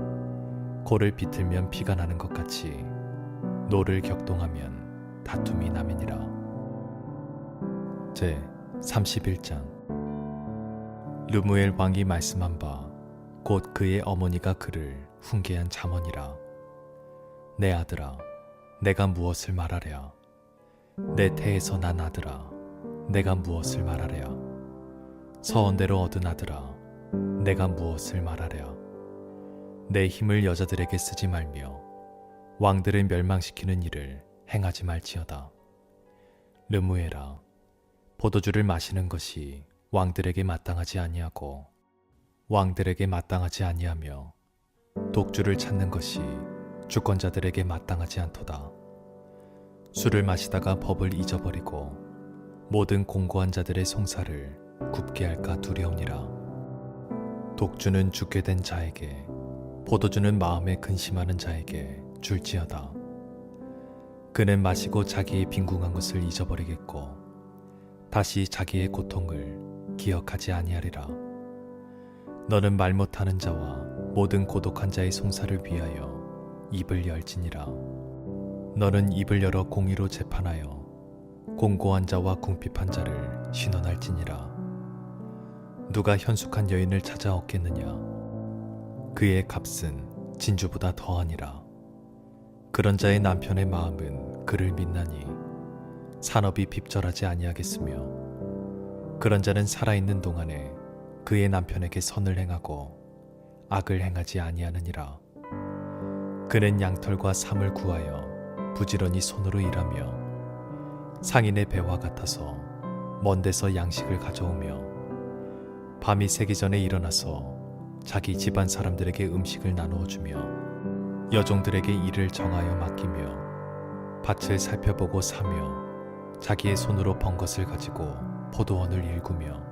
코를 비틀면 피가 나는 것 같이 노를 격동하면 다툼이 남이니라. 제 31장. 르무엘 왕이 말씀한 바 곧 그의 어머니가 그를 훈계한 잠언이라. 내 아들아, 내가 무엇을 말하랴? 내 태에서 난 아들아, 내가 무엇을 말하랴? 서원대로 얻은 아들아, 내가 무엇을 말하랴? 내 힘을 여자들에게 쓰지 말며 왕들을 멸망시키는 일을 행하지 말지어다. 르무엘아, 포도주를 마시는 것이 왕들에게 마땅하지 아니하고 왕들에게 마땅하지 아니하며 독주를 찾는 것이 주권자들에게 마땅하지 않도다. 술을 마시다가 법을 잊어버리고 모든 공고한 자들의 송사를 굽게 할까 두려우니라. 독주는 죽게 된 자에게, 포도주는 마음에 근심하는 자에게 줄지어다. 그는 마시고 자기의 빈궁한 것을 잊어버리겠고 다시 자기의 고통을 기억하지 아니하리라. 너는 말 못하는 자와 모든 고독한 자의 송사를 위하여 입을 열지니라. 너는 입을 열어 공의로 재판하여 공고한 자와 궁핍한 자를 신원할지니라. 누가 현숙한 여인을 찾아 얻겠느냐? 그의 값은 진주보다 더하니라. 그런 자의 남편의 마음은 그를 믿나니 산업이 핍절하지 아니하겠으며 그런 자는 살아있는 동안에 그의 남편에게 선을 행하고 악을 행하지 아니하느니라. 그는 양털과 삼을 구하여 부지런히 손으로 일하며 상인의 배와 같아서 먼 데서 양식을 가져오며 밤이 새기 전에 일어나서 자기 집안 사람들에게 음식을 나누어 주며 여종들에게 일을 정하여 맡기며 밭을 살펴보고 사며 자기의 손으로 번 것을 가지고 포도원을 일구며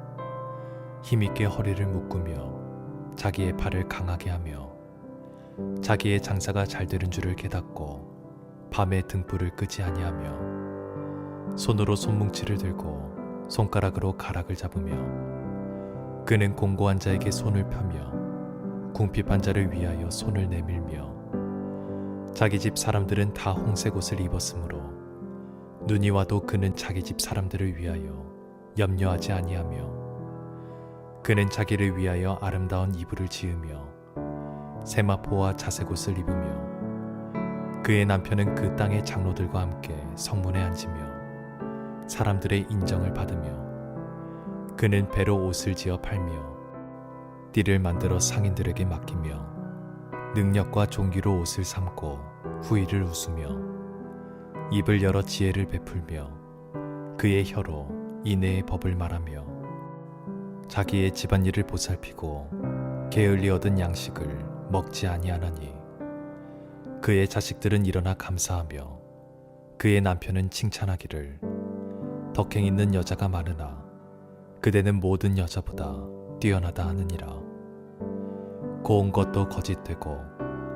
힘있게 허리를 묶으며 자기의 팔을 강하게 하며 자기의 장사가 잘 되는 줄을 깨닫고 밤에 등불을 끄지 아니하며 손으로 손뭉치를 들고 손가락으로 가락을 잡으며 그는 공고한 자에게 손을 펴며 궁핍한 자를 위하여 손을 내밀며 자기 집 사람들은 다 홍색 옷을 입었으므로 눈이 와도 그는 자기 집 사람들을 위하여 염려하지 아니하며 그는 자기를 위하여 아름다운 이불을 지으며 세마포와 자색옷을 입으며 그의 남편은 그 땅의 장로들과 함께 성문에 앉으며 사람들의 인정을 받으며 그는 배로 옷을 지어 팔며 띠를 만들어 상인들에게 맡기며 능력과 종기로 옷을 삼고 후일을 웃으며 입을 열어 지혜를 베풀며 그의 혀로 인애의 법을 말하며 자기의 집안일을 보살피고 게을리 얻은 양식을 먹지 아니하나니 그의 자식들은 일어나 감사하며 그의 남편은 칭찬하기를 덕행 있는 여자가 많으나 그대는 모든 여자보다 뛰어나다 하느니라. 고운 것도 거짓되고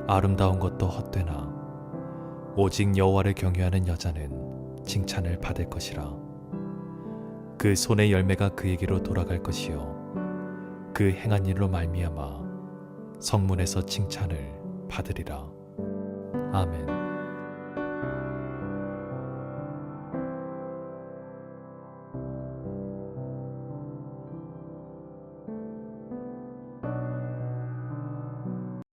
아름다운 것도 헛되나 오직 여호와를 경외하는 여자는 칭찬을 받을 것이라. 그 손의 열매가 그에게로 돌아갈 것이요 그 행한 일로 말미암아 성문에서 칭찬을 받으리라. 아멘.